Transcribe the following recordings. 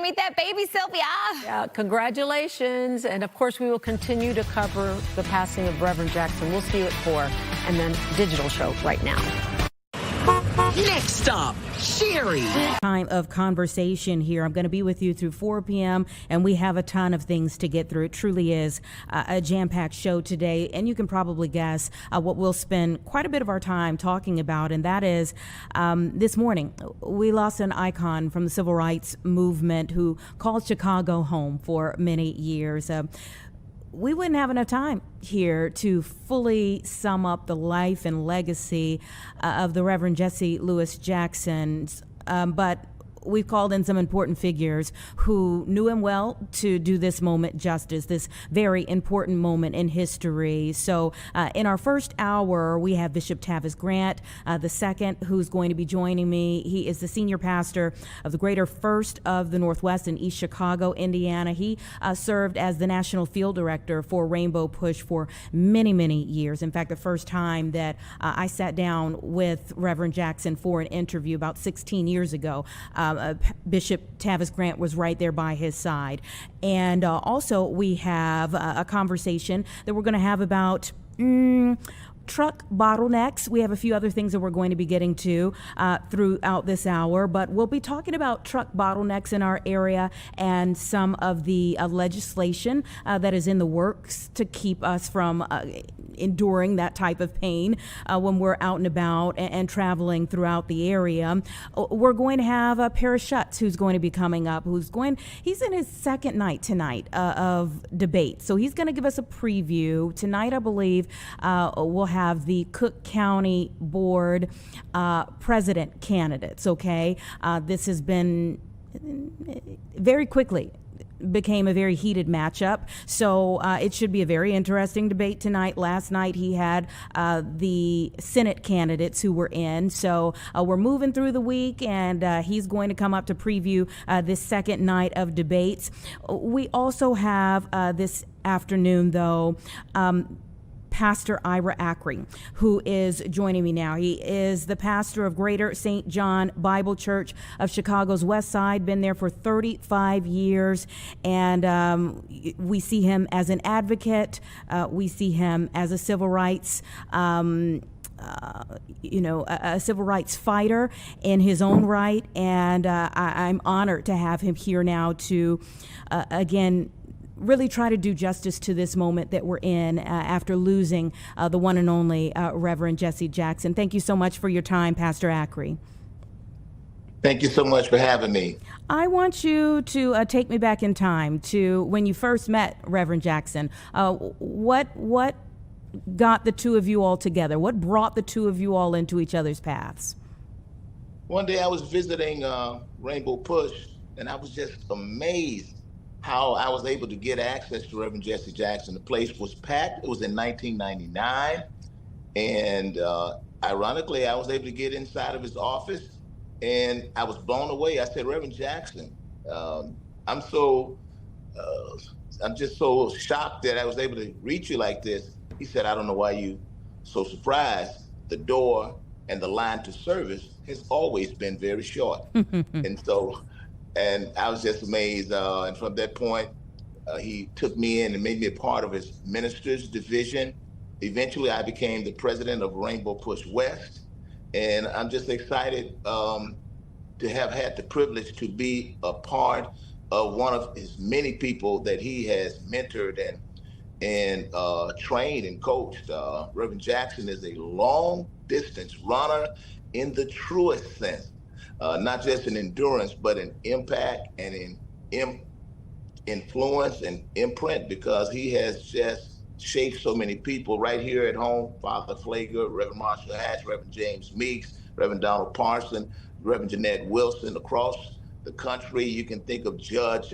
meet that baby, Sylvia. Yeah, congratulations. And of course, we will continue to cover the passing of Reverend Jackson. We'll see you at 4, and then digital show right now. Next stop, Sherry. Time of conversation here. I'm going to be with you through 4 p.m. and we have a ton of things to get through. It truly is a jam-packed show today, and you can probably guess what we'll spend quite a bit of our time talking about, and that is this morning we lost an icon from the civil rights movement who called Chicago home for many years. We wouldn't have enough time here to fully sum up the life and legacy of the Reverend Jesse Louis Jackson, but we've called in some important figures who knew him well to do this moment justice, this very important moment in history. So in our first hour, we have Bishop Tavis Grant, the second, who's going to be joining me. He is the senior pastor of the Greater First of the Northwest in East Chicago, Indiana. He served as the national field director for Rainbow Push for many, many years. In fact, the first time that I sat down with Reverend Jackson for an interview about 16 years ago, Bishop Tavis Grant was right there by his side. And also we have a conversation that we're going to have about truck bottlenecks. We have a few other things that we're going to be getting to throughout this hour, but we'll be talking about truck bottlenecks in our area and some of the legislation that is in the works to keep us from enduring that type of pain when we're out and about and traveling throughout the area. We're going to have Paris Schutz, who's going to be coming up, he's in his second night tonight of debate. So he's going to give us a preview. Tonight, I believe, we'll have the Cook County Board president candidates, okay? This has been very quickly became a very heated matchup. So it should be a very interesting debate tonight. Last night he had the Senate candidates who were in. So we're moving through the week, and he's going to come up to preview this second night of debates. We also have this afternoon, though, Pastor Ira Ackery, who is joining me now. He is the pastor of Greater St. John Bible Church of Chicago's West Side, been there for 35 years, and we see him as an advocate. We see him as a civil rights a civil rights fighter in his own right, and I'm honored to have him here now to, again, really try to do justice to this moment that we're in after losing the one and only Reverend Jesse Jackson. Thank you so much for your time, Pastor Ackery. Thank you so much for having me. I want you to take me back in time to when you first met Reverend Jackson. What got the two of you all together? What brought the two of you all into each other's paths? One day I was visiting Rainbow Push, and I was just amazed how I was able to get access to Reverend Jesse Jackson. The place was packed. It was in 1999. And ironically, I was able to get inside of his office, and I was blown away. I said, Reverend Jackson, I'm just so shocked that I was able to reach you like this. He said, I don't know why you so surprised. The door and the line to service has always been very short. And I was just amazed. And from that point, he took me in and made me a part of his ministers division. Eventually, I became the president of Rainbow Push West. And I'm just excited to have had the privilege to be a part of one of his many people that he has mentored and trained and coached. Reverend Jackson is a long distance runner in the truest sense. Not just in endurance, but in impact and in influence and imprint, because he has just shaped so many people right here at home. Father Flager, Reverend Marshall Hatch, Reverend James Meeks, Reverend Donald Parson, Reverend Jeanette Wilson across the country. You can think of Judge,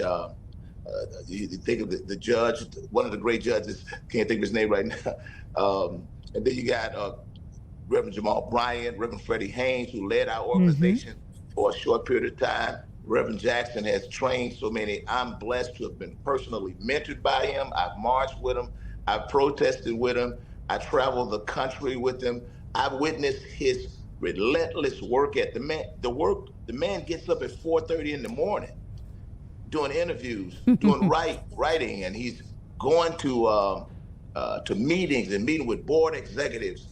you think of the judge, one of the great judges, can't think of his name right now. And then you got Reverend Jamal Bryant, Reverend Freddie Haynes, who led our organization for a short period of time. Reverend Jackson has trained so many. I'm blessed to have been personally mentored by him. I've marched with him. I've protested with him. I traveled the country with him. I've witnessed his relentless work at the man. The man gets up at 4:30 in the morning, doing interviews, doing writing, and he's going to meetings and meeting with board executives.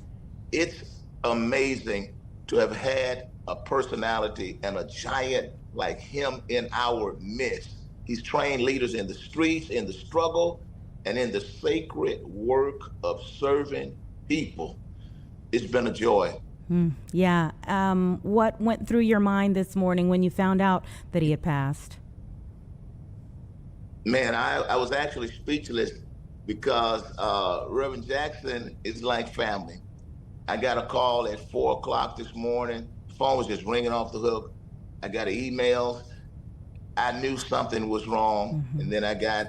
It's amazing to have had a personality and a giant like him in our midst. He's trained leaders in the streets, in the struggle, and in the sacred work of serving people. It's been a joy. Yeah. What went through your mind this morning when you found out that he had passed? Man, I was actually speechless because Reverend Jackson is like family. I got a call at 4 o'clock this morning. The phone was just ringing off the hook. I got emails. I knew something was wrong. And then I got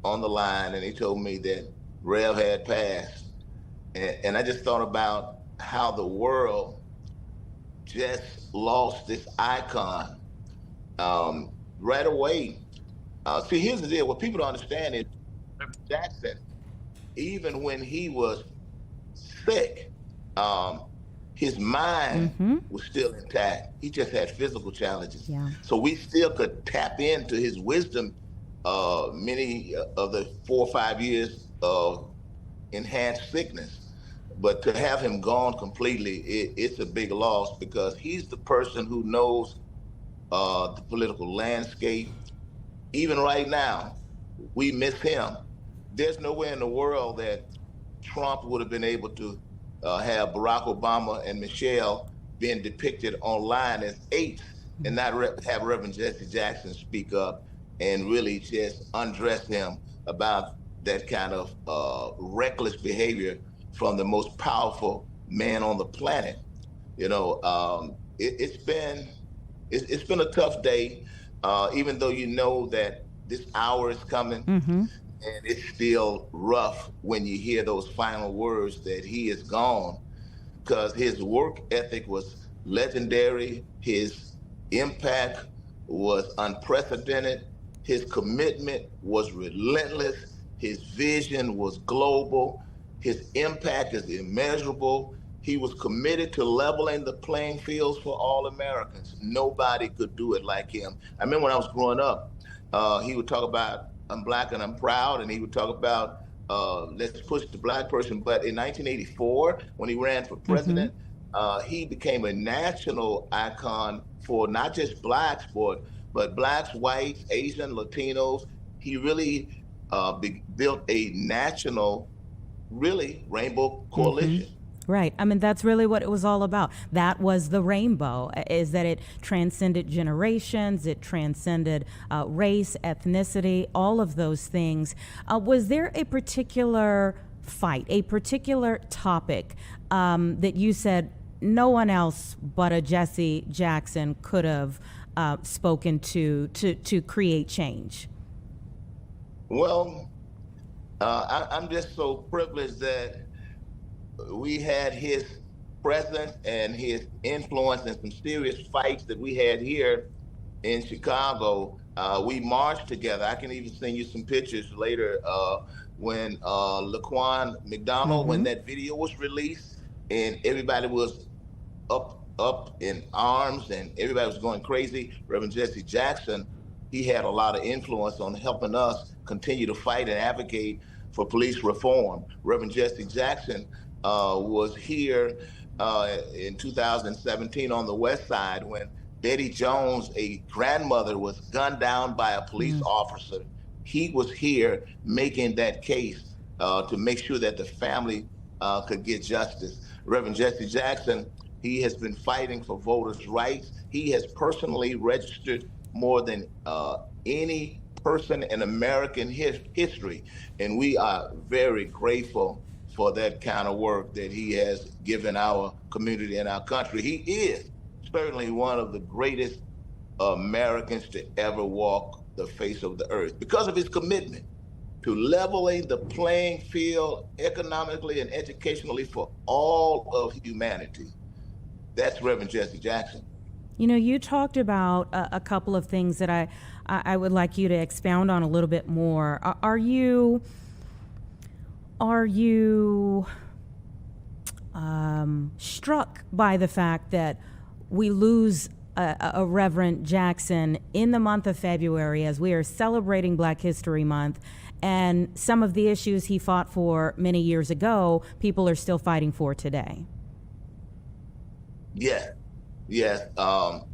on the line and they told me that Rev had passed. And I just thought about how the world just lost this icon right away. See, here's the deal. What people don't understand is Jackson, even when he was sick, his mind was still intact. He just had physical challenges. Yeah. So we still could tap into his wisdom many of the 4 or 5 years of enhanced sickness. But to have him gone completely, it's a big loss because he's the person who knows the political landscape. Even right now, we miss him. There's nowhere in the world that Trump would have been able to have Barack Obama and Michelle being depicted online as apes and not have Reverend Jesse Jackson speak up and really just undress him about that kind of reckless behavior from the most powerful man on the planet. You know, it's been a tough day, even though you know that this hour is coming, and it's still rough when you hear those final words that he is gone, because his work ethic was legendary, his impact was unprecedented, his commitment was relentless, his vision was global, his impact is immeasurable. He was committed to leveling the playing fields for all Americans. Nobody could do it like him. I remember when I was growing up, he would talk about, I'm black and I'm proud, and he would talk about, let's push the black person. But in 1984, when he ran for president, he became a national icon for not just blacks, but blacks, whites, Asian, Latinos. He really built a national, really, rainbow coalition. Right. I mean, that's really what it was all about. That was the rainbow, is that it transcended generations, it transcended race, ethnicity, all of those things. Was there a particular fight, a particular topic that you said no one else but a Jesse Jackson could have spoken to create change? Well, I'm just so privileged that we had his presence and his influence in some serious fights that we had here in Chicago. We marched together. I can even send you some pictures later when Laquan McDonald, when that video was released and everybody was up in arms and everybody was going crazy. Reverend Jesse Jackson, he had a lot of influence on helping us continue to fight and advocate for police reform. Reverend Jesse Jackson was here in 2017 on the West Side when Betty Jones, a grandmother, was gunned down by a police officer. He was here making that case to make sure that the family could get justice. Reverend Jesse Jackson, he has been fighting for voters' rights. He has personally registered more than any person in American history. And we are very grateful for that kind of work that he has given our community and our country. He is certainly one of the greatest Americans to ever walk the face of the earth because of his commitment to leveling the playing field economically and educationally for all of humanity. That's Reverend Jesse Jackson. You know, you talked about a couple of things that I would like you to expound on a little bit more. Are you struck by the fact that we lose Reverend Jackson, in the month of February, as we are celebrating Black History Month, and some of the issues he fought for many years ago, people are still fighting for today. Yeah, yes. But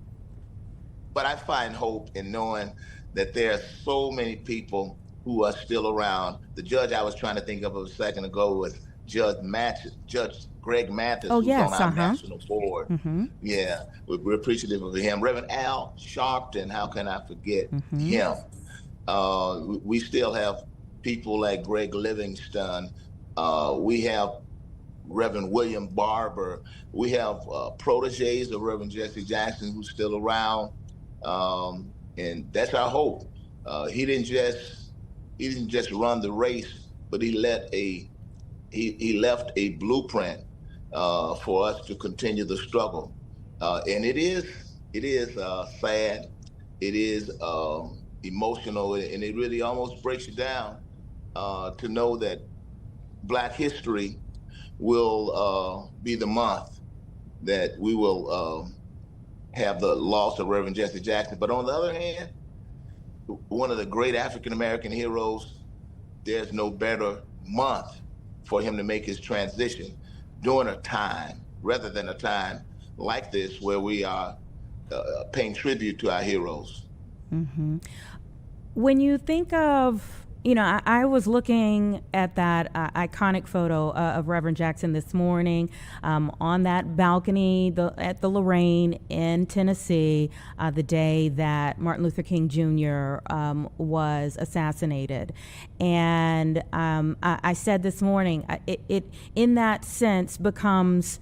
I find hope in knowing that there are so many people who are still around. The judge I was trying to think of a second ago was Judge Greg Mathis, Oh, who's on yes, our national board. Mm-hmm. Yeah, we're appreciative of him. Reverend Al Sharpton, how can I forget him? We still have people like Greg Livingston. We have Reverend William Barber. We have proteges of Reverend Jesse Jackson who's still around, and that's our hope. He didn't just run the race, but he left a blueprint for us to continue the struggle. And it is sad. It is emotional, and it really almost breaks you down to know that Black history will be the month that we will have the loss of Reverend Jesse Jackson. But on the other hand, one of the great African-American heroes, there's no better month for him to make his transition during a time, rather than a time like this where we are paying tribute to our heroes. Mm-hmm. When you think of, I was looking at that iconic photo of Reverend Jackson this morning on that balcony at the Lorraine in Tennessee, the day that Martin Luther King Jr. Was assassinated. And I said this morning, it in that sense becomes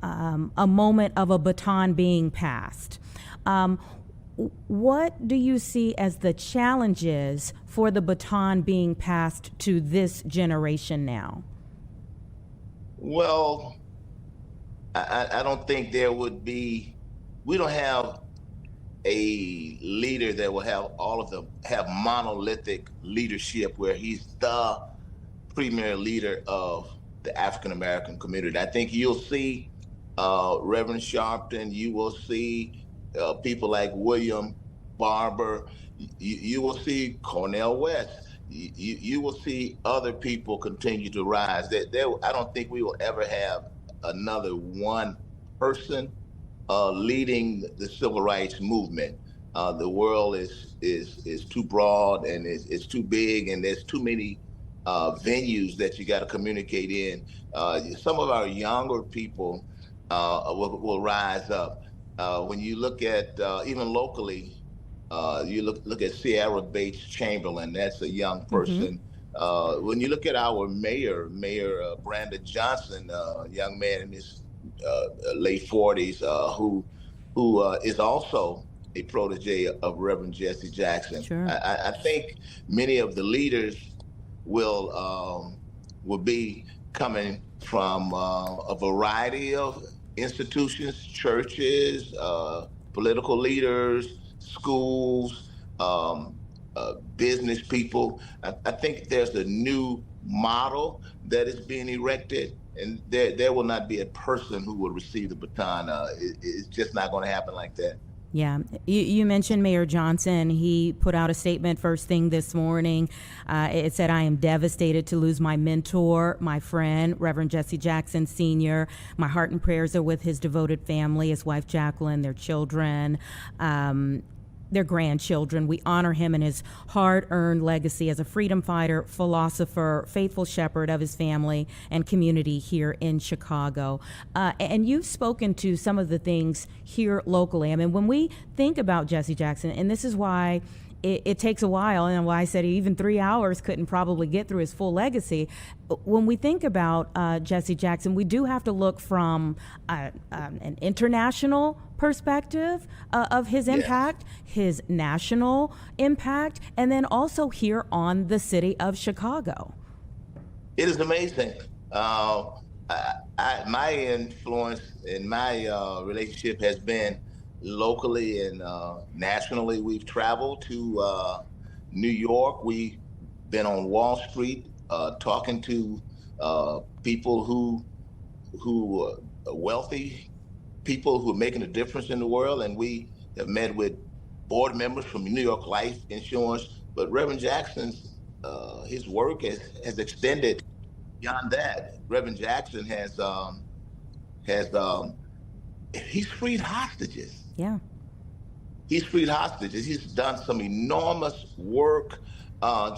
a moment of a baton being passed. What do you see as the challenges for the baton being passed to this generation now? Well, I don't think there would be, we don't have a leader that will have monolithic leadership where he's the premier leader of the African-American community. I think you'll see Reverend Sharpton, you will see people like William Barber, you will see Cornel West, you will see other people continue to rise. I don't think we will ever have another one person leading the civil rights movement. The world is too broad, and it's too big, and there's too many venues that you got to communicate in. Some of our younger people will rise up. When you look at even locally, you look at Sierra Bates Chamberlain. That's a young person. When you look at our Mayor Brandon Johnson, a young man in his late 40s, who is also a protege of Reverend Jesse Jackson. Sure. I think many of the leaders will be coming from a variety of institutions, churches, political leaders, schools, business people. I think there's a new model that is being erected, and there will not be a person who will receive the baton. It's just not going to happen like that. Yeah. You mentioned Mayor Johnson. He put out a statement first thing this morning. It said, "I am devastated to lose my mentor, my friend, Reverend Jesse Jackson Sr. My heart and prayers are with his devoted family, his wife Jacqueline, their children, their grandchildren. We honor him and his hard-earned legacy as a freedom fighter, philosopher, faithful shepherd of his family and community here in Chicago." And you've spoken to some of the things here locally. I mean, when we think about Jesse Jackson, and this is why it takes a while, and why I said even 3 hours couldn't probably get through his full legacy. When we think about Jesse Jackson, we do have to look from an international perspective of his impact, his national impact, and then also here on the city of Chicago. It is amazing. My influence and my relationship has been locally and nationally. We've traveled to New York. We've been on Wall Street talking to people who are wealthy people who are making a difference in the world, and we have met with board members from New York Life Insurance. But Reverend Jackson's his work has extended beyond that. Reverend Jackson has he's freed hostages. Yeah. He's freed hostages. He's done some enormous work,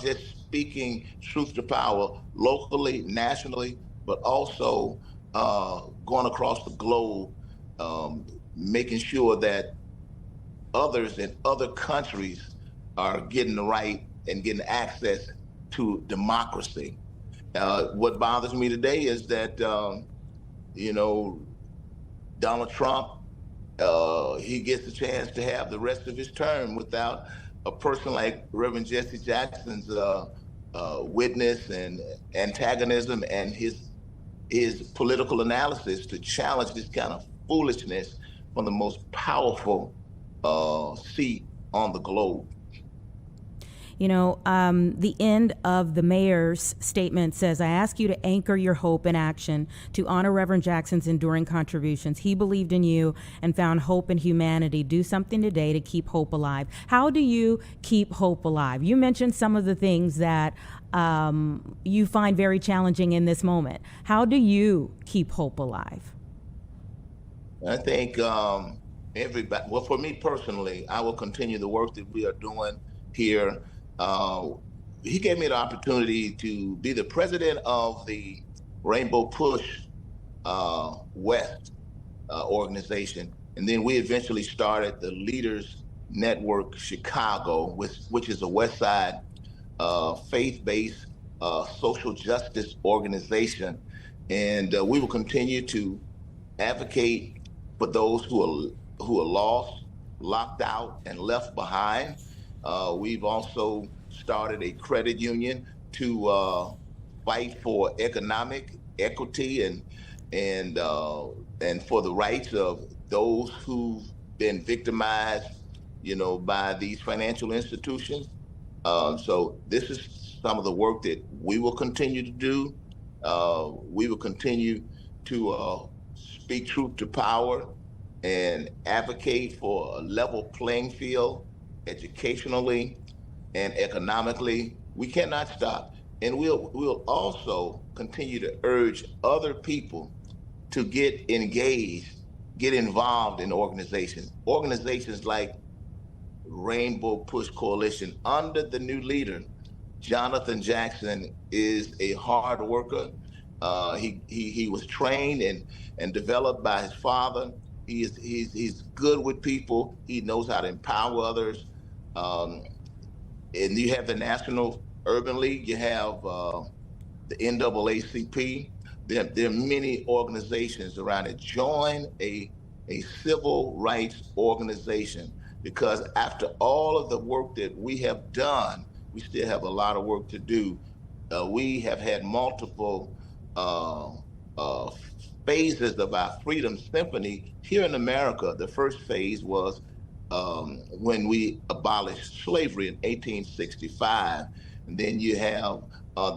just speaking truth to power locally, nationally, but also going across the globe, making sure that others in other countries are getting the right and getting access to democracy. What bothers me today is that, Donald Trump, he gets a chance to have the rest of his term without a person like Reverend Jesse Jackson's witness and antagonism and his political analysis to challenge this kind of foolishness from the most powerful seat on the globe. The end of the mayor's statement says, I ask you to anchor your hope in action to honor Reverend Jackson's enduring contributions. He believed in you and found hope in humanity. Do something today to keep hope alive. How do you keep hope alive? You mentioned some of the things that you find very challenging in this moment. How do you keep hope alive? I think everybody, well, for me personally, I will continue the work that we are doing here. He gave me the opportunity to be the president of the Rainbow Push West organization. And then we eventually started the Leaders Network Chicago, which is a West Side faith-based social justice organization. And we will continue to advocate for those who are lost, locked out, and left behind. We've also started a credit union to fight for economic equity and for the rights of those who've been victimized, by these financial institutions. So this is some of the work that we will continue to do. We will continue to speak truth to power and advocate for a level playing field educationally and economically. We cannot stop. And we'll also continue to urge other people to get engaged, get involved in organizations. Organizations like Rainbow Push Coalition under the new leader, Jonathan Jackson, is a hard worker. He was trained and developed by his father. He's good with people. He knows how to empower others. And you have the National Urban League. You have the NAACP. There are many organizations around it. Join a civil rights organization, because after all of the work that we have done, we still have a lot of work to do. We have had multiple phases of our Freedom Symphony here in America. The first phase was when we abolished slavery in 1865. And then you have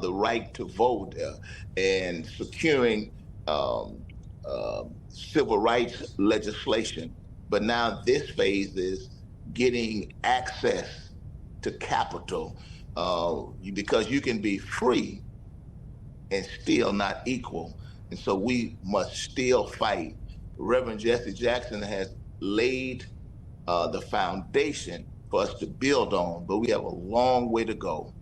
the right to vote and securing civil rights legislation. But now this phase is getting access to capital, because you can be free and still not equal. And so we must still fight. Reverend Jesse Jackson has laid the foundation for us to build on, but we have a long way to go.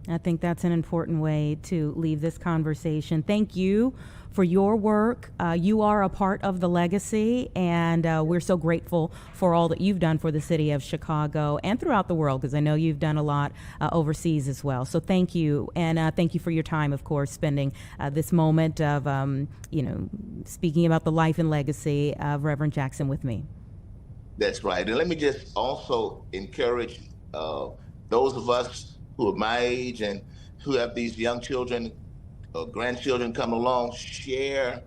I think that's an important way to leave this conversation. Thank you for your work. You are a part of the legacy, and we're so grateful for all that you've done for the city of Chicago and throughout the world, because I know you've done a lot overseas as well. So thank you, and thank you for your time, of course, spending this moment of, speaking about the life and legacy of Reverend Jackson with me. That's right. And let me just also encourage those of us who are my age and who have these young children, grandchildren coming along, share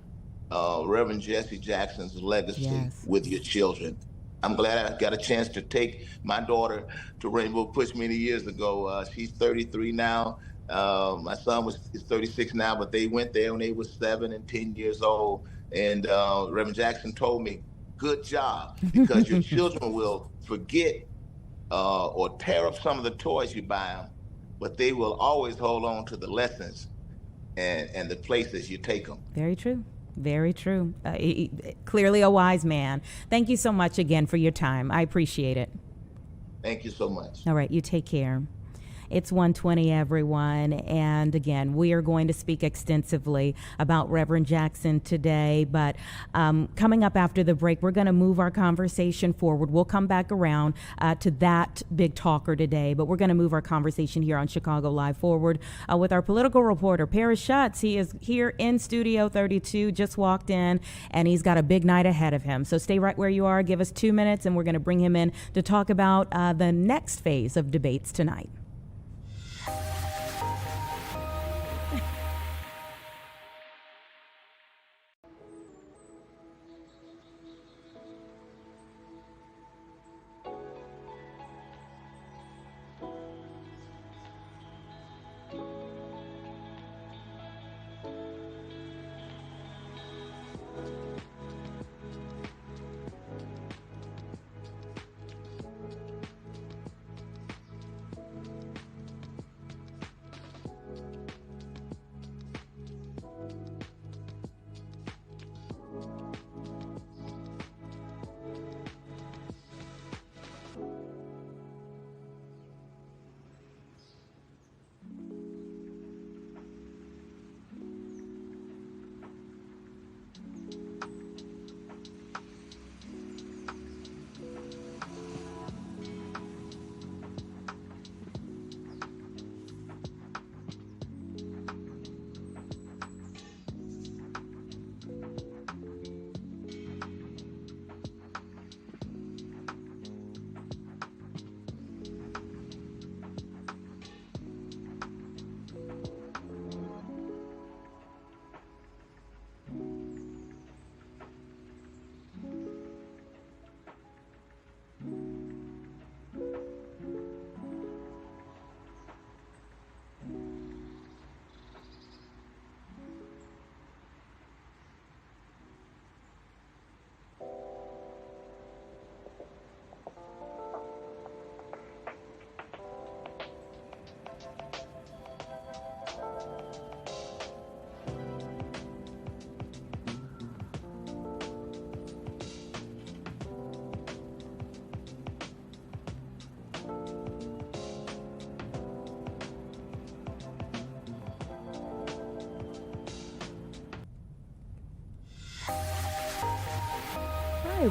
Reverend Jesse Jackson's legacy with your children. I'm glad I got a chance to take my daughter to Rainbow Push many years ago. She's 33 now. My son is 36 now, but they went there when they were 7 and 10 years old. And Reverend Jackson told me, good job, because your children will forget or tear up some of the toys you buy them, but they will always hold on to the lessons and the places you take them. Very true. Very true. Clearly a wise man. Thank you so much again for your time. I appreciate it. Thank you so much. All right, you take care. It's 1:20, everyone. And again, we are going to speak extensively about Reverend Jackson today. But coming up after the break, we're going to move our conversation forward. We'll come back around to that big talker today. But we're going to move our conversation here on Chicago Live forward with our political reporter, Paris Schutz. He is here in Studio 32, just walked in, and he's got a big night ahead of him. So stay right where you are. Give us 2 minutes, and we're going to bring him in to talk about the next phase of debates tonight.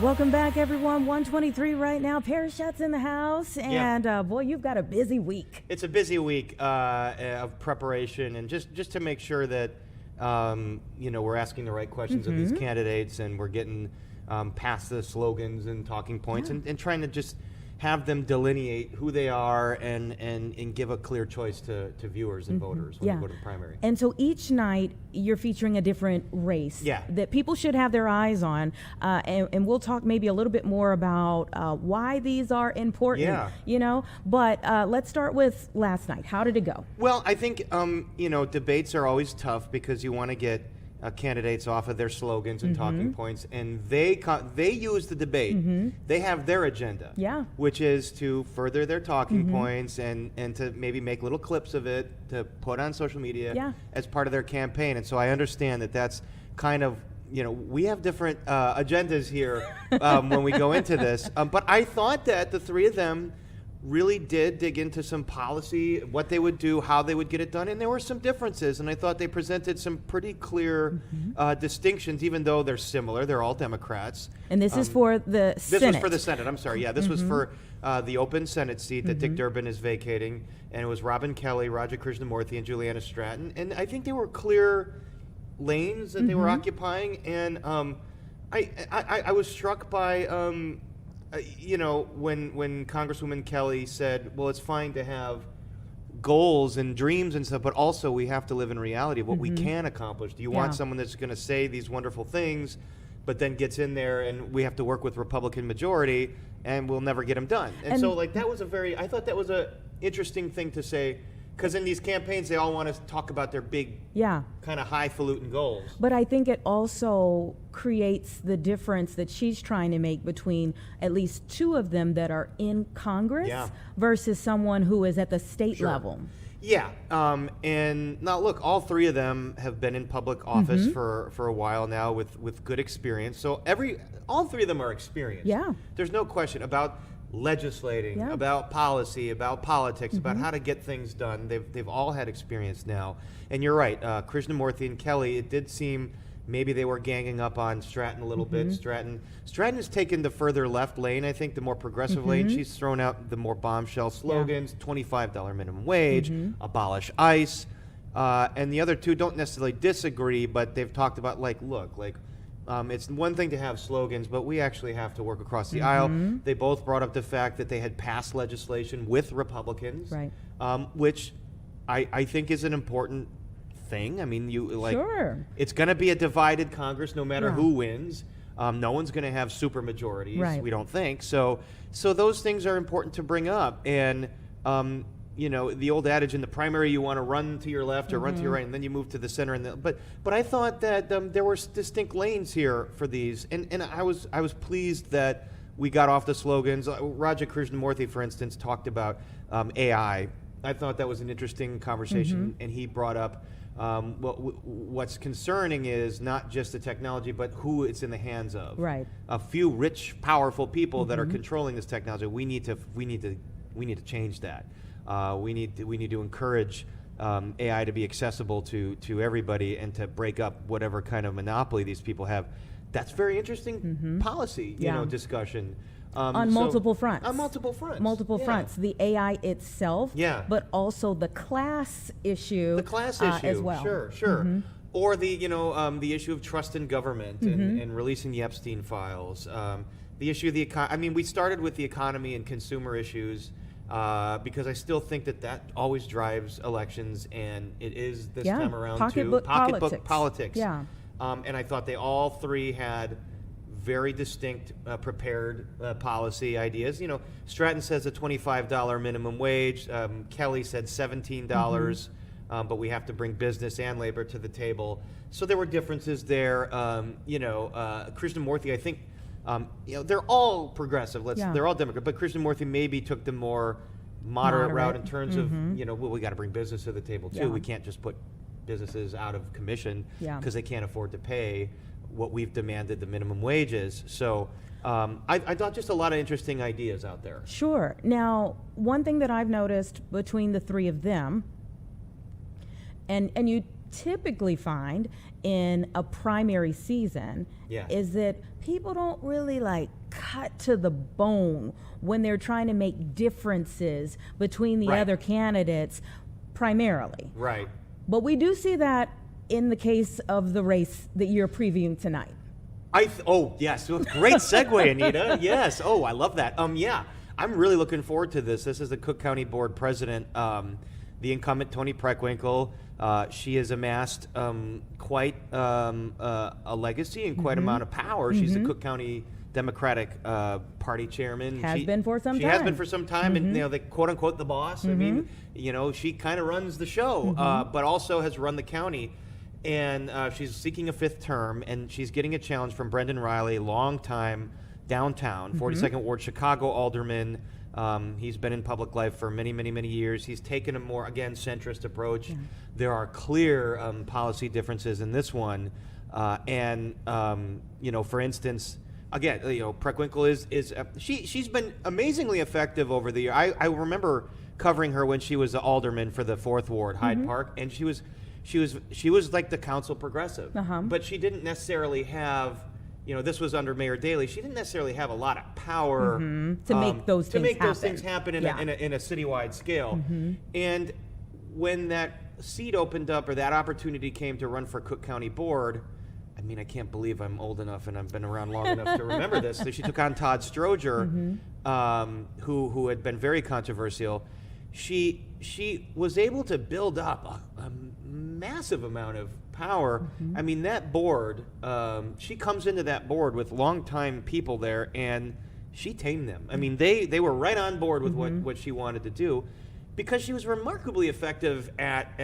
Welcome back, everyone. 1:23 right now. Paris Schutz in the house, and boy, you've got a busy week. It's a busy week of preparation, and just to make sure that we're asking the right questions of these candidates, and we're getting past the slogans and talking points, and trying to just have them delineate who they are and give a clear choice to viewers and voters when we go to the primary. And so each night you're featuring a different race that people should have their eyes on, and we'll talk maybe a little bit more about why these are important, but let's start with last night. How did it go? Well, I think debates are always tough because you want to get candidates off of their slogans and talking points, and they use the debate. They have their agenda, which is to further their talking points and to maybe make little clips of it to put on social media as part of their campaign. And so I understand that that's kind of, we have different agendas here when we go into this. But I thought that the three of them really did dig into some policy, what they would do, how they would get it done, and there were some differences, and I thought they presented some pretty clear distinctions, even though they're similar. They're all Democrats. And this is for the Senate. This was for the Senate, I'm sorry. Yeah, this was for the open Senate seat that Dick Durbin is vacating, and it was Robin Kelly, Raja Krishnamurthy, and Juliana Stratton, and I think they were clear lanes that they were occupying, and I was struck by when Congresswoman Kelly said, well, it's fine to have goals and dreams and stuff, but also we have to live in reality of what we can accomplish. Do you want someone that's going to say these wonderful things, but then gets in there and we have to work with Republican majority and we'll never get them done? And so that was I thought that was a interesting thing to say. Because in these campaigns, they all want to talk about their big, kind of highfalutin goals. But I think it also creates the difference that she's trying to make between at least two of them that are in Congress versus someone who is at the state level. Yeah, and now look, all three of them have been in public office for a while now with good experience. So all three of them are experienced. Yeah. There's no question about legislating, about policy, about politics, about how to get things done. They've all had experience now. And you're right, Krishnamurthy and Kelly, it did seem maybe they were ganging up on Stratton a little bit. Stratton has taken the further left lane, I think, the more progressive lane. She's thrown out the more bombshell slogans, $25 minimum wage, abolish ICE. And the other two don't necessarily disagree, but they've talked about, it's one thing to have slogans, but we actually have to work across the aisle. They both brought up the fact that they had passed legislation with Republicans, which I think is an important thing. I mean, it's going to be a divided Congress no matter who wins. No one's going to have super majorities, we don't think. So those things are important to bring up. And the old adage, in the primary you want to run to your left or run to your right, and then you move to the center. But I thought that there were distinct lanes here for these, and I was pleased that we got off the slogans. Raja Krishnamurthy, for instance, talked about AI. I thought that was an interesting conversation, and he brought up what's concerning is not just the technology, but who it's in the hands of. Right. A few rich, powerful people that are controlling this technology. We need to change that. We need to encourage AI to be accessible to everybody and to break up whatever kind of monopoly these people have. That's very interesting policy, discussion. On multiple fronts. On multiple fronts. Multiple fronts. The AI itself, but also the class issue. The class issue as well. Sure. Or the issue of trust in government and releasing the Epstein files. The issue of the economy. I mean, we started with the economy and consumer issues. Because I still think that always drives elections, and it is this time around pocketbook politics. Yeah. And I thought they all three had very distinct, prepared policy ideas. Stratton says a $25 minimum wage. Kelly said $17, but we have to bring business and labor to the table. So there were differences there. Krishnamurthy, I think. They're all progressive. They're all Democrat, but Krishnamurthy maybe took the more moderate route in terms of we got to bring business to the table too. We can't just put businesses out of commission because they can't afford to pay what we've demanded the minimum wage is. So I thought just a lot of interesting ideas out there. Sure. Now, one thing that I've noticed between the three of them, and you typically find in a primary season, is that people don't really cut to the bone when they're trying to make differences between the other candidates primarily. Right. But we do see that in the case of the race that you're previewing tonight. Yes. Great segue, Anita. Yes. Oh, I love that. I'm really looking forward to this. This is the Cook County Board President, the incumbent Toni Preckwinkle. She has amassed quite a legacy and quite amount of power. She's the Cook County Democratic Party chairman. Has been for some time. She has been for some time, and the quote unquote the boss. I mean, she kind of runs the show, but also has run the county. And she's seeking a fifth term, and she's getting a challenge from Brendan Riley, longtime downtown 42nd Ward Chicago alderman. He's been in public life for many, many, many years. He's taken a more, again, centrist approach. There are clear policy differences in this one. For instance, again, Preckwinkle she's been amazingly effective over the year. I remember covering her when she was the alderman for the 4th Ward, Hyde Park, and she was like the council progressive, but she didn't necessarily have, this was under Mayor Daley. She didn't necessarily have a lot of power to make those things happen in a citywide scale. And when that seat opened up, or that opportunity came to run for Cook County Board, I mean, I can't believe I'm old enough and I've been around long enough to remember this. So she took on Todd Stroger, who had been very controversial. She was able to build up a massive amount of power. I mean, that board, she comes into that board with longtime people there, and she tamed them. I mean, they were right on board with what she wanted to do. because she was remarkably effective at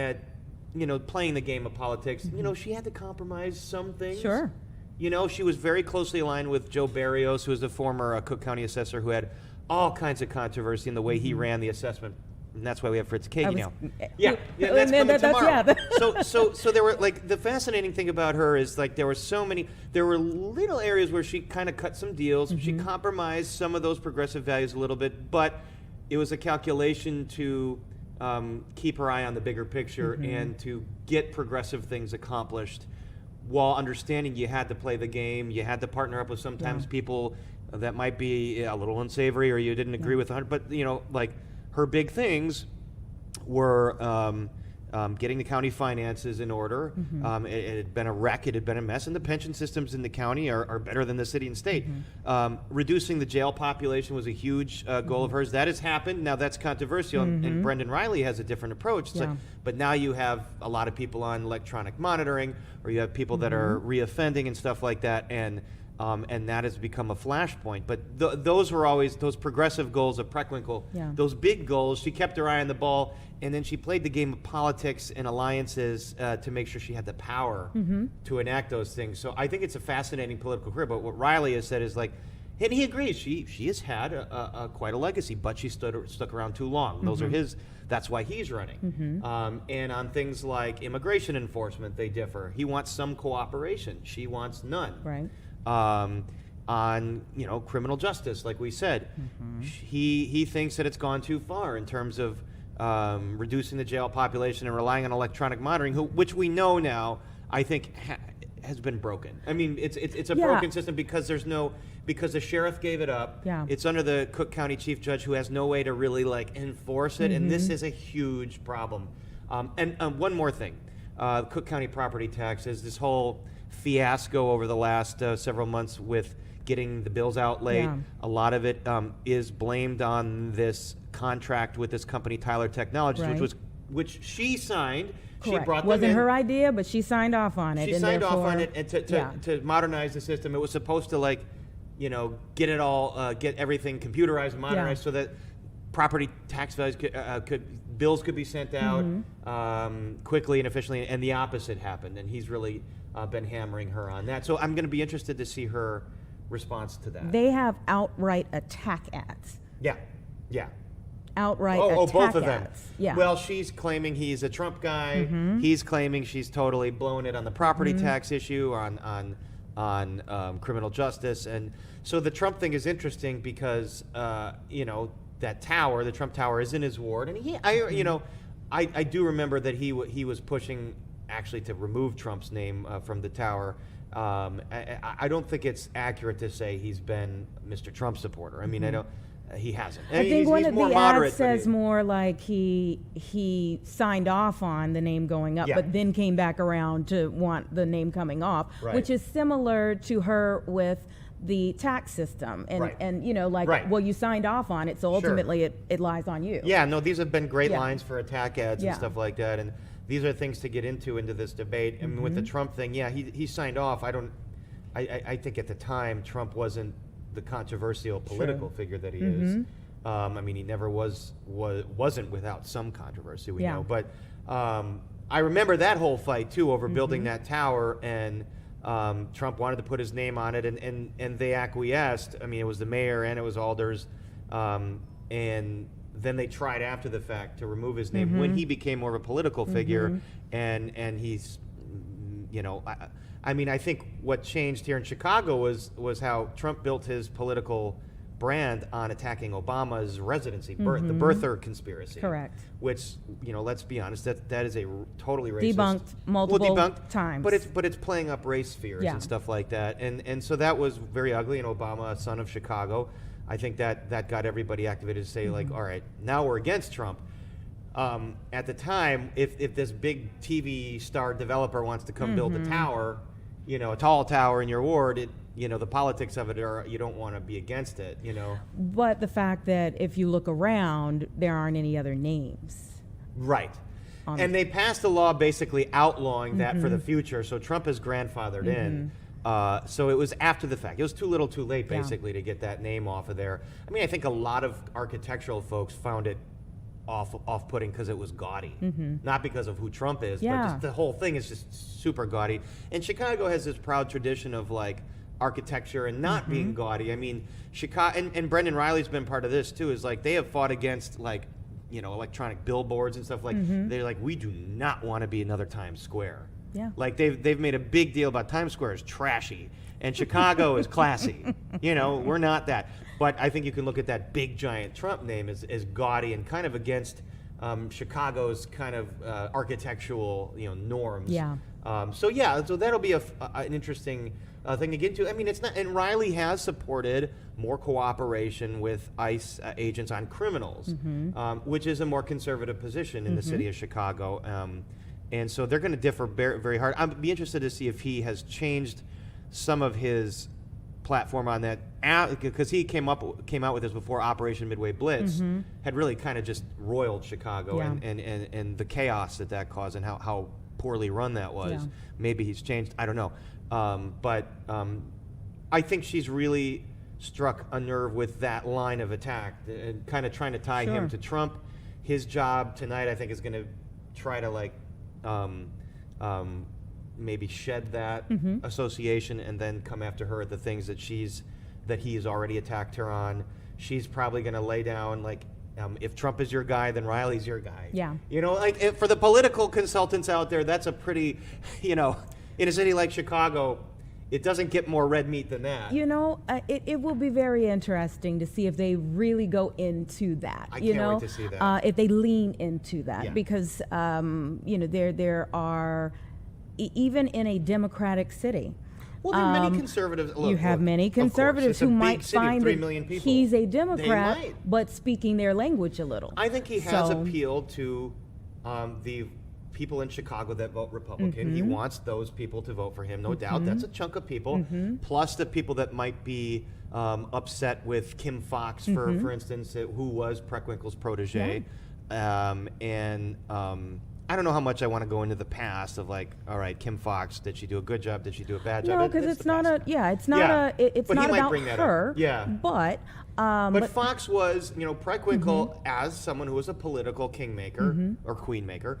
playing the game of politics. She had to compromise some things. Sure. She was very closely aligned with Joe Barrios, who was the former Cook County assessor, who had all kinds of controversy in the way he ran the assessment. And that's why we have Fritz Kagi now. Yeah, that's coming tomorrow. So there were, like, the fascinating thing about her is, like, there were little areas where she kind of cut some deals. She compromised some of those progressive values a little bit, but it was a calculation to keep her eye on the bigger picture and to get progressive things accomplished, while understanding you had to play the game. You had to partner up with sometimes people that might be a little unsavory or you didn't agree with 100. But, like, her big things were getting the county finances in order. It had been a wreck. It had been a mess. And the pension systems in the county are better than the city and state. Reducing the jail population was a huge goal of hers. That has happened. Now, that's controversial. And Brendan Riley has a different approach. It's like, but now you have a lot of people on electronic monitoring, or you have people that are reoffending and stuff like that. And that has become a flashpoint. But those were always those progressive goals of Preckwinkle, those big goals. She kept her eye on the ball, and then she played the game of politics and alliances to make sure she had the power to enact those things. So I think it's a fascinating political career. But what Riley has said is, like, and he agrees, she has had quite a legacy, but she stuck around too long. Those are his. That's why he's running. And on things like immigration enforcement, they differ. He wants some cooperation. She wants none. Right. On criminal justice, like we said, he thinks that it's gone too far in terms of reducing the jail population and relying on electronic monitoring, which we know now, I think, has been broken. I mean, it's a broken system because the sheriff gave it up. It's under the Cook County chief judge, who has no way to really, like, enforce it, and this is a huge problem. And one more thing, Cook County property taxes, this whole fiasco over the last several months with getting the bills out late. A lot of it is blamed on this contract with this company, Tyler Technologies, which she signed. Correct. She brought them Wasn't in. her idea, but she signed off on it. She signed off on it, and to modernize the system. It was supposed to, like, get it all, get everything computerized and modernized so that property tax values bills could be sent out quickly and efficiently, and the opposite happened. And he's really been hammering her on that. So I'm going to be interested to see her response to that. They have outright attack ads. Yeah. Outright attack both of them. ads. Yeah. Well, she's claiming he's a Trump guy. He's claiming she's totally blown it on the property tax issue, on criminal justice. And so the Trump thing is interesting because, that tower, the Trump Tower, is in his ward. And I do remember that he was pushing actually to remove Trump's name from the tower. I don't think it's accurate to say he's been Mr. Trump supporter. I mean, he hasn't. I think one of the ads says more like he signed off on the name going up, but then came back around to want the name coming off, which is similar to her with the tax system. And well, you signed off on it, so ultimately it lies on you. Yeah, no, these have been great lines for attack ads and stuff like that. And these are things to get into this debate. I mean, with the Trump thing, he signed off. I think at the time Trump wasn't the controversial political figure that he is. I mean, he never wasn't without some controversy, we know. But I remember that whole fight too over building that tower, and Trump wanted to put his name on it, and they acquiesced. I mean, it was the mayor and it was alders, and then they tried after the fact to remove his name when he became more of a political figure, and he's, I mean, I think what changed here in Chicago was how Trump built his political brand on attacking Obama's residency, the birther conspiracy. Correct. Which, let's be honest, that is a totally racist. Debunked multiple times. But it's playing up race fears and stuff like that. And so that was very ugly. And Obama, a son of Chicago, I think that got everybody activated to say, like, all right, now we're against Trump. At the time, if this big TV star developer wants to come build a tower, a tall tower in your ward, the politics of it are, you don't want to be against it, But the fact that if you look around, there aren't any other names. Right. And they passed a law basically outlawing that for the future. So Trump is grandfathered in. So it was after the fact. It was too little too late, basically, to get that name off of there. I mean, I think a lot of architectural folks found it off-putting because it was gaudy, not because of who Trump is, but just the whole thing is just super gaudy. And Chicago has this proud tradition of like architecture and not being gaudy. I mean, Chicago and Brendan Riley's been part of this too. Is like they have fought against like electronic billboards and stuff. Like they're like, we do not want to be another Times Square. Yeah. Like they've made a big deal about Times Square is trashy and Chicago is classy. We're not that. But I think you can look at that big giant Trump name as gaudy and kind of against Chicago's kind of architectural norms. Yeah. So that'll be an interesting thing to get into. I mean, it's not, and Riley has supported more cooperation with ICE agents on criminals, which is a more conservative position in the city of Chicago. And so they're going to differ very, very hard. I'd be interested to see if he has changed some of his platform on that, because he came out with this before Operation Midway Blitz had really kind of just roiled Chicago and the chaos that caused and how poorly run that was. Yeah. Maybe he's changed. I don't know. But I think she's really struck a nerve with that line of attack and kind of trying to tie him to Trump. His job tonight, I think, is going to try to like maybe shed that association and then come after her at the things that he has already attacked her on. She's probably going to lay down like, if Trump is your guy, then Riley's your guy. Yeah. For the political consultants out there, that's a pretty, in a city like Chicago, it doesn't get more red meat than that. It will be very interesting to see if they really go into that. I can't wait to see that. If they lean into that, because there are, even in a democratic city. Well, there are many conservatives. You have many conservatives who might find that he's a Democrat, but speaking their language a little. I think he has appealed to the people in Chicago that vote Republican. He wants those people to vote for him, no doubt. That's a chunk of people, plus the people that might be upset with Kim Foxx, for instance, who was Preckwinkle's protege. I don't know how much I want to go into the past of like, all right, Kim Foxx, did she do a good job? Did she do a bad job? No, because it's not about her. Yeah. But Foxx was, Preckwinkle as someone who was a political kingmaker or queenmaker.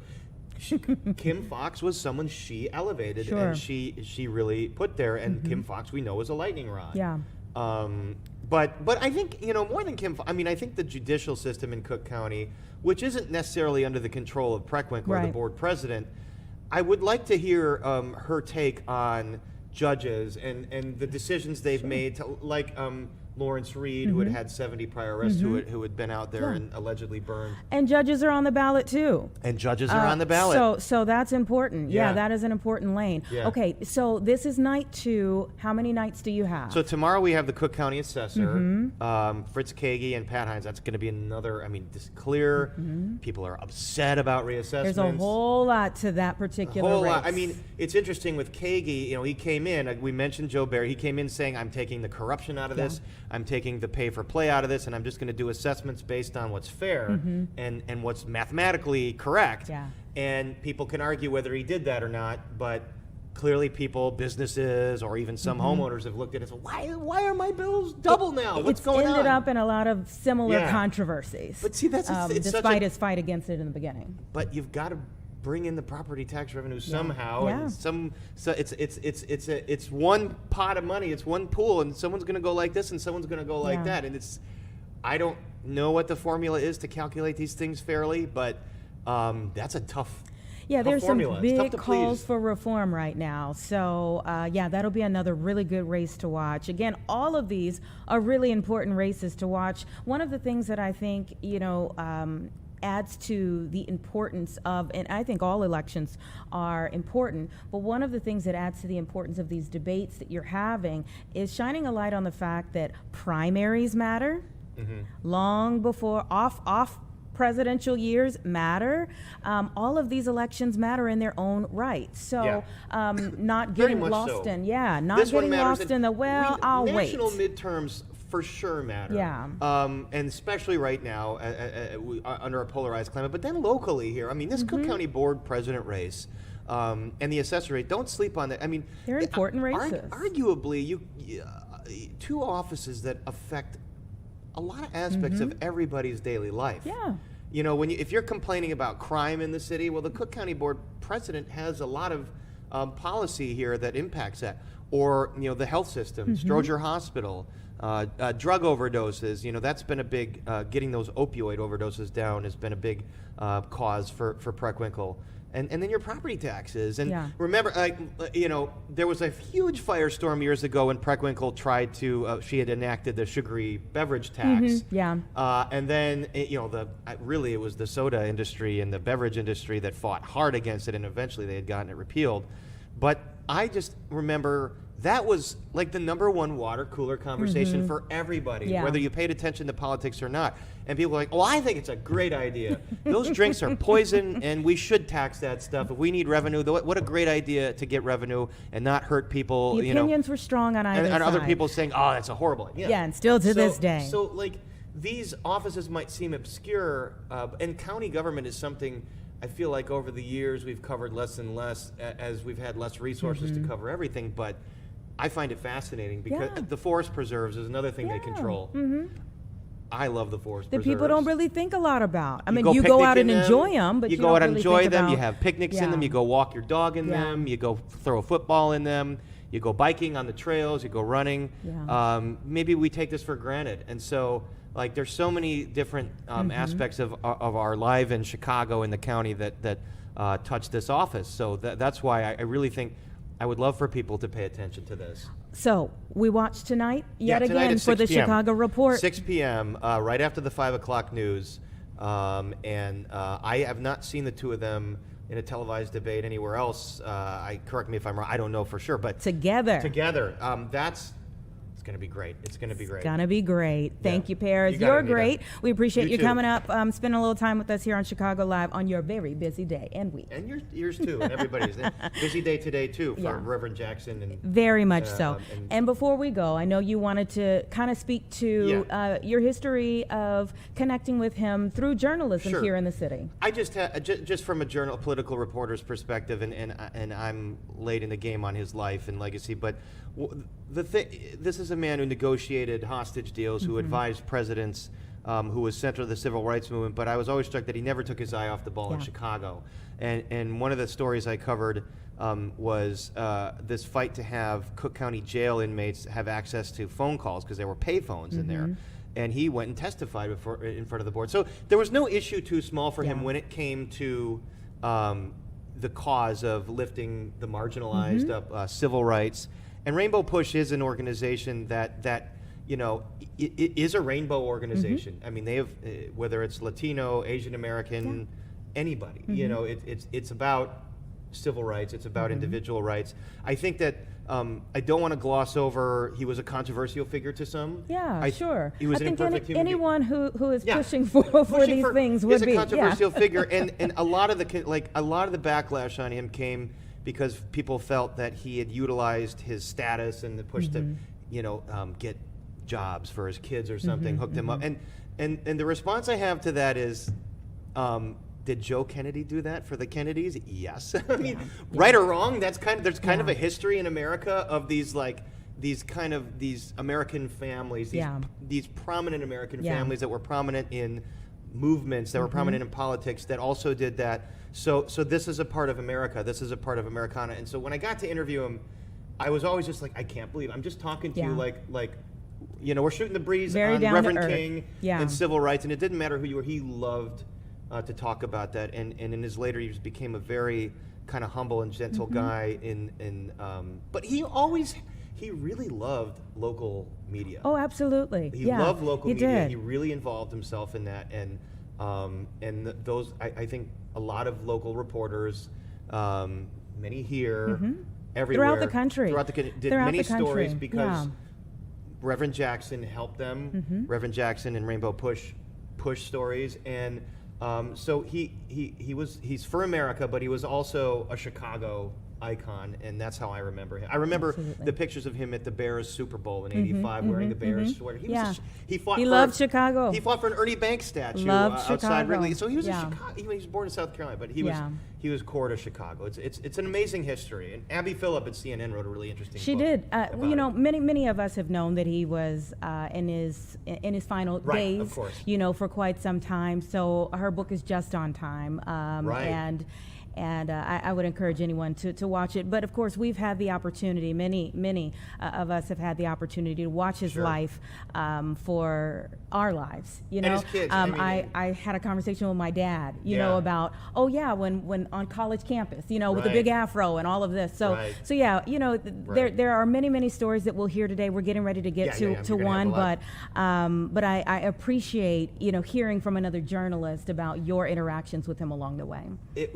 Kim Foxx was someone she elevated and she really put there. And Kim Foxx, we know, is a lightning rod. Yeah. But I think, more than Kim, I think the judicial system in Cook County, which isn't necessarily under the control of Preckwinkle or the board president, I would like to hear her take on judges and the decisions they've made, to, like Lawrence Reed, who had 70 prior arrests, who had been out there and allegedly burned. And judges are on the ballot too. And judges are on the ballot. So that's important. Yeah, that is an important lane. Yeah. Okay, so this is night 2. How many nights do you have? So tomorrow we have the Cook County Assessor, Fritz Kagi and Pat Hines. That's going to be another, this clear. People are upset about reassessments. There's a whole lot to that particular race. Lot. It's interesting with Kagi, he came in, we mentioned Joe Barry, he came in saying, I'm taking the corruption out of this. I'm taking the pay for play out of this, and I'm just going to do assessments based on what's fair and what's mathematically correct. Yeah. And people can argue whether he did that or not, but clearly people, businesses, or even some homeowners have looked at it and said, why are my bills double now? What's going on? It's ended up in a lot of similar controversies. But see, that's despite his fight against it in the beginning. But you've got to bring in the property tax revenue somehow, and it's one pot of money, it's one pool, and someone's going to go like this, and someone's going to go like that, and I don't know what the formula is to calculate these things fairly, but that's a tough. Yeah, there's formula. Some big calls for reform right now. So, that'll be another really good race to watch. Again, all of these are really important races to watch. One of the things that I think, adds to the importance of, and I think all elections are important, but one of the things that adds to the importance of these debates that you're having is shining a light on the fact that primaries matter, long before off presidential years matter. All of these elections matter in their own right. So not getting lost in, I'll wait. National midterms for sure matter. Yeah. And especially right now under a polarized climate. But then locally here, this Cook County Board president race and the assessor rate, don't sleep on that. They're important races. Arguably, two offices that affect a lot of aspects of everybody's daily life. Yeah. You know, if you're complaining about crime in the city, well, the Cook County Board president has a lot of policy here that impacts that. Or, you know, the health system, Stroger Hospital, drug overdoses. You know, that's been a big, getting those opioid overdoses down has been a big cause for Preckwinkle. And then your property taxes. And remember, you know, there was a huge firestorm years ago when Preckwinkle tried to, she had enacted the sugary beverage tax. And then, you know, really it was the soda industry and the beverage industry that fought hard against it, and eventually they had gotten it repealed. But I just remember that was like the #1 water cooler conversation for everybody, whether you paid attention to politics or not. And people were like, oh, I think it's a great idea. Those drinks are poison, and we should tax that stuff. If we need revenue, what a great idea to get revenue and not hurt people. The opinions were strong on either side. And other people saying, oh, that's a horrible idea. Yeah, and still to this day. So, like, these offices might seem obscure, and county government is something I feel like over the years we've covered less and less as we've had less resources to cover everything. But I find it fascinating because the forest preserves is another thing they control. I love the forest preserves. The people don't really think a lot about. I mean, you go out and enjoy them, but you go out and really enjoy think them. about, You have picnics in them. You go walk your dog in them. You go throw a football in them. You go biking on the trails. You go running. Maybe we take this for granted, and so like there's so many different aspects of our life in Chicago and the county that touch this office. So that's why I really think I would love for people to pay attention to this. So we watch tonight tonight again at for the 6 p.m. Chicago Report. 6 p.m. Right after the 5 o'clock news. And I have not seen the two of them in a televised debate anywhere else. Correct me if I'm wrong. I don't know for sure, but Together. It's going to be great. It's going to be great. It's going to be great. Thank you, Paris. You got it, You're Anita. great. We appreciate you too. coming up, spending a little time with us here on Chicago Live on your very busy day and week. And yours too, and everybody's. Busy day today too for Reverend Jackson. And very much so. And before we go, I know you wanted to kind of speak to your history of connecting with him through journalism here in the city. I just from a political reporter's perspective, and I'm late in the game on his life and legacy, but this is a man who negotiated hostage deals, who advised presidents, who was center of the civil rights movement. But I was always struck that he never took his eye off the ball in Chicago. And one of the stories I covered was this fight to have Cook County jail inmates have access to phone calls because there were pay phones in there. And he went and testified in front of the board. So there was no issue too small for him when it came to the cause of lifting the marginalized up civil rights. And Rainbow Push is an organization that you know, it is a rainbow organization. I mean, they have whether it's Latino, Asian American, anybody. You know, it's about civil rights. It's about individual rights. I think that I don't want to gloss over. He was a controversial figure to some. Sure. He was I an think imperfect human being. anyone who is pushing for these things would be a controversial figure, and a lot of the backlash on him came because people felt that he had utilized his status and the push to, you know, get jobs for his kids or something, hooked him up. And the response I have to that is, did Joe Kennedy do that for the Kennedys? Yes. I mean, right or wrong, there's kind of a history in America of these American families, these prominent American families that were prominent in movements, that were prominent in politics, that also did that. So this is a part of America. This is a part of Americana. And so when I got to interview him, I was always just like, I can't believe I'm just talking to you like, you know, we're shooting the breeze on Reverend King and civil rights, and it didn't matter who you were. He loved to talk about that, and in his later years became a very kind of humble and gentle guy. But he really loved local media. Oh, absolutely. He loved local media. Did. He really involved himself in that, and those I think a lot of local reporters, many here, everywhere throughout the country, did many stories because Reverend Jackson helped them. Reverend Jackson and Rainbow Push stories, and so he's for America, but he was also a Chicago icon, and that's how I remember him. I remember Absolutely. the pictures of him at the Bears Super Bowl in '85, wearing the Bears sweater. He Yeah. was he fought. He for, loved Chicago. He fought for an Ernie Banks statue Loved outside Chicago. Wrigley. So he was Yeah. in Chicago. He was born in South Carolina, but Yeah. he was core to Chicago. It's an amazing history. And Abby Phillip at CNN wrote a really interesting. She book did. about You know, it. many of us have known that he was in his final Right, days. of course. You know, for quite some time. So her book is just on time. Right. And I would encourage anyone to watch it. But of course, we've had the opportunity. Many of us have had the opportunity to watch his Sure. life for our lives. You know, And his kids. I had a conversation with my dad. You know, Yeah. about when on college campus. You know, with the Right. big afro and all of this. So Right. so yeah, you know, Right. there are many stories that we'll hear today. We're getting ready to get Yeah, to you're gonna one, have a but I appreciate, you know, hearing from another journalist about your interactions with him along the way. It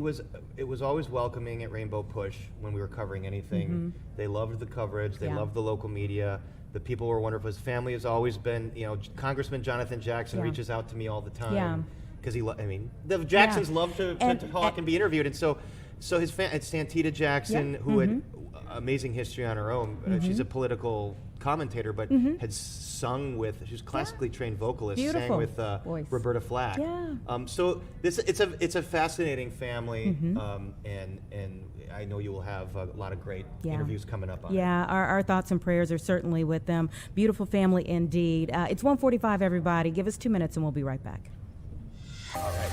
was always welcoming at Rainbow Push when we were covering anything. They loved the coverage. They Yeah. loved the local media. The people were wonderful. His family has always been, you know, Congressman Jonathan Jackson Yeah. reaches out to me all the time. Yeah. Because the Jacksons love to And- talk and be interviewed, and so his it's Santita Jackson, Yeah. who had amazing history on her own. She's a political commentator, but had sung with. She's classically trained vocalist. Sang Beautiful with voice. Roberta Flack. Yeah. So it's a fascinating family, and I know you will have a lot of great Yeah. interviews coming up on it. Yeah, our thoughts and prayers are certainly with them. Beautiful family indeed. It's 1:45, everybody. Give us 2 minutes and we'll be right back. All right.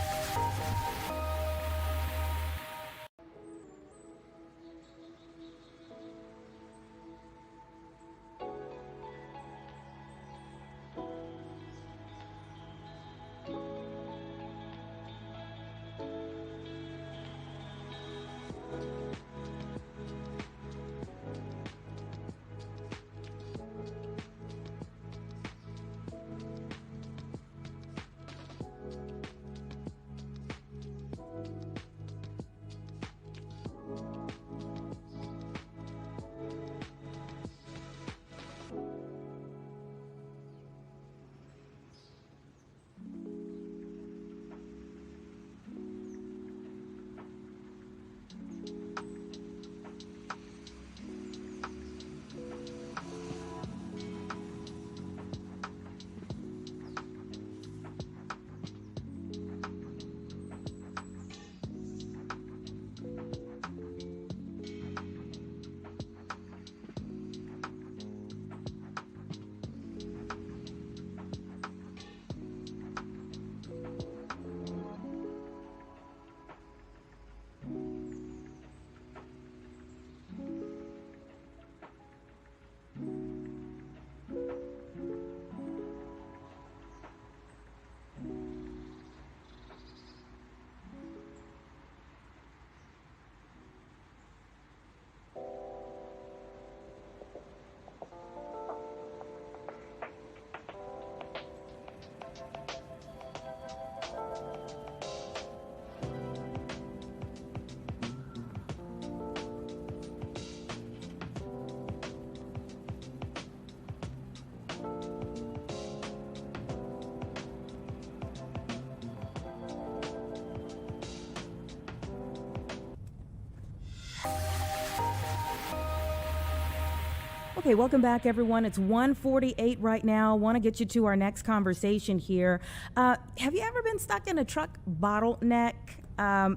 Okay, welcome back, everyone. It's 1:48 right now. Want to get you to our next conversation here. Have you ever been stuck in a truck bottleneck?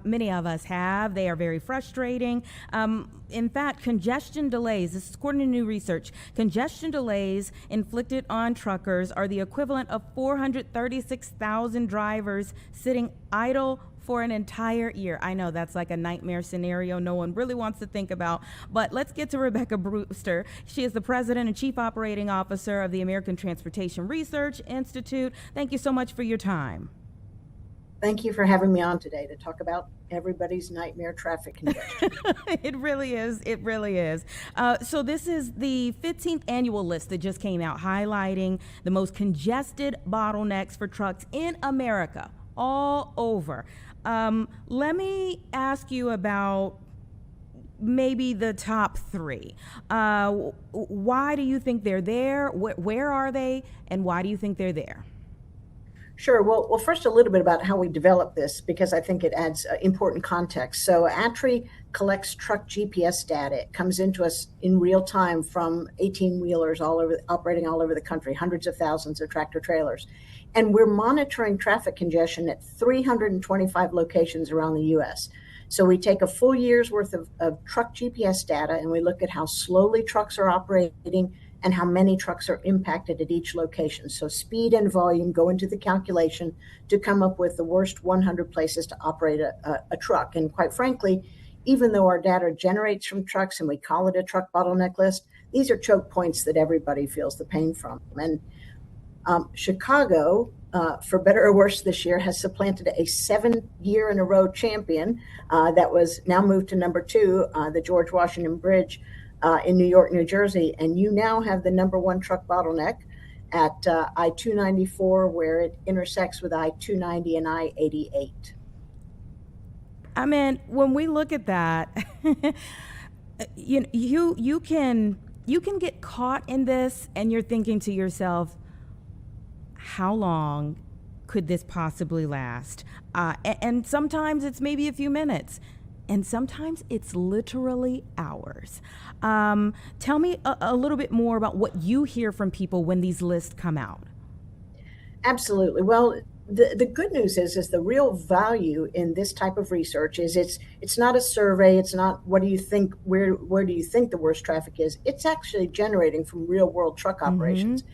Many of us have. They are very frustrating. In fact, congestion delays, this is according to new research, congestion delays inflicted on truckers are the equivalent of 436,000 drivers sitting idle for an entire year. I know that's like a nightmare scenario no one really wants to think about, but let's get to Rebecca Brewster. She is the president and chief operating officer of the American Transportation Research Institute. Thank you so much for your time. Thank you for having me on today to talk about everybody's nightmare traffic congestion. It really is. It really is. So this is the 15th annual list that just came out highlighting the most congested bottlenecks for trucks in America, all over. Let me ask you about maybe the top three. Why do you think they're there? Where are they? And why do you think they're there? Sure. Well, first a little bit about how we develop this, because I think it adds important context. So ATRI collects truck GPS data. It comes into us in real time from 18-wheelers operating all over the country, hundreds of thousands of tractor trailers. And we're monitoring traffic congestion at 325 locations around the U.S. So we take a full year's worth of truck GPS data, and we look at how slowly trucks are operating and how many trucks are impacted at each location. So speed and volume go into the calculation to come up with the worst 100 places to operate a truck. And quite frankly, even though our data generates from trucks and we call it a truck bottleneck list, these are choke points that everybody feels the pain from. And Chicago, for better or worse this year, has supplanted a 7-year-in-a-row champion that was now moved to number 2, the George Washington Bridge in New York, New Jersey. And you now have the number 1 truck bottleneck at I-294, where it intersects with I-290 and I-88. I mean, when we look at that, you can get caught in this, and you're thinking to yourself, how long could this possibly last? And sometimes it's maybe a few minutes, and sometimes it's literally hours. Tell me a little bit more about what you hear from people when these lists come out. Absolutely. Well, the good news is the real value in this type of research is it's not a survey. It's not what do you think, where do you think the worst traffic is? It's actually generating from real world truck operations.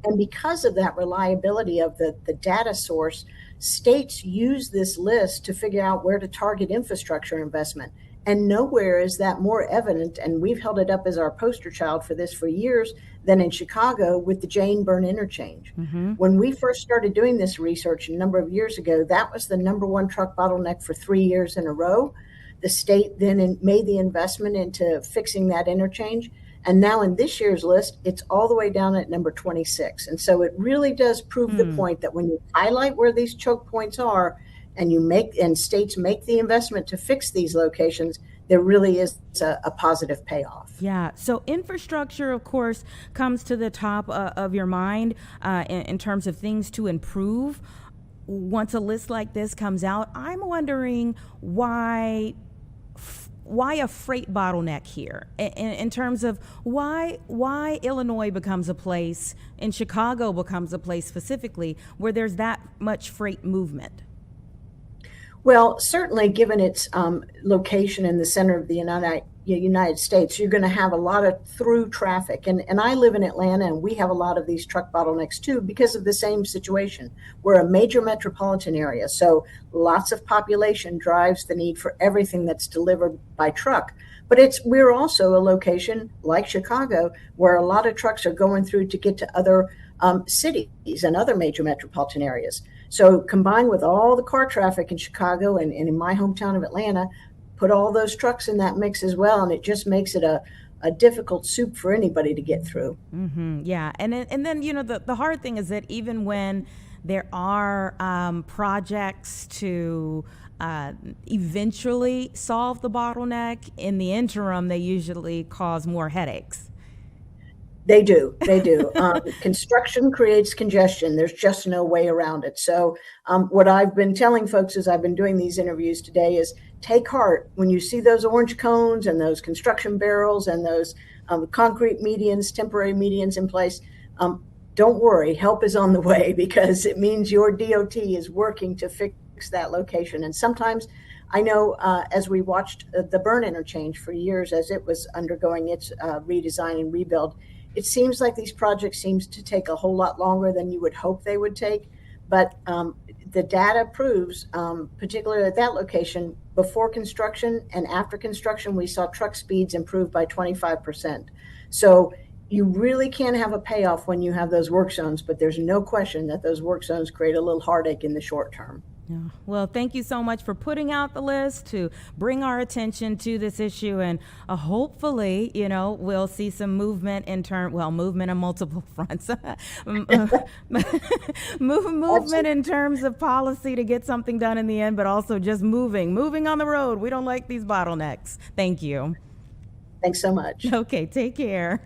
And because of that reliability of the data source, states use this list to figure out where to target infrastructure investment. And nowhere is that more evident, and we've held it up as our poster child for this for years, than in Chicago with the Jane Byrne interchange. When we first started doing this research a number of years ago, that was the number 1 truck bottleneck for 3 years in a row. The state then made the investment into fixing that interchange. And now in this year's list, it's all the way down at number 26. And so it really does prove the point that when you highlight where these choke points are, and states make the investment to fix these locations, there really is a positive payoff. Yeah. So infrastructure, of course, comes to the top of your mind in terms of things to improve. Once a list like this comes out, I'm wondering why a freight bottleneck here in terms of why Illinois becomes a place and Chicago becomes a place specifically where there's that much freight movement. Well, certainly given its location in the center of the United States, you're going to have a lot of through traffic. And I live in Atlanta, and we have a lot of these truck bottlenecks too because of the same situation. We're a major metropolitan area, so lots of population drives the need for everything that's delivered by truck. But we're also a location like Chicago where a lot of trucks are going through to get to other cities and other major metropolitan areas. So combined with all the car traffic in Chicago and in my hometown of Atlanta, put all those trucks in that mix as well, and it just makes it a difficult soup for anybody to get through. Yeah, and then the hard thing is that even when there are projects to eventually solve the bottleneck, in the interim they usually cause more headaches. They do. Construction creates congestion. There's just no way around it. So what I've been telling folks as I've been doing these interviews today is take heart when you see those orange cones and those construction barrels and those concrete medians, temporary medians in place. Don't worry, help is on the way, because it means your DOT is working to fix that location. And sometimes I know as we watched the Byrne interchange for years as it was undergoing its redesign and rebuild, it seems like these projects seems to take a whole lot longer than you would hope they would take. But the data proves, particularly at that location, before construction and after construction, we saw truck speeds improve by 25%. So you really can have a payoff when you have those work zones, but there's no question that those work zones create a little heartache in the short term. Yeah. Well, thank you so much for putting out the list to bring our attention to this issue, and hopefully, we'll see some movement movement on multiple fronts, movement in terms of policy to get something done in the end, but also just moving on the road. We don't like these bottlenecks. Thank you. Thanks so much. Okay, take care.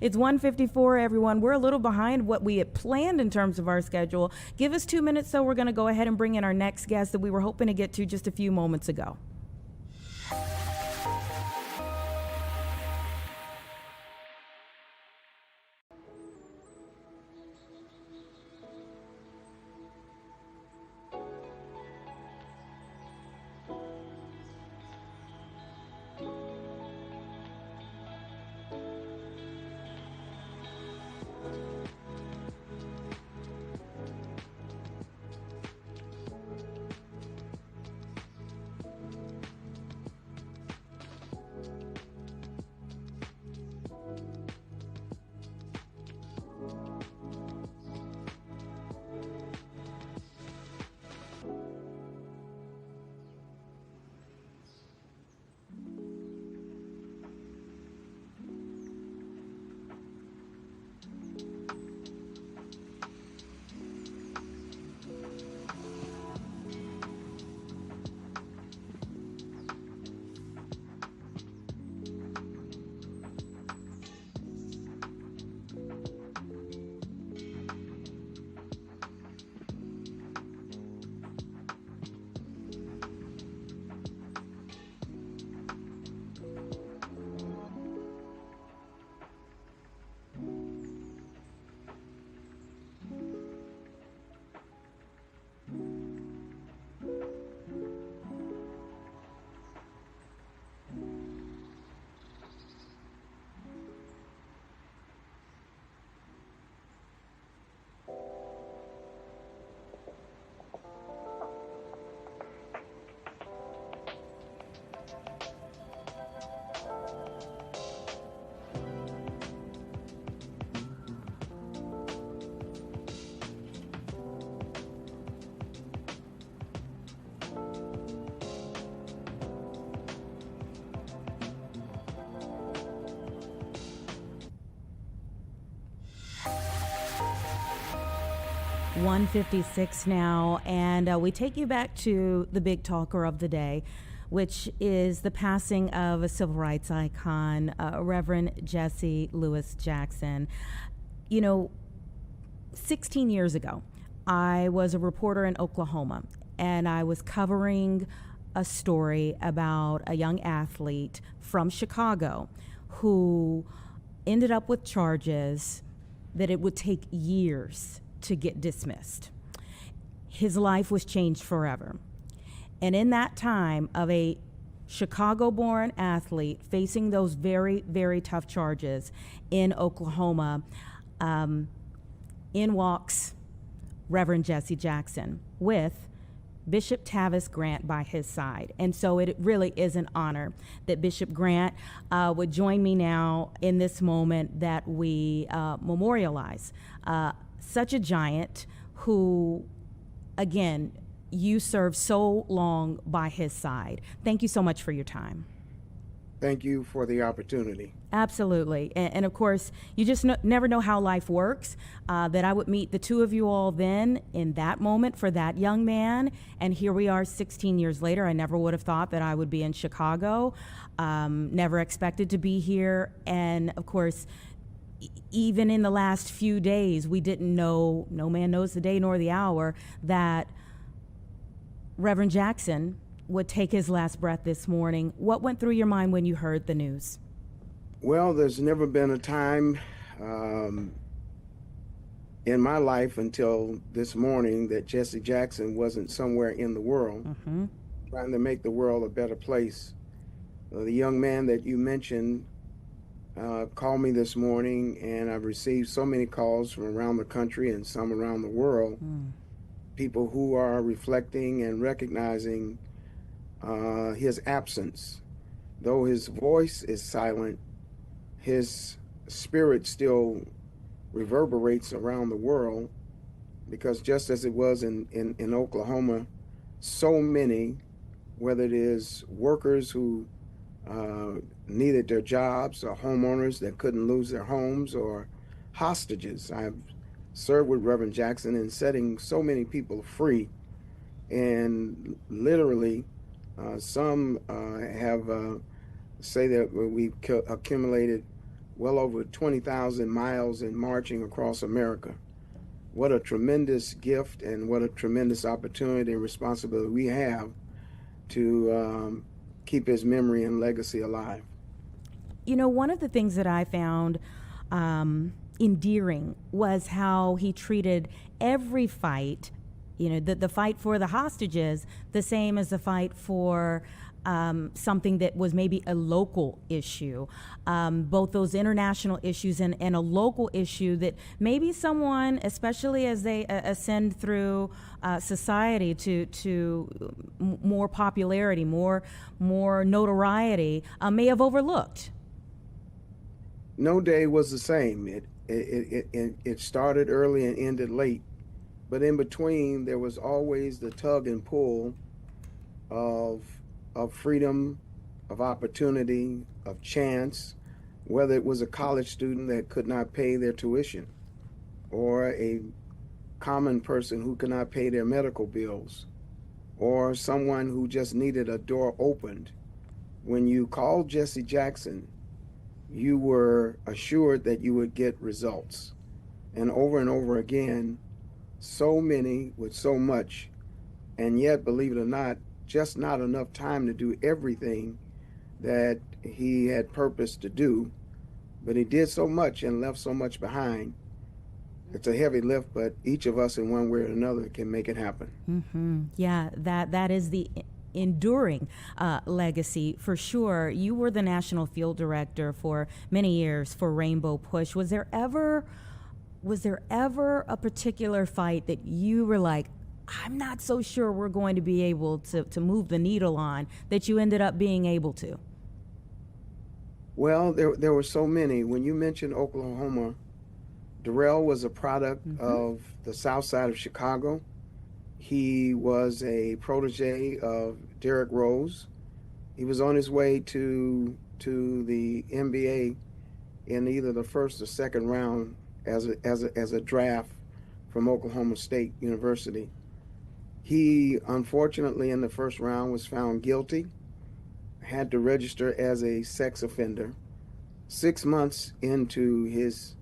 It's 1:54, everyone. We're a little behind what we had planned in terms of our schedule. Give us 2 minutes, so we're going to go ahead and bring in our next guest that we were hoping to get to just a few moments ago. .156 now, and we take you back to the big talker of the day, which is the passing of a civil rights icon, Reverend Jesse Lewis Jackson. You know, 16 years ago, I was a reporter in Oklahoma, and I was covering a story about a young athlete from Chicago who ended up with charges that it would take years to get dismissed. His life was changed forever. And in that time of a Chicago-born athlete facing those very, very tough charges in Oklahoma, in walks Reverend Jesse Jackson with Bishop Tavis Grant by his side. And so it really is an honor that Bishop Grant would join me now in this moment that we memorialize such a giant who, again, you served so long by his side. Thank you so much for your time. Thank you for the opportunity. Absolutely. And of course, you just never know how life works, that I would meet the two of you all then in that moment for that young man. And here we are 16 years later. I never would have thought that I would be in Chicago, never expected to be here. And of course, even in the last few days, we didn't know, no man knows the day nor the hour, that Reverend Jackson would take his last breath this morning. What went through your mind when you heard the news? Well, there's never been a time in my life until this morning that Jesse Jackson wasn't somewhere in the world trying to make the world a better place. The young man that you mentioned called me this morning, and I've received so many calls from around the country and some around the world, people who are reflecting and recognizing his absence. Though his voice is silent, his spirit still reverberates around the world, because just as it was in Oklahoma, so many, whether it is workers who needed their jobs, or homeowners that couldn't lose their homes, or hostages. I've served with Reverend Jackson in setting so many people free, and literally some have say that we've accumulated well over 20,000 miles in marching across America. What a tremendous gift and what a tremendous opportunity and responsibility we have to keep his memory and legacy alive. You know, one of the things that I found endearing was how he treated every fight, you know, the fight for the hostages, the same as the fight for something that was maybe a local issue, both those international issues and a local issue that maybe someone, especially as they ascend through society to more popularity, more notoriety, may have overlooked. No day was the same. It started early and ended late, but in between there was always the tug and pull of freedom, of opportunity, of chance, whether it was a college student that could not pay their tuition or a common person who could not pay their medical bills or someone who just needed a door opened. When you called Jesse Jackson, you were assured that you would get results. And over again, so many with so much, and yet, believe it or not, just not enough time to do everything that he had purposed to do. But he did so much and left so much behind. It's a heavy lift, but each of us in one way or another can make it happen. Mm-hmm. Yeah, that is the enduring legacy for sure. You were the national field director for many years for Rainbow Push. Was there ever a particular fight that you were like, I'm not so sure we're going to be able to move the needle on, that you ended up being able to? Well, there were so many. When you mentioned Oklahoma, Darrell was a product of the south side of Chicago. He was a protege of Derrick Rose. He was on his way to the NBA in either the first or second round as a draft from Oklahoma State University. He, unfortunately, in the first round was found guilty, had to register as a sex offender. 6 months into his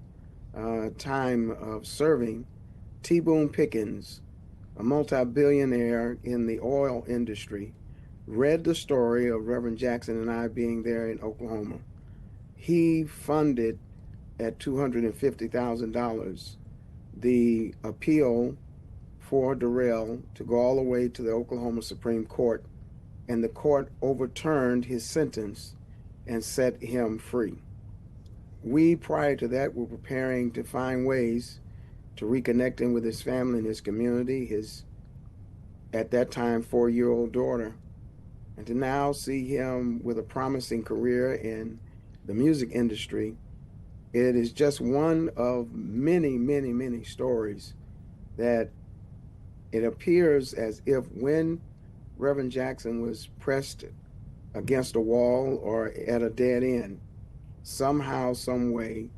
time of serving, T. Boone Pickens, a multi-billionaire in the oil industry, read the story of Reverend Jackson and I being there in Oklahoma. He funded at $250,000 the appeal for Darrell to go all the way to the Oklahoma Supreme Court, and the court overturned his sentence and set him free. We, prior to that, were preparing to find ways to reconnect him with his family and his community, his, at that time, 4-year-old daughter, and to now see him with a promising career in the music industry. It is just one of many, many, many stories that it appears as if when Reverend Jackson was pressed against a wall or at a dead end, somehow, some way,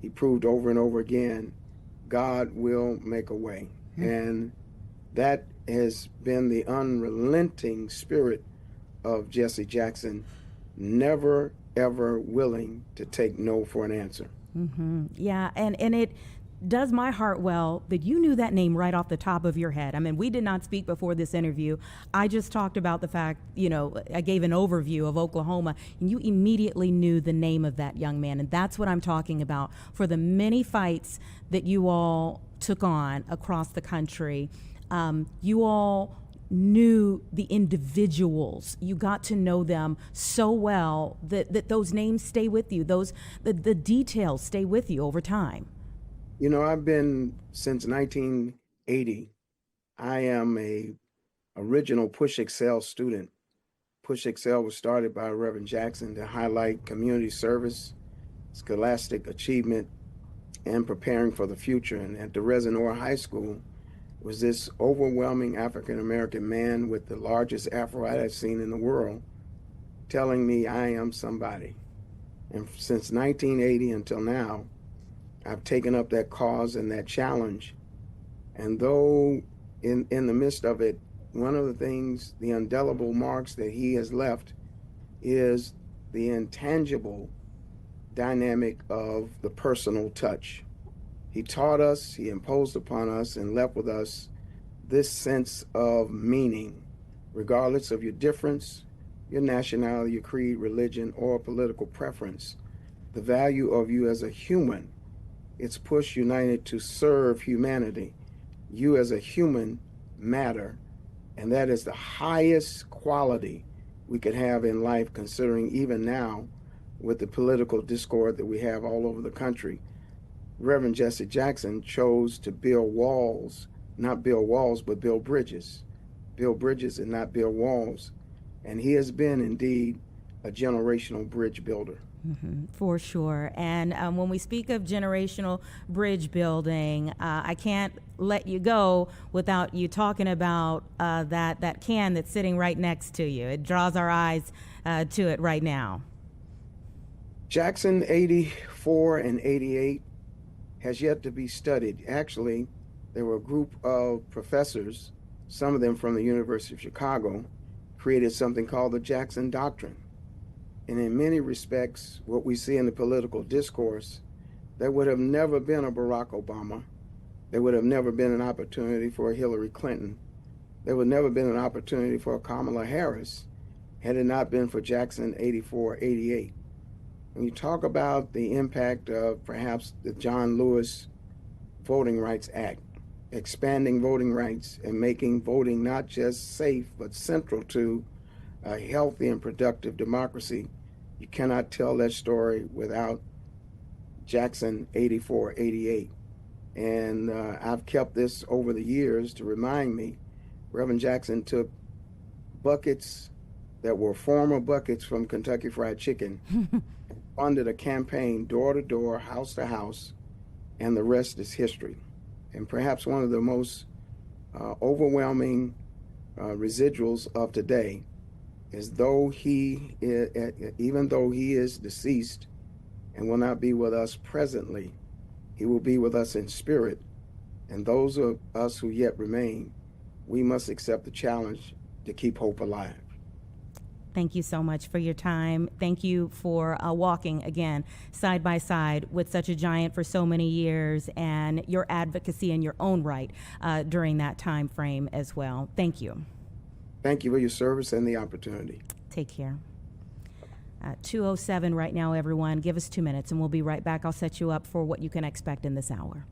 he proved over and over again, God will make a way. And that has been the unrelenting spirit of Jesse Jackson, never, ever willing to take no for an answer. Yeah, and it does my heart well that you knew that name right off the top of your head. I mean, we did not speak before this interview. I just talked about the fact, you know, I gave an overview of Oklahoma, and you immediately knew the name of that young man. And that's what I'm talking about. For the many fights that you all took on across the country, you all knew the individuals. You got to know them so well that those names stay with you. The details stay with you over time. You know, I've been since 1980. I am a original Push Excel student. Push Excel was started by Reverend Jackson to highlight community service, scholastic achievement, and preparing for the future. And at the Resinore High School was this overwhelming African-American man with the largest afro I'd seen in the world telling me I am somebody. And since 1980 until now, I've taken up that cause and that challenge. And though in the midst of it, one of the things, the indelible marks that he has left is the intangible dynamic of the personal touch. He taught us, he imposed upon us, and left with us this sense of meaning, regardless of your difference, your nationality, your creed, religion, or political preference. The value of you as a human. It's Push United to serve humanity. You as a human matter, and that is the highest quality we could have in life, considering even now with the political discord that we have all over the country. Reverend Jesse Jackson chose to build walls, not build walls, but build bridges. Build bridges and not build walls. And he has been indeed a generational bridge builder. For sure. And when we speak of generational bridge building, I can't let you go without you talking about that can that's sitting right next to you. It draws our eyes to it right now. Jackson 84 and 88 has yet to be studied. Actually, there were a group of professors, some of them from the University of Chicago, created something called the Jackson Doctrine. And in many respects, what we see in the political discourse, there would have never been a Barack Obama. There would have never been an opportunity for a Hillary Clinton. There would never been an opportunity for a Kamala Harris had it not been for Jackson 84, 88. When you talk about the impact of perhaps the John Lewis Voting Rights Act, expanding voting rights and making voting not just safe, but central to a healthy and productive democracy, you cannot tell that story without Jackson 84, 88. And I've kept this over the years to remind me, Reverend Jackson took buckets that were former buckets from Kentucky Fried Chicken, funded a campaign door to door, house to house, and the rest is history. And perhaps one of the most overwhelming residuals of today is even though he is deceased and will not be with us presently, he will be with us in spirit. And those of us who yet remain, we must accept the challenge to keep hope alive. Thank you so much for your time. Thank you for walking again side by side with such a giant for so many years, and your advocacy in your own right during that time frame as well. Thank you. Thank you for your service and the opportunity. Take care. 2:07 right now, everyone. Give us 2 minutes and we'll be right back. I'll set you up for what you can expect in this hour.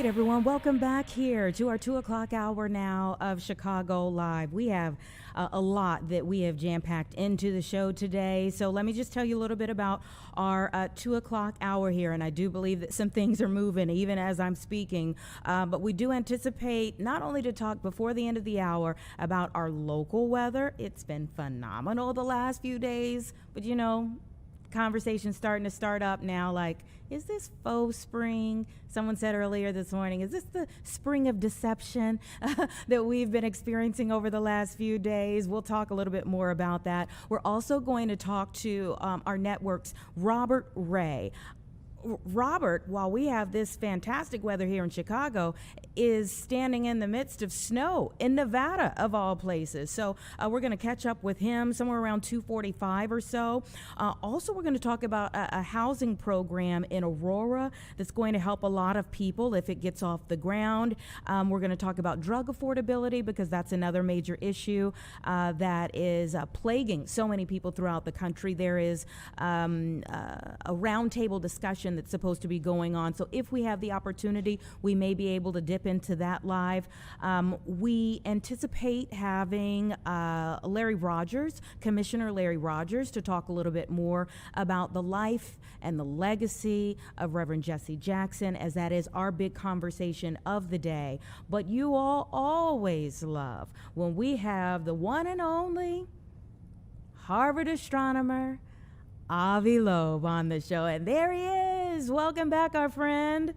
right, everyone, welcome back here to our 2 o'clock hour now of Chicago Live. We have a lot that we have jam-packed into the show today. So let me just tell you a little bit about our 2 o'clock hour here. And I do believe that some things are moving even as I'm speaking. But we do anticipate not only to talk before the end of the hour about our local weather. It's been phenomenal the last few days. But, you know, conversation starting to start up now, like, is this faux spring? Someone said earlier this morning, is this the spring of deception that we've been experiencing over the last few days? We'll talk a little bit more about that. We're also going to talk to our network's Robert Ray. Robert, while we have this fantastic weather here in Chicago, is standing in the midst of snow in Nevada, of all places. So we're going to catch up with him somewhere around 2:45 or so. Also, we're going to talk about a housing program in Aurora that's going to help a lot of people if it gets off the ground. We're going to talk about drug affordability, because that's another major issue that is plaguing so many people throughout the country. There is a roundtable discussion that's supposed to be going on. So if we have the opportunity, we may be able to dip into that live. We anticipate having Larry Rogers, Commissioner Larry Rogers, to talk a little bit more about the life and the legacy of Reverend Jesse Jackson, as that is our big conversation of the day. But you all always love when we have the one and only Harvard astronomer Avi Loeb on the show. And there he is. Welcome back, our friend.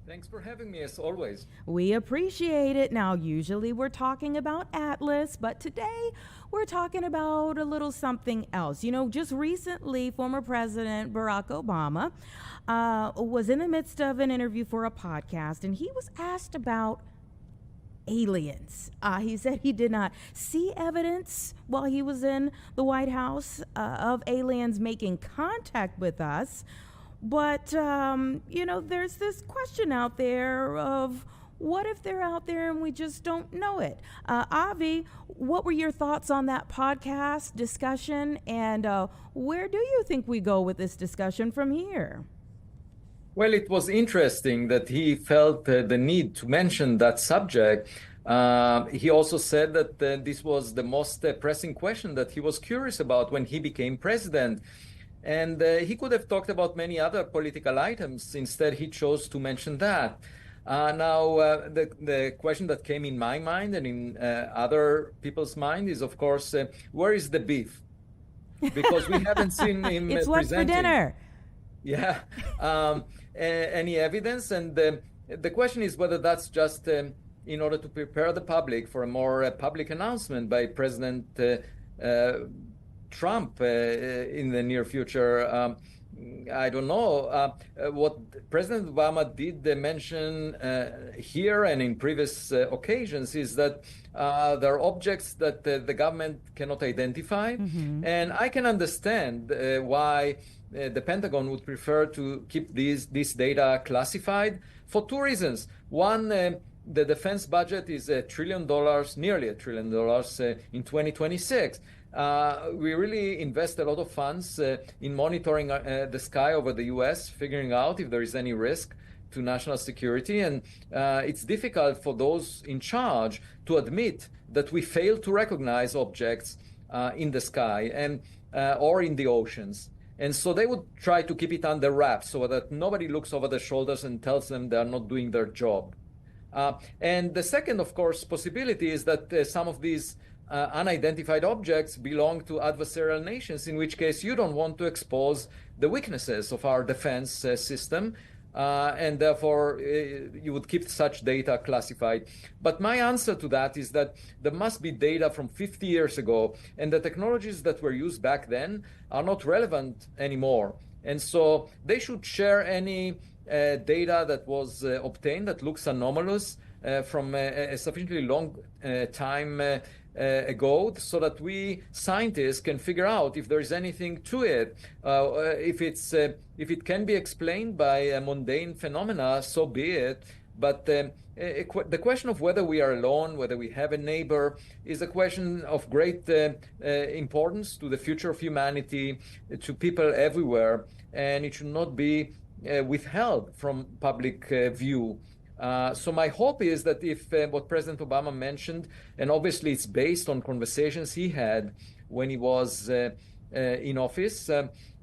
Thanks for having me, as always. We appreciate it. Now, usually we're talking about Atlas, but today we're talking about a little something else. You know, just recently, former President Barack Obama was in the midst of an interview for a podcast, and he was asked about aliens. He said he did not see evidence while he was in the White House of aliens making contact with us. But, you know, there's this question out there of what if they're out there and we just don't know it? Avi, what were your thoughts on that podcast discussion, and where do you think we go with this discussion from here? Well, it was interesting that he felt the need to mention that subject. He also said that this was the most pressing question that he was curious about when he became president. And he could have talked about many other political items. Instead, he chose to mention that. Now, the question that came in my mind and in other people's mind is, of course, where is the beef? Because we haven't seen him It's what's for dinner. Yeah, any evidence. And the question is whether that's just in order to prepare the public for a more public announcement by President Trump in the near future. I don't know. What President Obama did mention here and in previous occasions is that there are objects that the government cannot identify. Mm-hmm. And I can understand why the Pentagon would prefer to keep this data classified for two reasons. One, the defense budget is $1 trillion, nearly $1 trillion in 2026. We really invest a lot of funds in monitoring the sky over the U.S., figuring out if there is any risk to national security. And it's difficult for those in charge to admit that we fail to recognize objects in the sky and or in the oceans. And so they would try to keep it under wraps so that nobody looks over their shoulders and tells them they are not doing their job. And the second, of course, possibility is that some of these unidentified objects belong to adversarial nations, in which case you don't want to expose the weaknesses of our defense system, and therefore you would keep such data classified. But my answer to that is that there must be data from 50 years ago, and the technologies that were used back then are not relevant anymore. And so they should share any data that was obtained that looks anomalous from a sufficiently long time ago, so that we scientists can figure out if there is anything to it. If it can be explained by mundane phenomena, so be it. But the question of whether we are alone, whether we have a neighbor, is a question of great importance to the future of humanity, to people everywhere, and it should not be withheld from public view. So my hope is that if what President Obama mentioned, and obviously it's based on conversations he had when he was in office,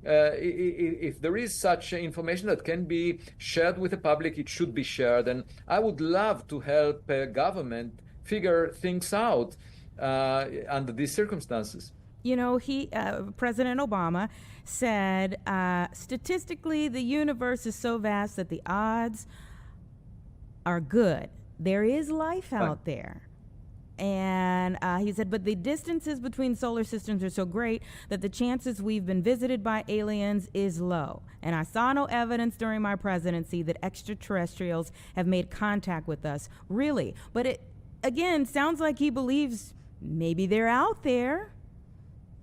if there is such information that can be shared with the public, it should be shared. And I would love to help government figure things out under these circumstances. You know, President Obama said, statistically, the universe is so vast that the odds are good. There is life out there. And he said, but the distances between solar systems are so great that the chances we've been visited by aliens is low. And I saw no evidence during my presidency that extraterrestrials have made contact with us. Really. But it, again, sounds like he believes maybe they're out there.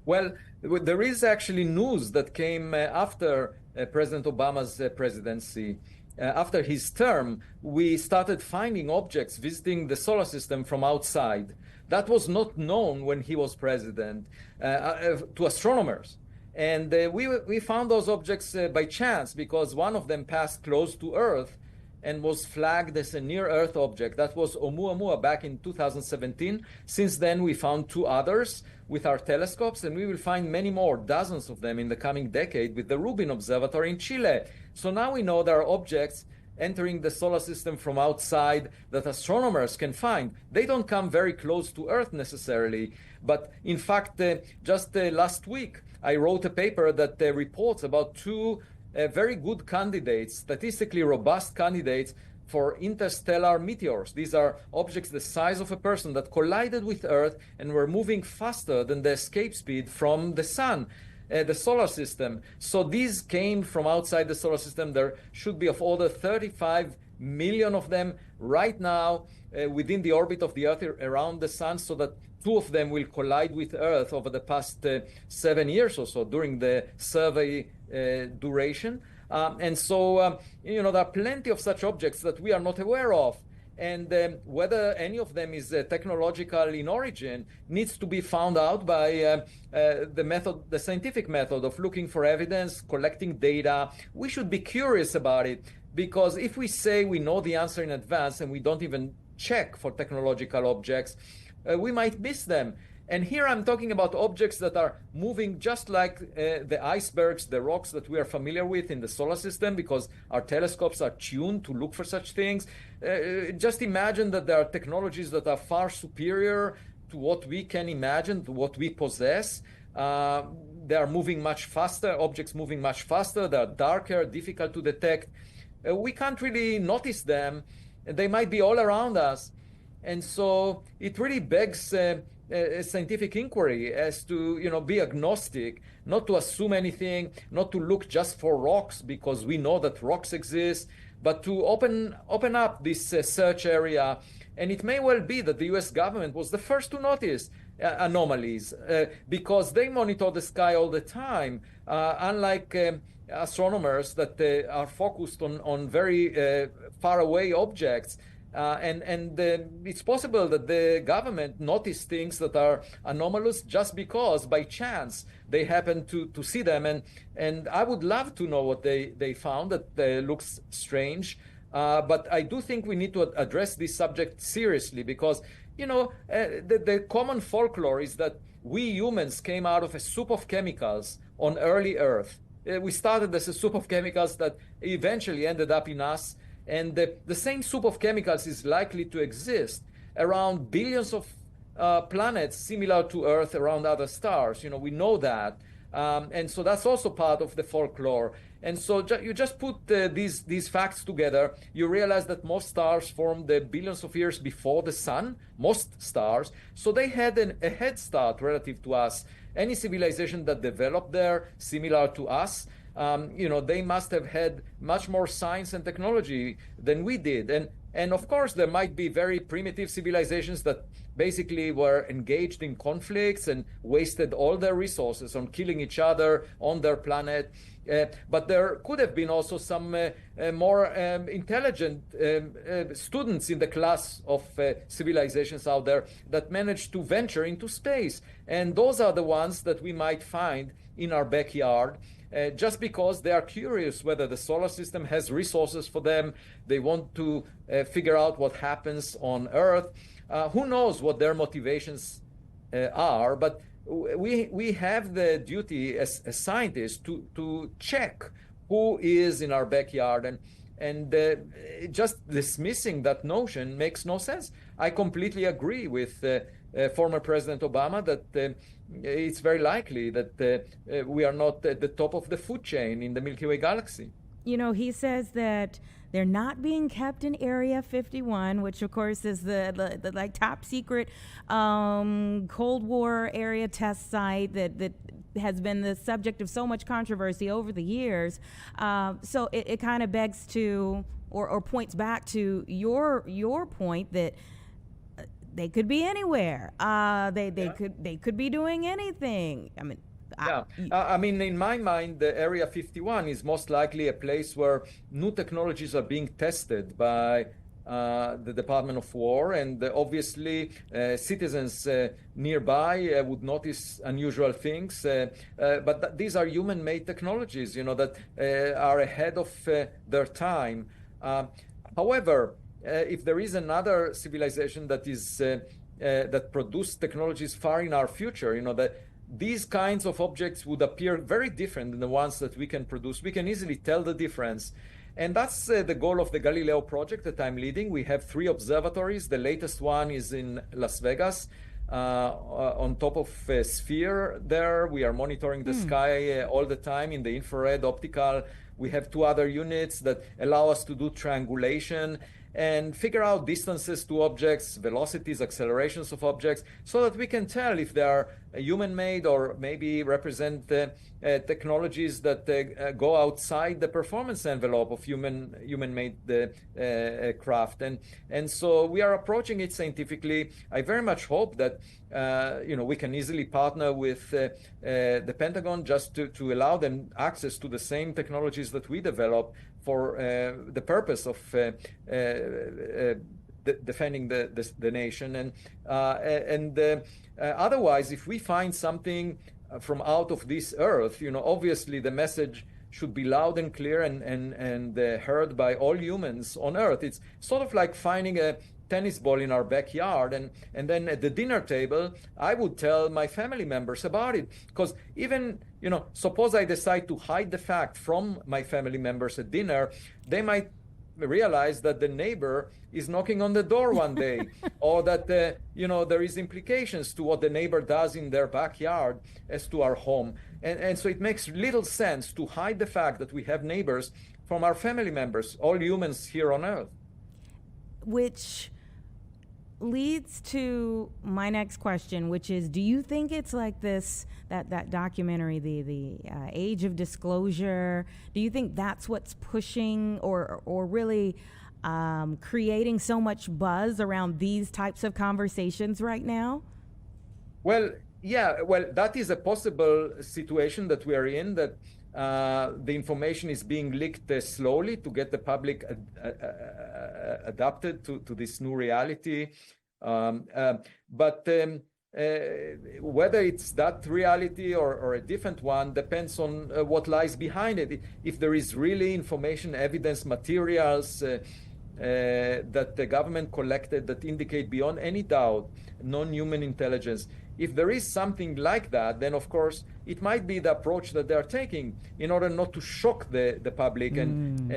Well, there is actually news that came after President Obama's presidency. After his term, we started finding objects visiting the solar system from outside. That was not known when he was president to astronomers. And we found those objects by chance because one of them passed close to Earth and was flagged as a near-Earth object. That was Oumuamua back in 2017. Since then, we found 2 others with our telescopes, and we will find many more, dozens of them in the coming decade with the Rubin Observatory in Chile. So now we know there are objects entering the solar system from outside that astronomers can find. They don't come very close to Earth necessarily, but in fact, just last week, I wrote a paper that reports about 2 very good candidates, statistically robust candidates for interstellar meteors. These are objects the size of a person that collided with Earth and were moving faster than the escape speed from the sun, the solar system. So these came from outside the solar system. There should be of order 35 million of them right now within the orbit of the Earth around the sun, so that 2 of them will collide with Earth over the past 7 years or so during the survey duration. And so, there are plenty of such objects that we are not aware of. And whether any of them is technological in origin needs to be found out by the scientific method of looking for evidence, collecting data. We should be curious about it, because if we say we know the answer in advance and we don't even check for technological objects, we might miss them. And here I'm talking about objects that are moving just like the icebergs, the rocks that we are familiar with in the solar system, because our telescopes are tuned to look for such things. Just imagine that there are technologies that are far superior to what we can imagine, to what we possess. They are moving much faster, objects moving much faster. They are darker, difficult to detect. We can't really notice them. They might be all around us. And so it really begs a scientific inquiry as to, be agnostic, not to assume anything, not to look just for rocks because we know that rocks exist, but to open up this search area. And it may well be that the US government was the first to notice anomalies because they monitor the sky all the time, unlike astronomers that are focused on very far away objects. And it's possible that the government noticed things that are anomalous just because by chance they happen to see them. And I would love to know what they found that looks strange. But I do think we need to address this subject seriously because, the common folklore is that we humans came out of a soup of chemicals on early Earth. We started as a soup of chemicals that eventually ended up in us. And the same soup of chemicals is likely to exist around billions of planets similar to Earth around other stars. We know that. And so that's also part of the folklore. And so you just put these facts together, you realize that most stars formed billions of years before the sun, most stars. So they had a head start relative to us. Any civilization that developed there, similar to us, they must have had much more science and technology than we did. And of course, there might be very primitive civilizations that basically were engaged in conflicts and wasted all their resources on killing each other on their planet. But there could have been also some more intelligent students in the class of civilizations out there that managed to venture into space. And those are the ones that we might find in our backyard. just because they are curious whether the solar system has resources for them. They want to figure out what happens on Earth. Who knows what their motivations are, but we have the duty as scientists to check who is in our backyard, and just dismissing that notion makes no sense. I completely agree with former President Obama that it's very likely that we are not at the top of the food chain in the Milky Way galaxy. You know, he says that they're not being kept in Area 51, which of course is the like top secret Cold War area test site that has been the subject of so much controversy over the years. So it kind of begs to or points back to your point that they could be anywhere. They could be doing anything. I mean. I mean, in my mind, the Area 51 is most likely a place where new technologies are being tested by the Department of War, and obviously citizens nearby would notice unusual things. But these are human-made technologies, you know, that are ahead of their time. However, if there is another civilization that is that produces technologies far in our future, you know, that these kinds of objects would appear very different than the ones that we can produce. We can easily tell the difference. And that's the goal of the Galileo project that I'm leading. We have 3 observatories. The latest one is in Las Vegas, on top of a sphere there. We are monitoring the sky all the time in the infrared optical. We have 2 other units that allow us to do triangulation and figure out distances to objects, velocities, accelerations of objects, so that we can tell if they are human-made or maybe represent technologies that go outside the performance envelope of human-made craft. And so we are approaching it scientifically. I very much hope that we can easily partner with the Pentagon just to allow them access to the same technologies that we develop for the purpose of defending the nation. And otherwise, if we find something from out of this earth, you know, obviously the message should be loud and clear and heard by all humans on Earth. It's sort of like finding a tennis ball in our backyard, and then at the dinner table, I would tell my family members about it. Because even, you know, suppose I decide to hide the fact from my family members at dinner, they might realize that the neighbor is knocking on the door one day, or that there is implications to what the neighbor does in their backyard as to our home. And so it makes little sense to hide the fact that we have neighbors from our family members, all humans here on Earth. Which leads to my next question, which is, do you think it's like this, that documentary, the Age of Disclosure, do you think that's what's pushing or really creating so much buzz around these types of conversations right now? Well, yeah, that is a possible situation that we are in, that the information is being leaked slowly to get the public adapted to this new reality. But whether it's that reality or a different one depends on what lies behind it. If there is really information, evidence, materials that the government collected that indicate beyond any doubt non-human intelligence, if there is something like that, then of course it might be the approach that they are taking in order not to shock the public and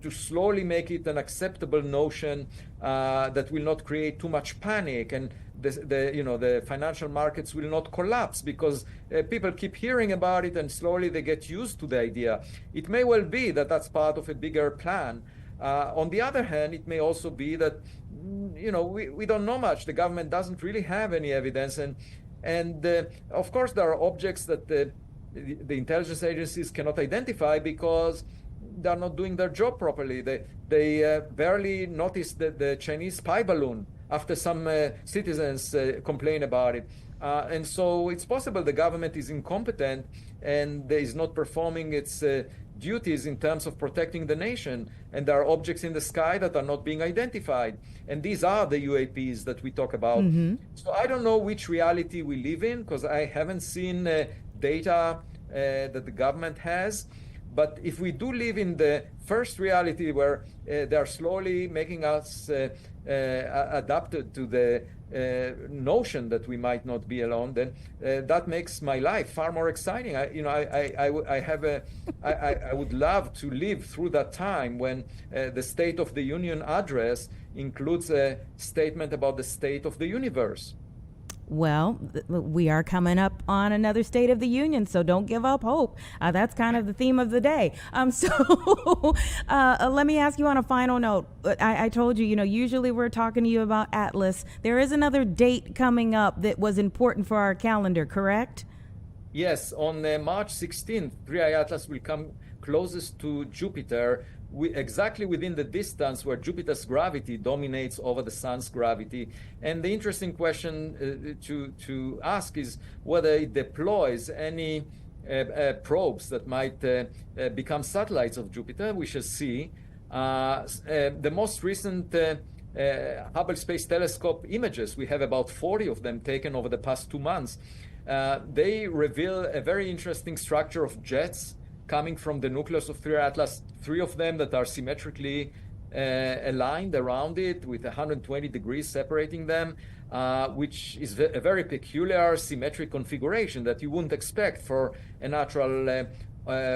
to slowly make it an acceptable notion that will not create too much panic, and the financial markets will not collapse because people keep hearing about it and slowly they get used to the idea. It may well be that that's part of a bigger plan. On the other hand, it may also be that we don't know much. The government doesn't really have any evidence, and of course there are objects that the intelligence agencies cannot identify because they're not doing their job properly. They barely noticed the Chinese spy balloon after some citizens complain about it. And so it's possible the government is incompetent and is not performing its duties in terms of protecting the nation, and there are objects in the sky that are not being identified, and these are the UAPs that we talk about. So I don't know which reality we live in, because I haven't seen data that the government has. But if we do live in the first reality where they are slowly making us adapted to the notion that we might not be alone, then that makes my life far more exciting. I would love to live through that time when the State of the Union address includes a statement about the state of the universe. Well, we are coming up on another State of the Union, so don't give up hope. That's kind of the theme of the day. Let me ask you on a final note. I told you, usually we're talking to you about Atlas. There is another date coming up that was important for our calendar, correct? Yes, on March 16th, 3i Atlas will come closest to Jupiter, exactly within the distance where Jupiter's gravity dominates over the sun's gravity. And the interesting question to ask is whether it deploys any probes that might become satellites of Jupiter. We shall see. The most recent Hubble Space Telescope images, we have about 40 of them taken over the past 2 months. They reveal a very interesting structure of jets coming from the nucleus of 3i Atlas, 3 of them that are symmetrically aligned around it with 120 degrees separating them, which is a very peculiar symmetric configuration that you wouldn't expect for a natural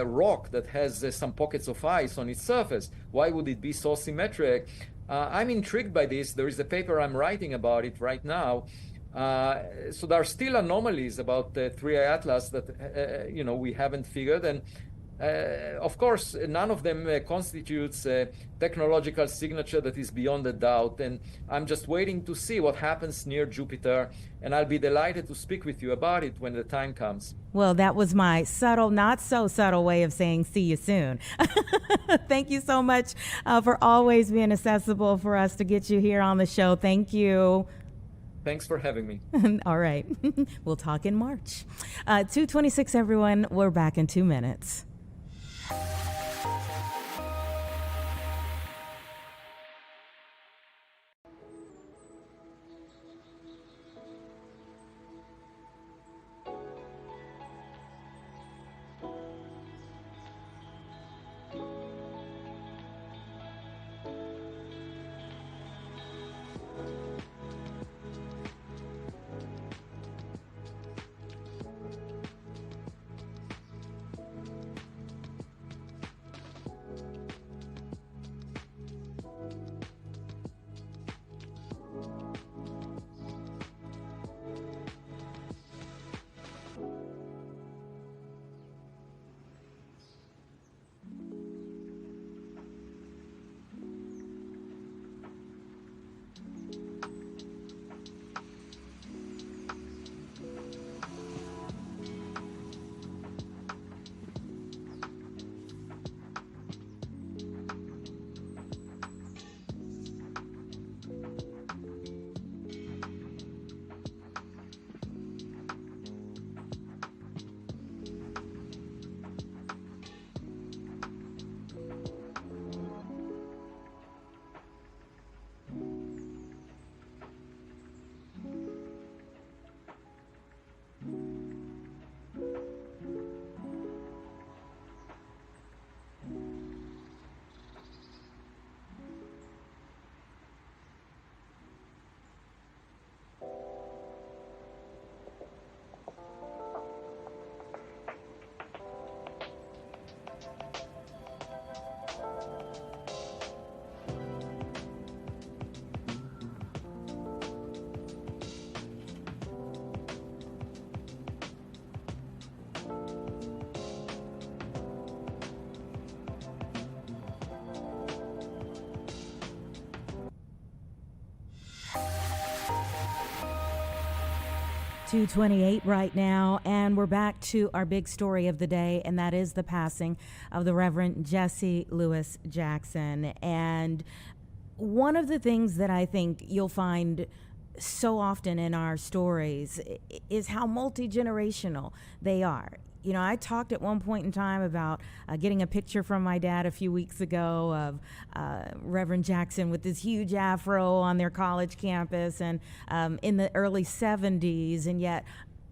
rock that has some pockets of ice on its surface. Why would it be so symmetric? I'm intrigued by this. There is a paper I'm writing about it right now. So there are still anomalies about 3i Atlas that we haven't figured, and of course, none of them constitutes a technological signature that is beyond a doubt. And I'm just waiting to see what happens near Jupiter. And I'll be delighted to speak with you about it when the time comes. Well, that was my subtle, not so subtle way of saying see you soon. Thank you so much for always being accessible for us to get you here on the show. Thank you. Thanks for having me. All right. We'll talk in March. 2:26, everyone. We're back in 2 minutes. .228 right now, and we're back to our big story of the day, and that is the passing of the Reverend Jesse Louis Jackson. And one of the things that I think you'll find so often in our stories is how multi-generational they are. I talked at one point in time about getting a picture from my dad a few weeks ago of Reverend Jackson with this huge afro on their college campus and in the early 70s, and yet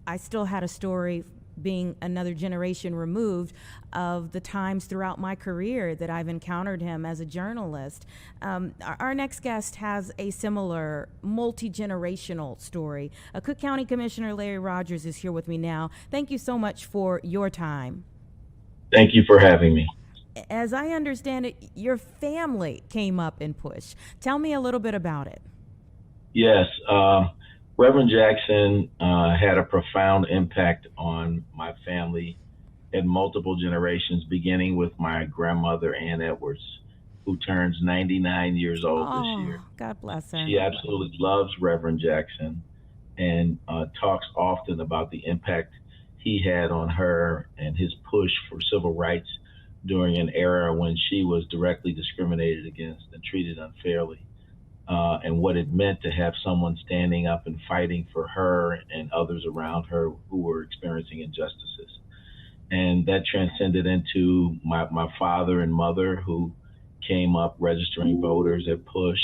I still had a story being another generation removed of the times throughout my career that I've encountered him as a journalist. Our next guest has a similar multi-generational story. Cook County Commissioner Larry Rogers is here with me now. Thank you so much for your time. Thank you for having me. As I understand it, your family came up in Push. Tell me a little bit about it. Yes, Reverend Jackson had a profound impact on my family in multiple generations, beginning with my grandmother, Ann Edwards, who turns 99 years old this year. God bless her. She absolutely loves Reverend Jackson and talks often about the impact he had on her and his push for civil rights during an era when she was directly discriminated against and treated unfairly. And what it meant to have someone standing up and fighting for her and others around her who were experiencing injustices. And that transcended into my father and mother, who came up registering voters at Push,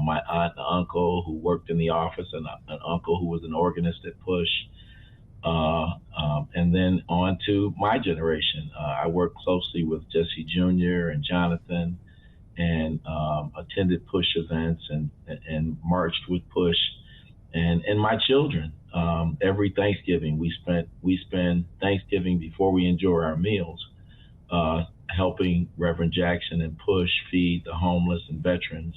my aunt and uncle who worked in the office, and an uncle who was an organist at Push, and then on to my generation. I worked closely with Jesse Jr. and Jonathan, and attended Push events and marched with Push, and my children. Every Thanksgiving we spend Thanksgiving before we enjoy our meals, helping Reverend Jackson and Push feed the homeless and veterans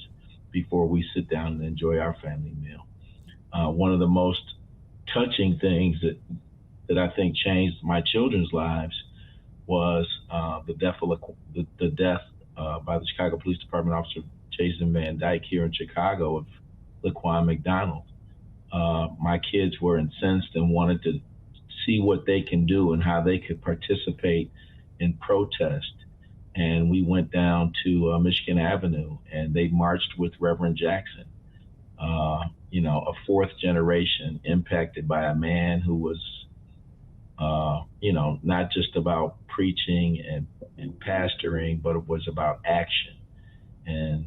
before we sit down and enjoy our family meal. One of the most touching things that I think changed my children's lives was the death by the Chicago Police Department officer Jason Van Dyke here in Chicago of Laquan McDonald. My kids were incensed and wanted to see what they can do and how they could participate in protest. And we went down to Michigan Avenue, and they marched with Reverend Jackson. A fourth generation impacted by a man who was, not just about preaching and pastoring, but it was about action. And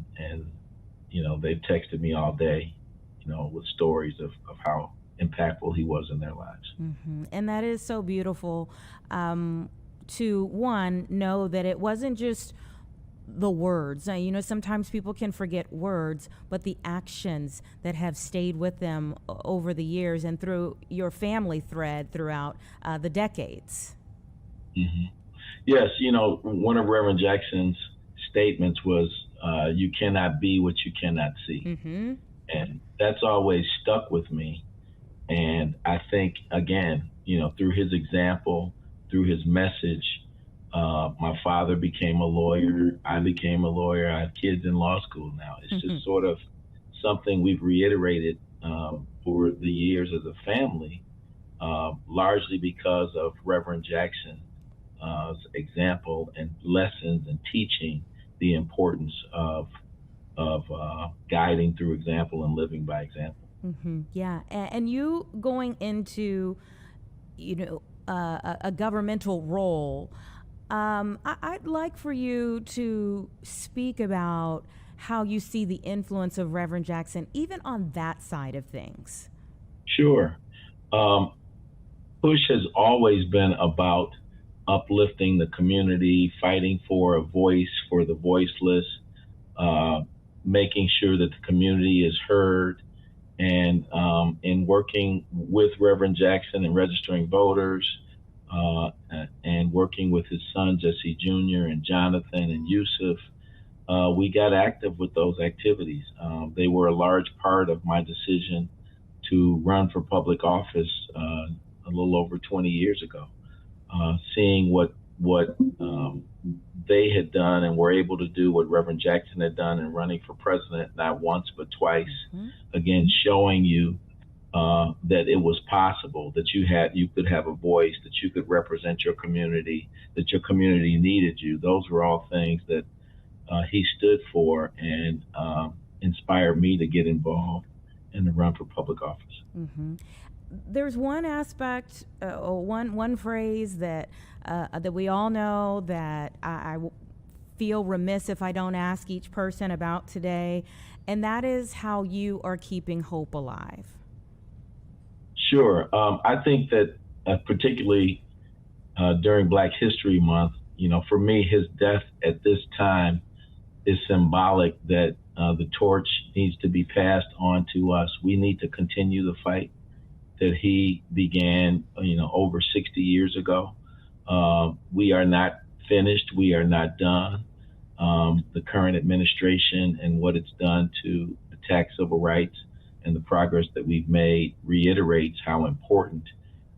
they've texted me all day, with stories of how impactful he was in their lives. Mm-hmm. And that is so beautiful, to one, know that it wasn't just the words. Sometimes people can forget words, but the actions that have stayed with them over the years and through your family thread throughout the decades. Mm-hmm. Yes, one of Reverend Jackson's statements was, you cannot be what you cannot see. Mm-hmm. And that's always stuck with me. And I think, again, through his example, through his message, my father became a lawyer. I became a lawyer. I have kids in law school now. It's just sort of something we've reiterated over the years as a family, largely because of Reverend Jackson's example and lessons and teaching the importance of guiding through example and living by example. Mm-hmm. Yeah, and you going into, a governmental role. I'd like for you to speak about how you see the influence of Reverend Jackson, even on that side of things. Sure. Push has always been about uplifting the community, fighting for a voice for the voiceless, making sure that the community is heard, and in working with Reverend Jackson and registering voters, and working with his son, Jesse Jr. and Jonathan and Yusuf, we got active with those activities. They were a large part of my decision to run for public office a little over 20 years ago. Seeing what they had done and were able to do, what Reverend Jackson had done in running for president, not once but twice, again, showing you that it was possible, that you could have a voice, that you could represent your community, that your community needed you. Those were all things that he stood for and inspired me to get involved and to run for public office. Mm-hmm. There's one aspect, one phrase that we all know that I feel remiss if I don't ask each person about today, and that is how you are keeping hope alive. Sure. I think that particularly during Black History Month, for me, his death at this time is symbolic that the torch needs to be passed on to us. We need to continue the fight that he began, over 60 years ago. We are not finished. We are not done. The current administration and what it's done to attack civil rights and the progress that we've made reiterates how important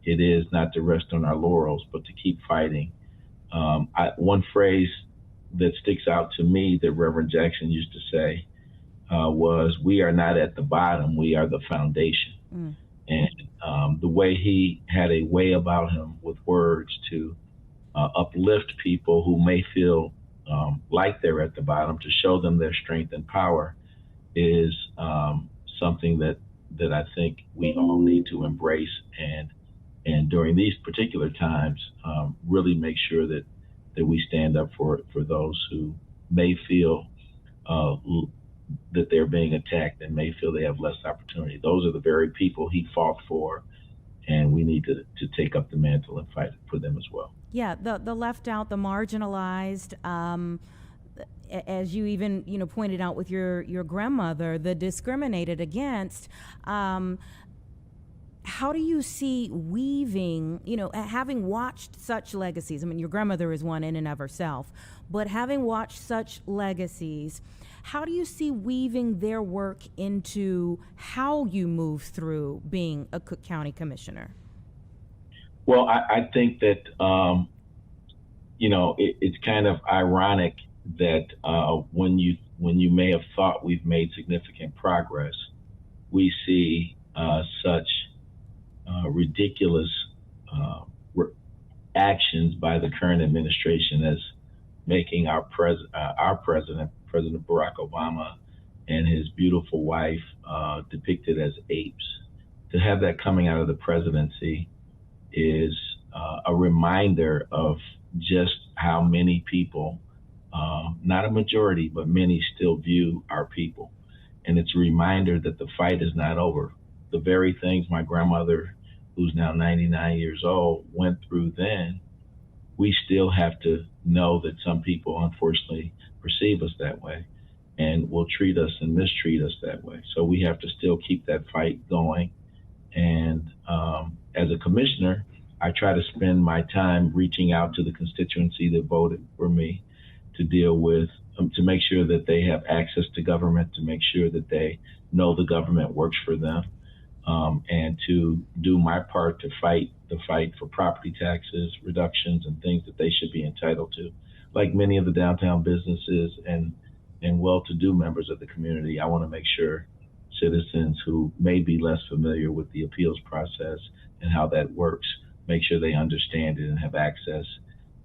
it is not to rest on our laurels, but to keep fighting. One phrase that sticks out to me that Reverend Jackson used to say was, "We are not at the bottom, we are the foundation." And the way he had a way about him with words to uplift people who may feel like they're at the bottom, to show them their strength and power, is something that I think we all need to embrace, and during these particular times, really make sure that we stand up for those who may feel that they're being attacked and may feel they have less opportunity. Those are the very people he fought for, and we need to take up the mantle and fight for them as well. Yeah, the left out, the marginalized, as you even pointed out with your grandmother, the discriminated against. How do you see weaving, having watched such legacies? I mean, your grandmother is one in and of herself, but having watched such legacies, how do you see weaving their work into how you move through being a Cook County commissioner? Well, I think that, it's kind of ironic that when you may have thought we've made significant progress, we see such ridiculous actions by the current administration as making our president, President Barack Obama, and his beautiful wife depicted as apes. To have that coming out of the presidency is a reminder of just how many people, not a majority, but many still view our people. And it's a reminder that the fight is not over. The very things my grandmother, who's now 99 years old, went through then, we still have to know that some people unfortunately perceive us that way and will treat us and mistreat us that way. So we have to still keep that fight going. And as a commissioner, I try to spend my time reaching out to the constituency that voted for me to deal with, to make sure that they have access to government, to make sure that they know the government works for them, and to do my part to fight the fight for property taxes, reductions, and things that they should be entitled to. Like many of the downtown businesses and well-to-do members of the community, I want to make sure citizens who may be less familiar with the appeals process and how that works, make sure they understand it and have access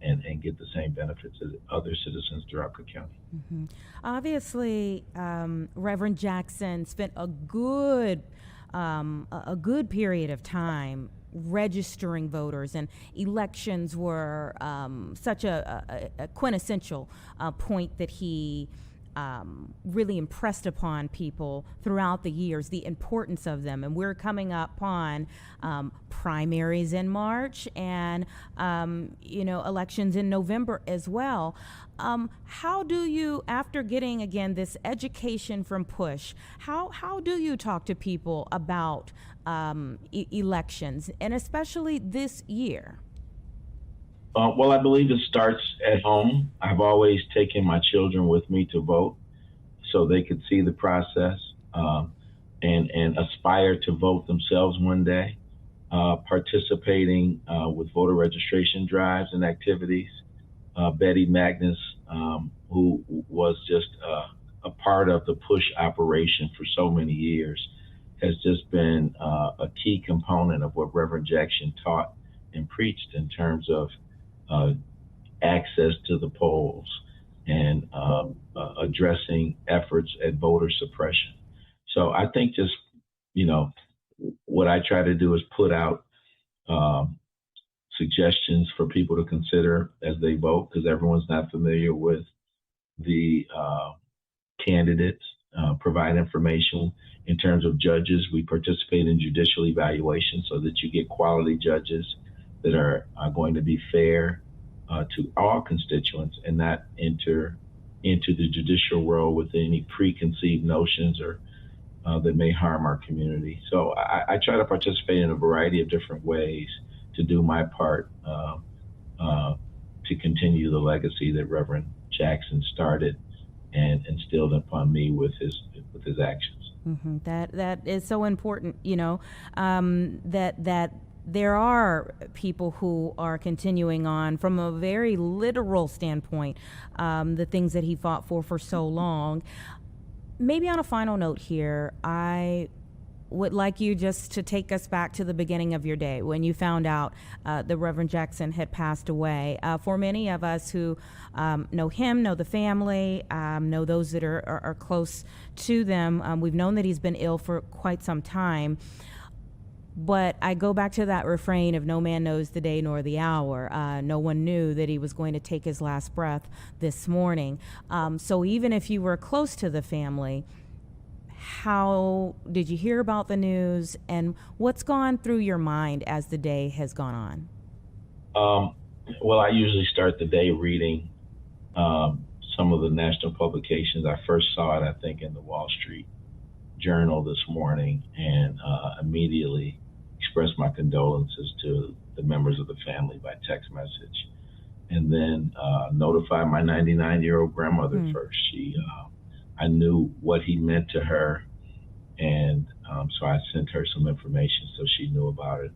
and get the same benefits as other citizens throughout Cook County. Mm-hmm. Obviously, Reverend Jackson spent a good period of time registering voters, and elections were such a quintessential point that he really impressed upon people throughout the years, the importance of them. And we're coming up on primaries in March and elections in November as well. How do you, after getting again this education from Push, how do you talk to people about elections, and especially this year? Well, I believe it starts at home. I've always taken my children with me to vote so they could see the process and aspire to vote themselves one day, participating with voter registration drives and activities. Betty Magnus, who was just a part of the Push operation for so many years, has just been a key component of what Reverend Jackson taught and preached in terms of access to the polls and addressing efforts at voter suppression. So I think just, what I try to do is put out suggestions for people to consider as they vote, because everyone's not familiar with the candidates, provide information. In terms of judges, we participate in judicial evaluation so that you get quality judges that are going to be fair to all constituents and not enter into the judicial world with any preconceived notions or that may harm our community. So I try to participate in a variety of different ways to do my part to continue the legacy that Reverend Jackson started and instilled upon me with his actions. Mm-hmm. That is so important, that there are people who are continuing on from a very literal standpoint, the things that he fought for so long. Maybe on a final note here, I would like you just to take us back to the beginning of your day when you found out the Reverend Jackson had passed away. For many of us who know him, know the family, know those that are close to them, we've known that he's been ill for quite some time. But I go back to that refrain of no man knows the day nor the hour. No one knew that he was going to take his last breath this morning. So even if you were close to the family, how did you hear about the news, and what's gone through your mind as the day has gone on? Well, I usually start the day reading some of the national publications. I first saw it, I think, in the Wall Street Journal this morning, and immediately expressed my condolences to the members of the family by text message, and then notified my 99-year-old grandmother first. I knew what he meant to her, and so I sent her some information so she knew about it,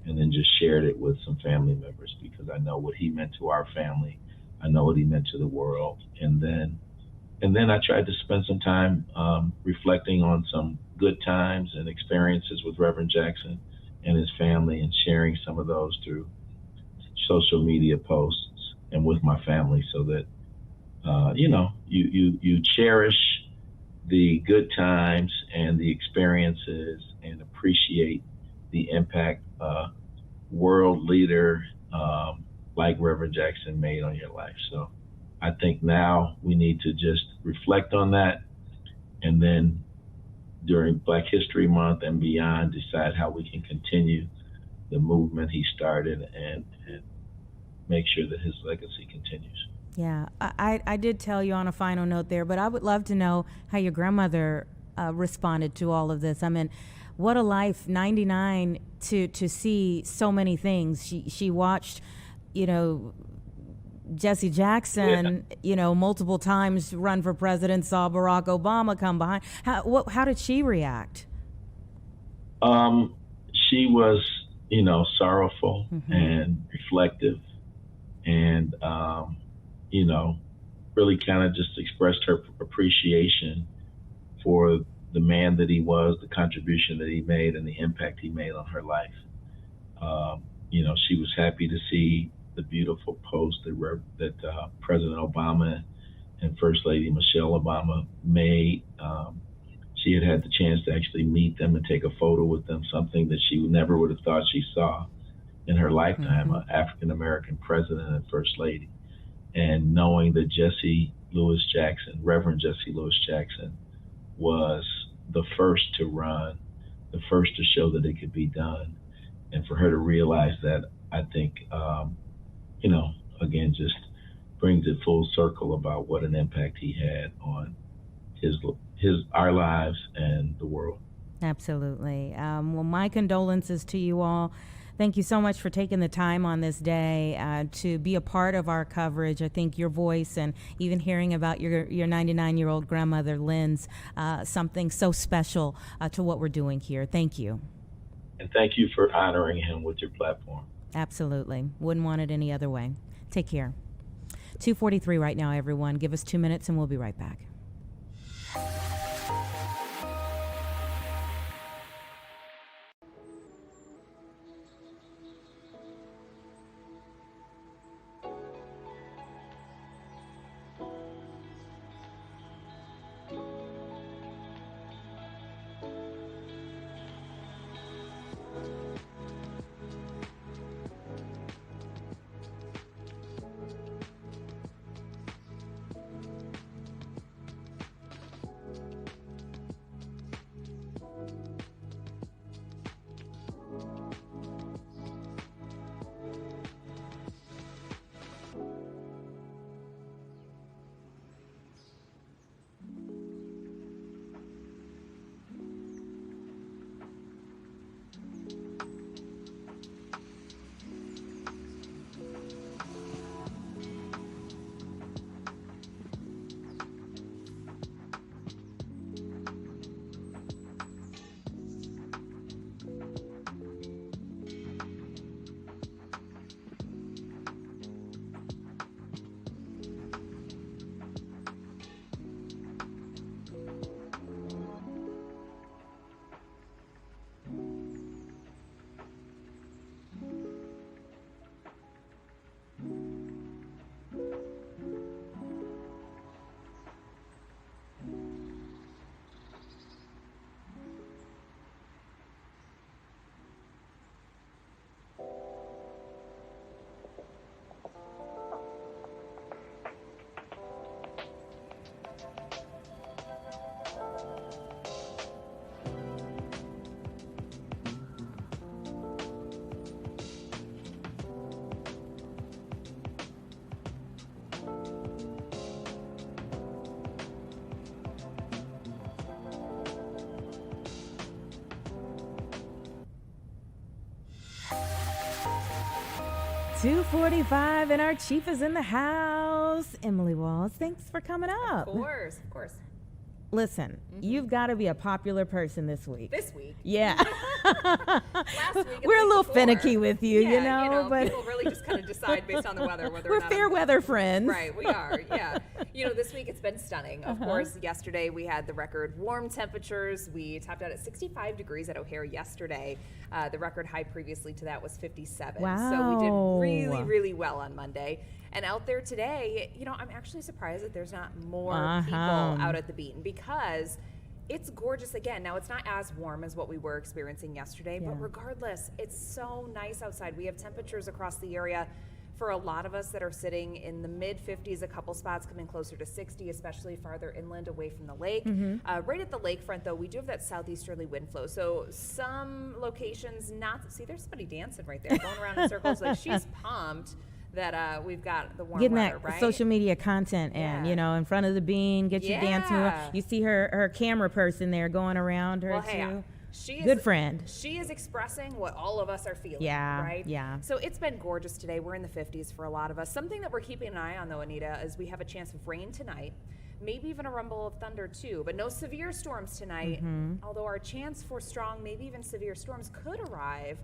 and then just shared it with some family members because I know what he meant to our family. I know what he meant to the world. And then I tried to spend some time reflecting on some good times and experiences with Reverend Jackson and his family, and sharing some of those through social media posts and with my family, so that you cherish the good times and the experiences and appreciate the impact world leader like Reverend Jackson made on your life. So I think now we need to just reflect on that, and then during Black History Month and beyond, decide how we can continue the movement he started and make sure that his legacy continues. Yeah, I did tell you on a final note there, but I would love to know how your grandmother responded to all of this. I mean, what a life, 99, to see so many things. She watched, Jesse Jackson, multiple times run for president, saw Barack Obama come behind. How did she react? She was, sorrowful and reflective, and, really kind of just expressed her appreciation for the man that he was, the contribution that he made, and the impact he made on her life. She was happy to see the beautiful post that President Obama and First Lady Michelle Obama made. She had the chance to actually meet them and take a photo with them, something that she never would have thought she saw in her lifetime, an African-American president and First Lady. And knowing that Reverend Jesse Lewis Jackson, was the first to run, the first to show that it could be done. And for her to realize that, I think, again, just brings it full circle about what an impact he had on our lives and the world. Absolutely. Well, my condolences to you all. Thank you so much for taking the time on this day to be a part of our coverage. I think your voice and even hearing about your 99-year-old grandmother lends something so special to what we're doing here. Thank you. And thank you for honoring him with your platform. Absolutely. Wouldn't want it any other way. Take care. 2:43 right now, everyone. Give us 2 minutes and we'll be right back. 2:45 and our chief is in the house. Emily Walls, thanks for coming up. Of course. Listen, you've got to be a popular person this week. This week? Yeah. Last week We're a little finicky with you, yeah, but people really just kind of decide based on the weather whether we're or not fair weather friends. Right, we are, yeah. This week it's been stunning. Of course, yesterday we had the record warm temperatures. We topped out at 65 degrees at O'Hare yesterday. The record high previously to that was 57. Wow. So we did really, really well on Monday. And out there today, I'm actually surprised that there's not more people out at the bean because it's gorgeous again. Now, it's not as warm as what we were experiencing yesterday, but regardless, it's so nice outside. We have temperatures across the area for a lot of us that are sitting in the mid-50s, a couple spots coming closer to 60, especially farther inland away from the lake. Right at the lakefront, though, we do have that southeasterly wind flow. So some locations see, there's somebody dancing right there, going around in circles. Like, she's pumped that we've got the warm getting weather, that right? social media content in front of the bean, get you dancing. You see her camera person there going around her too. She is good friend. She is expressing what all of us are feeling, right? Yeah. So it's been gorgeous today. We're in the 50s for a lot of us. Something that we're keeping an eye on, though, Anita, is we have a chance of rain tonight. Maybe even a rumble of thunder, too. But no severe storms tonight, although our chance for strong, maybe even severe storms could arrive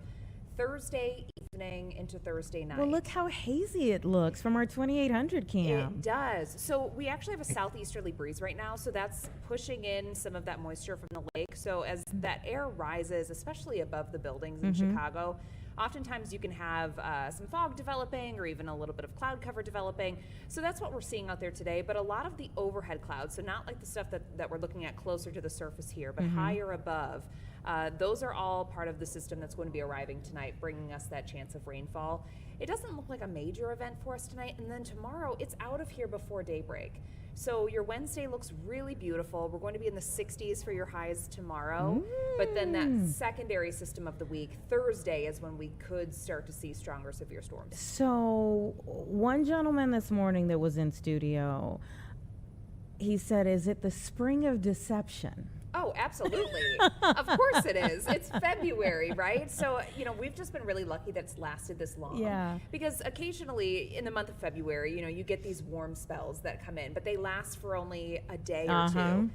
Thursday evening into Thursday night. Well, look how hazy it looks from our 2800 cam. It does. So we actually have a southeasterly breeze right now, so that's pushing in some of that moisture from the lake. So as that air rises, especially above the buildings in Chicago, oftentimes you can have some fog developing or even a little bit of cloud cover developing. So that's what we're seeing out there today. But a lot of the overhead clouds, so not like the stuff that we're looking at closer to the surface here, but higher above, those are all part of the system that's going to be arriving tonight, bringing us that chance of rainfall. It doesn't look like a major event for us tonight. And then tomorrow, it's out of here before daybreak. So your Wednesday looks really beautiful. We're going to be in the 60s for your highs tomorrow. But then that secondary system of the week, Thursday, is when we could start to see stronger severe storms. So one gentleman this morning that was in studio, he said, is it the spring of deception? Oh, absolutely. Of course it is. It's February, right? So, we've just been really lucky that it's lasted this long. Yeah. Because occasionally in the month of February, you get these warm spells that come in, but they last for only a day or two.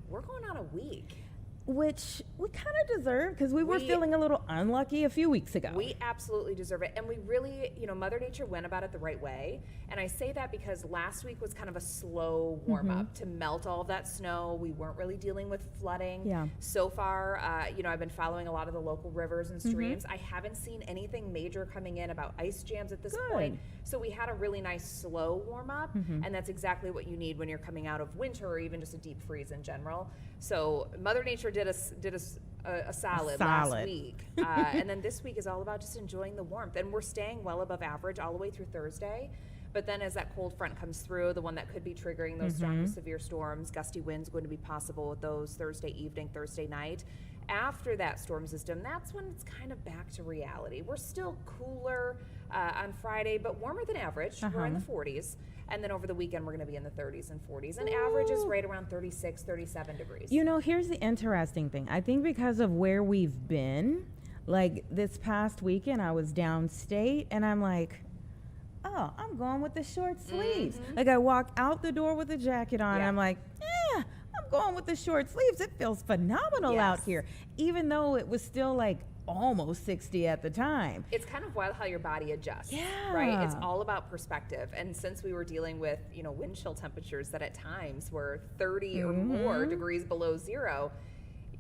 We're going on a week. Which we kind of deserve because we were feeling a little unlucky a few weeks ago. We absolutely deserve it. And we really, Mother Nature went about it the right way. And I say that because last week was kind of a slow warm up to melt all of that snow. We weren't really dealing with flooding. Yeah. So far, I've been following a lot of the local rivers and streams. I haven't seen anything major coming in about ice jams at this point. So we had a really nice slow warm up. And that's exactly what you need when you're coming out of winter or even just a deep freeze in general. So Mother Nature did a solid last week. And then this week is all about just enjoying the warmth. And we're staying well above average all the way through Thursday. But then as that cold front comes through, the one that could be triggering those strong severe storms, gusty winds going to be possible with those Thursday evening, Thursday night. After that storm system, that's when it's kind of back to reality. We're still cooler on Friday, but warmer than average. We're in the 40s. And then over the weekend, we're going to be in the 30s and 40s. And average is right around 36, 37 degrees. Here's the interesting thing. I think because of where we've been, like this past weekend, I was downstate, and I'm like, oh, I'm going with the short sleeves. Like I walk out the door with a jacket on, and I'm like, I'm going with the short sleeves. It feels phenomenal out here, even though it was still like almost 60 at the time. It's kind of wild how your body adjusts, right? It's all about perspective. And since we were dealing with, wind chill temperatures that at times were 30 or more degrees below zero,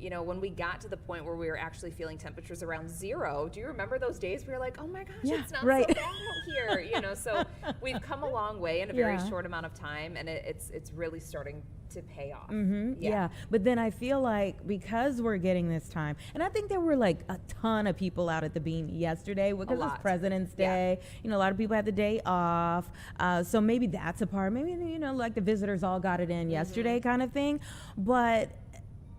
when we got to the point where we were actually feeling temperatures around zero, do you remember those days where you're like, oh my gosh, it's not so bad out here, so we've come a long way in a very short amount of time, and it's really starting to pay off. But then I feel like because we're getting this time, and I think there were like a ton of people out at the bean yesterday because it's President's Day. A lot of people had the day off, so maybe that's a part. Maybe like the visitors all got it in yesterday, kind of thing. But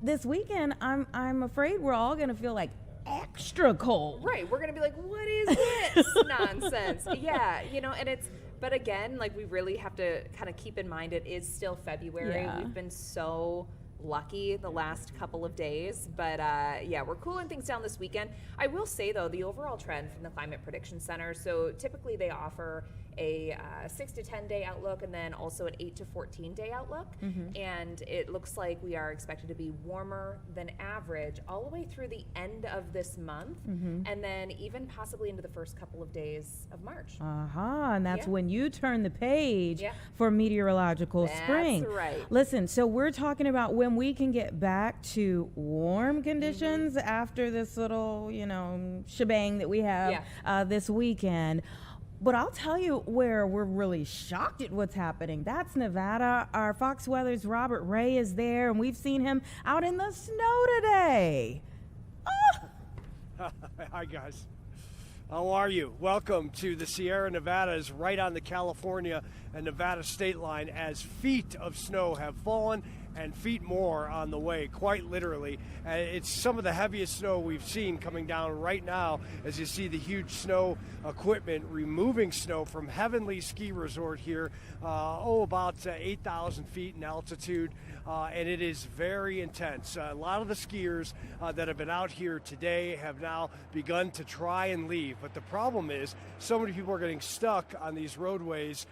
this weekend, I'm afraid we're all gonna feel like extra cold. Right, we're gonna be like, what is this nonsense? And it's. But again, like we really have to kind of keep in mind it is still February. We've been so lucky the last couple of days, but yeah, we're cooling things down this weekend. I will say though, the overall trend from the Climate Prediction Center, so typically they offer a 6 to 10 day outlook and then also an 8 to 14 day outlook. And it looks like we are expected to be warmer than average all the way through the end of this month, and then even possibly into the first couple of days of March. And that's when you turn the page for meteorological spring. That's right. Listen, so we're talking about when we can get back to warm conditions after this little, shebang that we have this weekend. But I'll tell you where we're really shocked at what's happening. That's Nevada. Our Fox Weather's Robert Ray is there, and we've seen him out in the snow today. Hi, guys. How are you? Welcome to the Sierra Nevadas, right on the California and Nevada state line, as feet of snow have fallen and feet more on the way, quite literally. It's some of the heaviest snow we've seen coming down right now, as you see the huge snow equipment removing snow from Heavenly Ski Resort here, about 8,000 feet in altitude, and it is very intense. A lot of the skiers that have been out here today have now begun to try and leave, but the problem is so many people are getting stuck on these roadways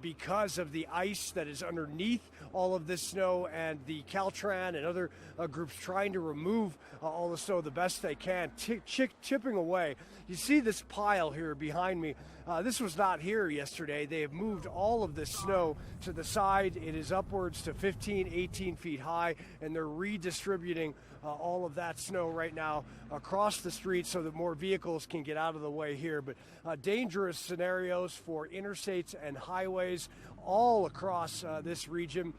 because of the ice that is underneath all of this snow, and the Caltrans and other groups trying to remove all the snow the best they can, chipping away. You see this pile here behind me. This was not here yesterday. They have moved all of this snow to the side. It is upwards to 15, 18 feet high, and they're redistributing all of that snow right now across the street so that more vehicles can get out of the way here. But dangerous scenarios for interstates and highways all across this region.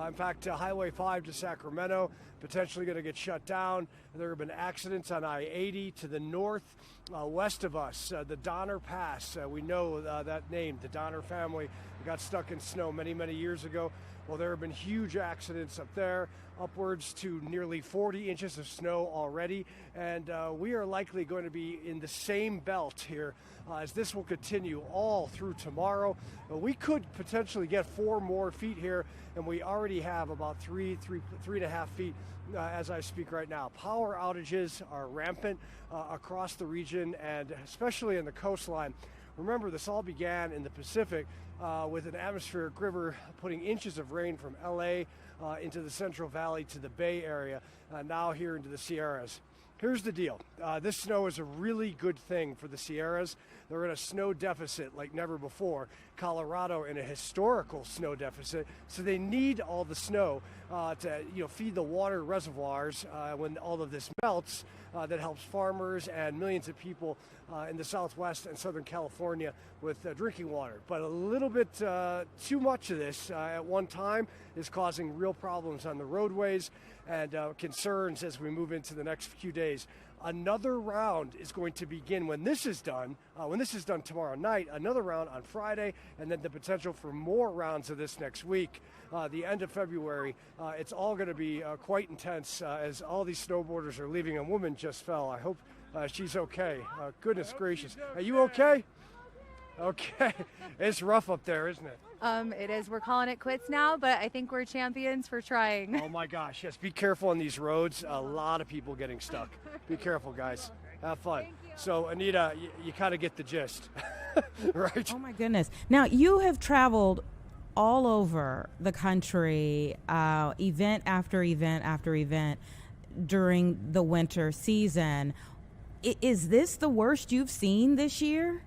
In fact, Highway 5 to Sacramento potentially going to get shut down. There have been accidents on I-80 to the north, west of us. The Donner Pass, we know that name, the Donner family got stuck in snow many, many years ago. Well, there have been huge accidents up there, upwards to nearly 40 inches of snow already, and we are likely going to be in the same belt here as this will continue all through tomorrow. We could potentially get 4 more feet here, and we already have about three and a half feet as I speak right now. Power outages are rampant across the region, and especially in the coastline. Remember, this all began in the Pacific with an atmospheric river putting inches of rain from LA into the Central Valley to the Bay Area, now here into the Sierras. Here's the deal. This snow is a really good thing for the Sierras. They're in a snow deficit like never before. Colorado in a historical snow deficit, so they need all the snow to feed the water reservoirs when all of this melts. That helps farmers and millions of people in the Southwest and Southern California with drinking water. But a little bit too much of this at one time is causing real problems on the roadways and concerns as we move into the next few days. Another round is going to begin when this is done. When this is done tomorrow night, another round on Friday, and then the potential for more rounds of this next week. The end of February, it's all going to be quite intense as all these snowboarders are leaving. A woman just fell. I hope she's okay. Goodness gracious. Are you okay? Okay. It's rough up there, isn't it? It is. We're calling it quits now, but I think we're champions for trying. Oh my gosh, yes. Be careful on these roads. A lot of people getting stuck. Be careful, guys. Have fun. So, Anita, you kind of get the gist, right? Oh my goodness. Now, you have traveled all over the country, event after event after event during the winter season. Is this the worst you've seen this year?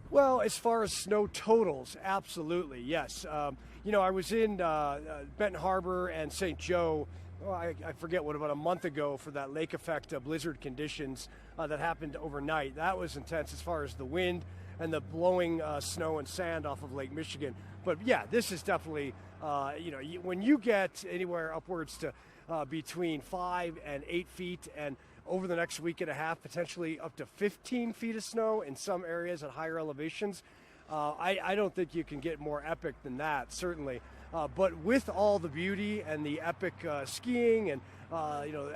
Well, as far as snow totals, absolutely, yes. I was in Benton Harbor and St. Joe, I forget what, about a month ago for that lake effect blizzard conditions that happened overnight. That was intense as far as the wind and the blowing snow and sand off of Lake Michigan. But yeah, this is definitely, when you get anywhere upwards to between 5 and 8 feet, and over the next week and a half, potentially up to 15 feet of snow in some areas at higher elevations. I don't think you can get more epic than that, certainly. But with all the beauty and the epic skiing and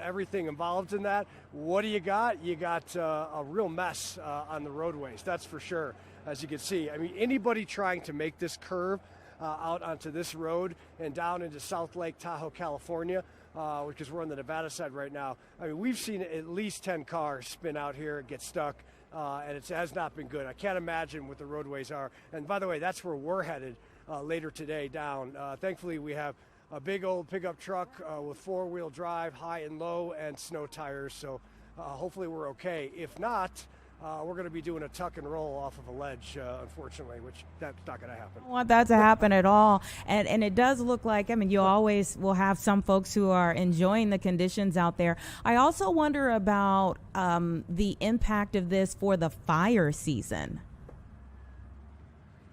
everything involved in that, what do you got? You got a real mess on the roadways, that's for sure, as you can see. I mean, anybody trying to make this curve out onto this road and down into South Lake Tahoe, California, because we're on the Nevada side right now. I mean, we've seen at least 10 cars spin out here and get stuck, and it has not been good. I can't imagine what the roadways are. And by the way, that's where we're headed later today down. Thankfully, we have a big old pickup truck with four-wheel drive, high and low, and snow tires. So hopefully we're okay. If not, we're going to be doing a tuck and roll off of a ledge, unfortunately, which that's not going to happen. I don't want that to happen at all. And it does look like, I mean, you always will have some folks who are enjoying the conditions out there. I also wonder about the impact of this for the fire season.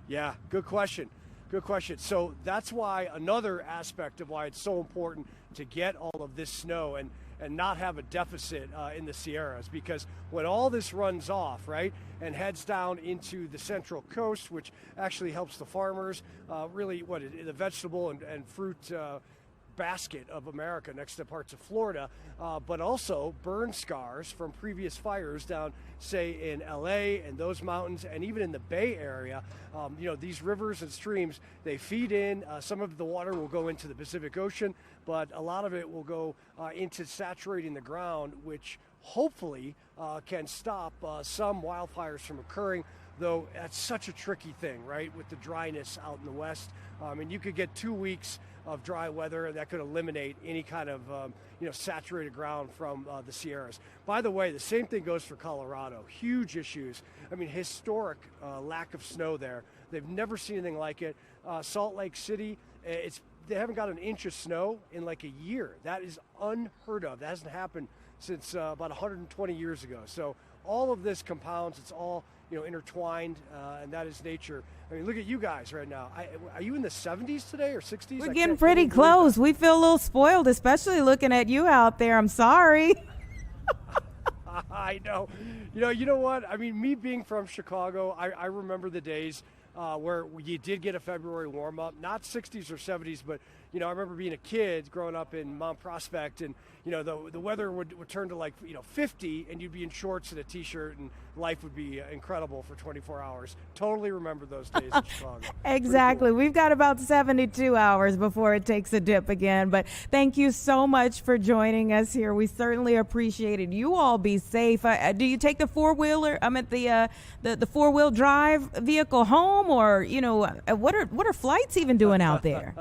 Yeah, good question. Good question. So that's why another aspect of why it's so important to get all of this snow and not have a deficit in the Sierras, because when all this runs off, right, and heads down into the Central Coast, which actually helps the farmers, really the vegetable and fruit basket of America next to parts of Florida, but also burn scars from previous fires down, say, in LA and those mountains, and even in the Bay Area. These rivers and streams, they feed in. Some of the water will go into the Pacific Ocean, but a lot of it will go into saturating the ground, which hopefully can stop some wildfires from occurring, though that's such a tricky thing, right, with the dryness out in the west. And you could get 2 weeks of dry weather, and that could eliminate any kind of saturated ground from the Sierras. By the way, the same thing goes for Colorado. Huge issues. I mean, historic lack of snow there. They've never seen anything like it. Salt Lake City, they haven't got an inch of snow in like a year. That is unheard of. That hasn't happened since about 120 years ago. So all of this compounds. It's all intertwined, and that is nature. I mean, look at you guys right now. Are you in the 70s today or 60s? We're getting pretty close. We feel a little spoiled, especially looking at you out there. I'm sorry. I know. You know what? I mean, me being from Chicago, I remember the days where you did get a February warm-up, not 60s or 70s, but, I remember being a kid growing up in Mount Prospect, and, the weather would turn to 50, and you'd be in shorts and a T-shirt, and life would be incredible for 24 hours. Totally remember those days in Chicago. Exactly. Cool. We've got about 72 hours before it takes a dip again, but thank you so much for joining us here. We certainly appreciate it. You all be safe. Do you take the four-wheeler, the four-wheel drive vehicle home, or, what are flights even doing out there?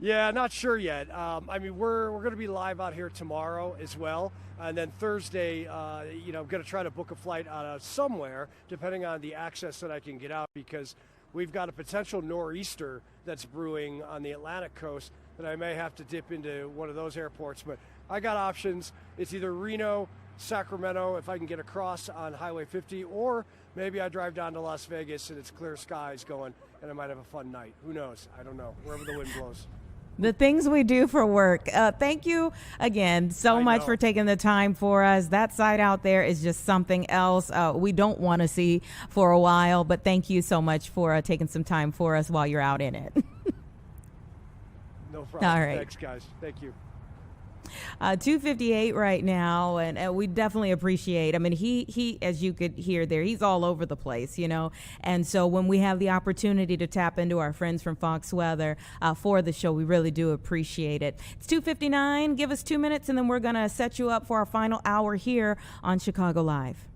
Yeah, not sure yet. We're going to be live out here tomorrow as well. And then Thursday, I'm going to try to book a flight out of somewhere, depending on the access that I can get out, because we've got a potential nor'easter that's brewing on the Atlantic coast that I may have to dip into one of those airports. But I got options. It's either Reno, Sacramento, if I can get across on Highway 50, or maybe I drive down to Las Vegas and it's clear skies going, and I might have a fun night. Who knows? I don't know. Wherever the wind blows. The things we do for work. Thank you again so much for taking the time for us. That side out there is just something else we don't want to see for a while, but thank you so much for taking some time for us while you're out in it. No problem. All right. Thanks, guys. Thank you. 2:58 right now, and we definitely appreciate. I mean, he, as you could hear there, he's all over the place, And so when we have the opportunity to tap into our friends from Fox Weather for the show, we really do appreciate it. It's 2:59. Give us 2 minutes, and then we're gonna set you up for our final hour here on Chicago Live.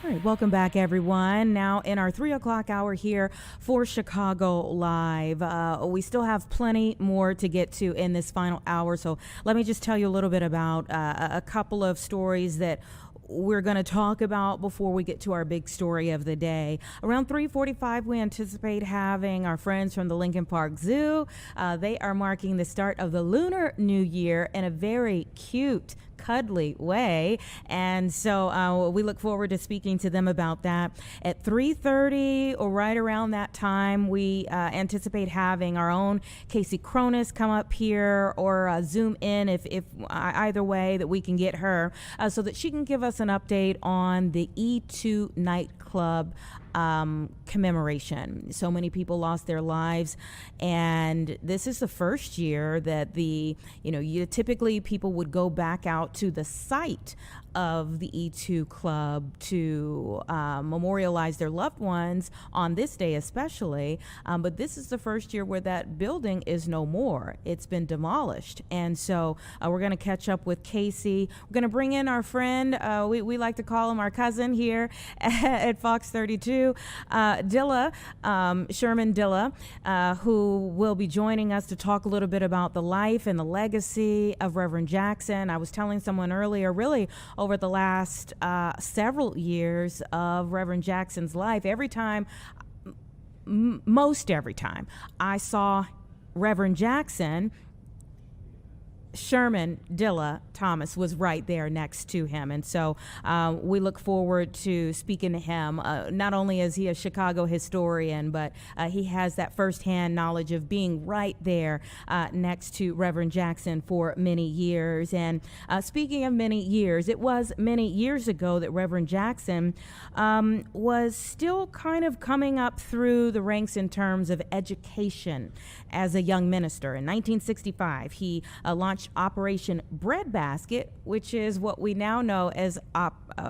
All right, welcome back, everyone. Now in our 3 o'clock hour here for Chicago Live. We still have plenty more to get to in this final hour, so let me just tell you a little bit about a couple of stories that we're going to talk about before we get to our big story of the day. Around 3:45, we anticipate having our friends from the Lincoln Park Zoo. They are marking the start of the Lunar New Year in a very cute, cuddly way, and so we look forward to speaking to them about that. At 3:30 or right around that time, we anticipate having our own Casey Cronus come up here or zoom in if either way that we can get her so that she can give us an update on the E2 nightclub commemoration. So many people lost their lives, and this is the first year that typically people would go back out to the site of the E2 club to memorialize their loved ones on this day especially, but this is the first year where that building is no more. It's been demolished, and so we're going to catch up with Casey. We're going to bring in our friend, we like to call him our cousin here at Fox 32, Dilla, Sherman Dilla, who will be joining us to talk a little bit about the life and the legacy of Reverend Jackson. I was telling someone earlier, really over the last several years of Reverend Jackson's life, most every time I saw Reverend Jackson, Sherman Dilla Thomas was right there next to him. And so we look forward to speaking to him. Not only is he a Chicago historian, but he has that firsthand knowledge of being right there next to Reverend Jackson for many years. And speaking of many years, it was many years ago that Reverend Jackson was still kind of coming up through the ranks in terms of education as a young minister. In 1965, he launched Operation Breadbasket, which is what we now know as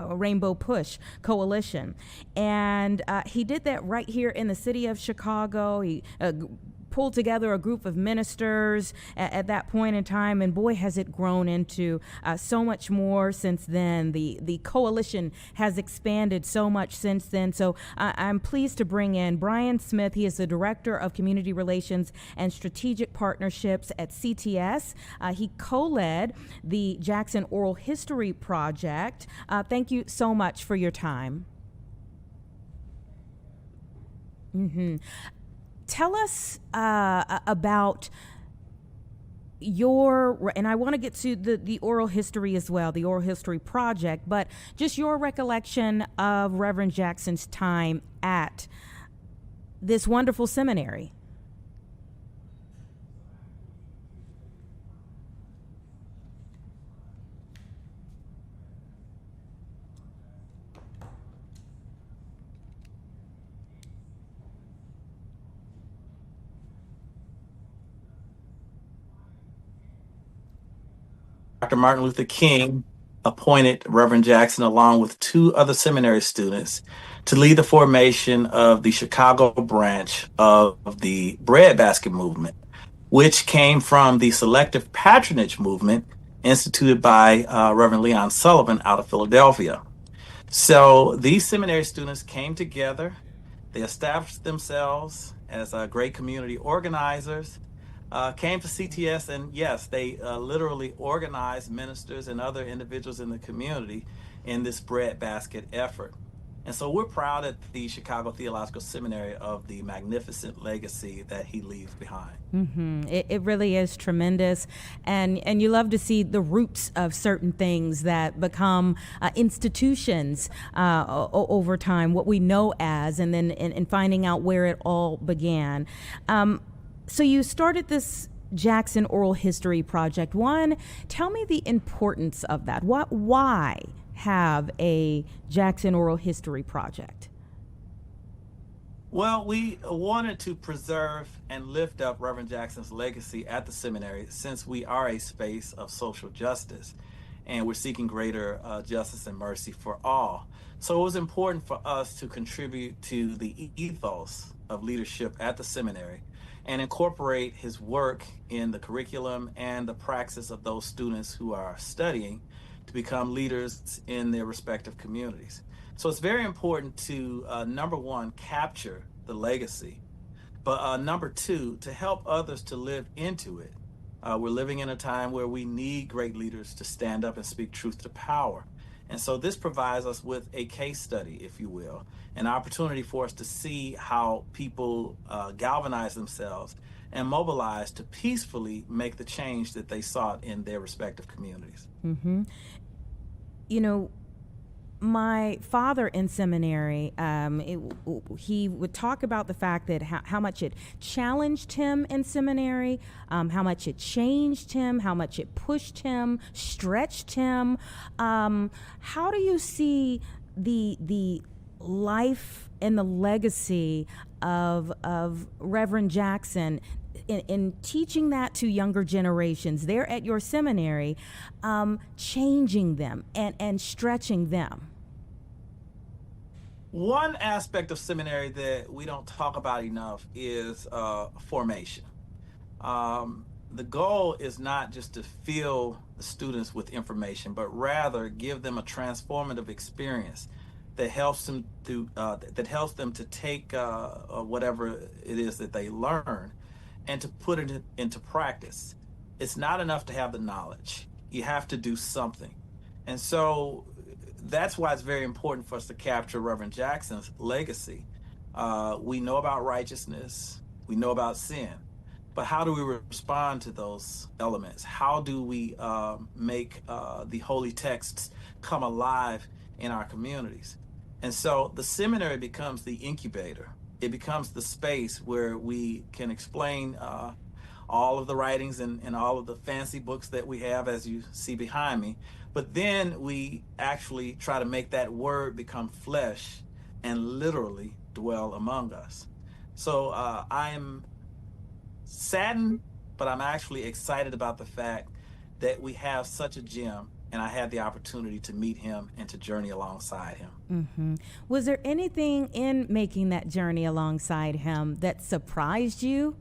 Rainbow Push Coalition. And he did that right here in the city of Chicago. He pulled together a group of ministers at that point in time, and boy, has it grown into so much more since then. The coalition has expanded so much since then. So I'm pleased to bring in Brian Smith. He is the Director of Community Relations and Strategic Partnerships at CTS. He co-led the Jackson Oral History Project. Thank you so much for your time. Tell us about and I want to get to the oral history as well, the Oral History Project, but just your recollection of Reverend Jackson's time at this wonderful seminary. Dr. Martin Luther King appointed Reverend Jackson along with 2 other seminary students to lead the formation of the Chicago branch of the Breadbasket movement, which came from the selective patronage movement instituted by Reverend Leon Sullivan out of Philadelphia. So these seminary students came together, they established themselves as great community organizers, came to CTS, and yes, they literally organized ministers and other individuals in the community in this breadbasket effort. And so we're proud at the Chicago Theological Seminary of the magnificent legacy that he leaves behind. It really is tremendous, and you love to see the roots of certain things that become institutions over time, what we know as, and then in finding out where it all began. So you started this Jackson Oral History Project. One, tell me the importance of that. Why have a Jackson Oral History Project? Well, we wanted to preserve and lift up Reverend Jackson's legacy at the seminary, since we are a space of social justice and we're seeking greater justice and mercy for all. So it was important for us to contribute to the ethos of leadership at the seminary and incorporate his work in the curriculum and the praxis of those students who are studying to become leaders in their respective communities. So it's very important to, number one, capture the legacy, but number two, to help others to live into it. We're living in a time where we need great leaders to stand up and speak truth to power. And so this provides us with a case study, if you will, an opportunity for us to see how people galvanize themselves and mobilize to peacefully make the change that they sought in their respective communities. Mm-hmm. You know, my father in seminary, he would talk about the fact that how much it challenged him in seminary, how much it changed him, how much it pushed him, stretched him. How do you see the life and the legacy of Reverend Jackson in teaching that to younger generations there at your seminary, changing them and stretching them? One aspect of seminary that we don't talk about enough is formation. The goal is not just to fill the students with information, but rather give them a transformative experience that helps them to take whatever it is that they learn and to put it into practice. It's not enough to have the knowledge. You have to do something. And so that's why it's very important for us to capture Reverend Jackson's legacy. We know about righteousness, we know about sin, but how do we respond to those elements? How do we make the holy texts come alive in our communities? And so the seminary becomes the incubator. It becomes the space where we can explain all of the writings and all of the fancy books that we have, as you see behind me. But then we actually try to make that word become flesh and literally dwell among us. So I am saddened, but I'm actually excited about the fact that we have such a gem, and I had the opportunity to meet him and to journey alongside him. Mm-hmm. Was there anything in making that journey alongside him that surprised you?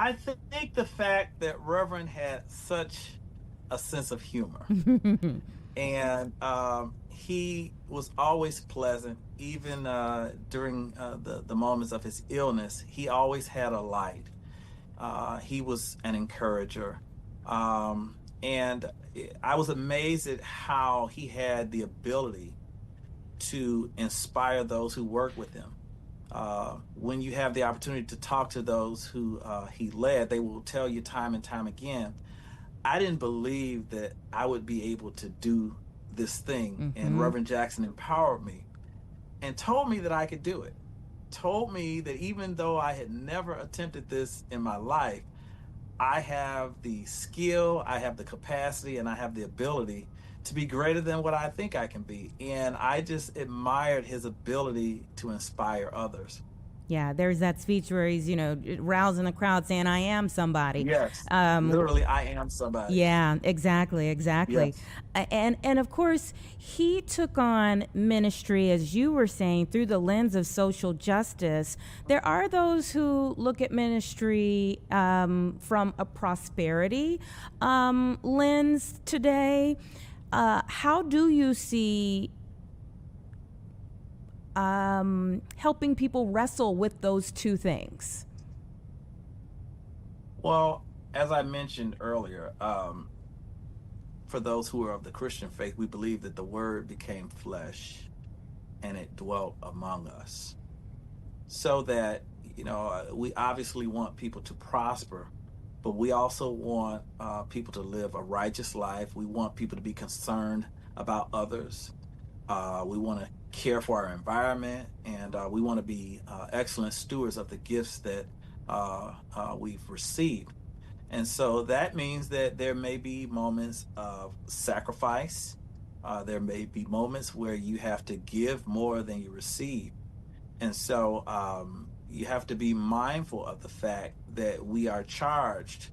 I think the fact that Reverend had such a sense of humor, and he was always pleasant, even during the moments of his illness. He always had a light. He was an encourager, and I was amazed at how he had the ability to inspire those who work with him. When you have the opportunity to talk to those who he led, they will tell you time and time again, I didn't believe that I would be able to do this thing. Mm-hmm. And Reverend Jackson empowered me and told me that I could do it. Told me that even though I had never attempted this in my life, I have the skill, I have the capacity, and I have the ability to be greater than what I think I can be. And I just admired his ability to inspire others. Yeah, there's that speech where he's, rousing the crowd saying, I am somebody. Yes, literally, I am somebody. Yeah, exactly. Yes. And of course, he took on ministry, as you were saying, through the lens of social justice. There are those who look at ministry from a prosperity lens today. How do you see helping people wrestle with those two things? Well, as I mentioned earlier, for those who are of the Christian faith, we believe that the Word became flesh and it dwelt among us. So that, we obviously want people to prosper, but we also want people to live a righteous life. We want people to be concerned about others. We want to care for our environment, and we want to be excellent stewards of the gifts that we've received. And so that means that there may be moments of sacrifice. There may be moments where you have to give more than you receive. And so you have to be mindful of the fact that we are charged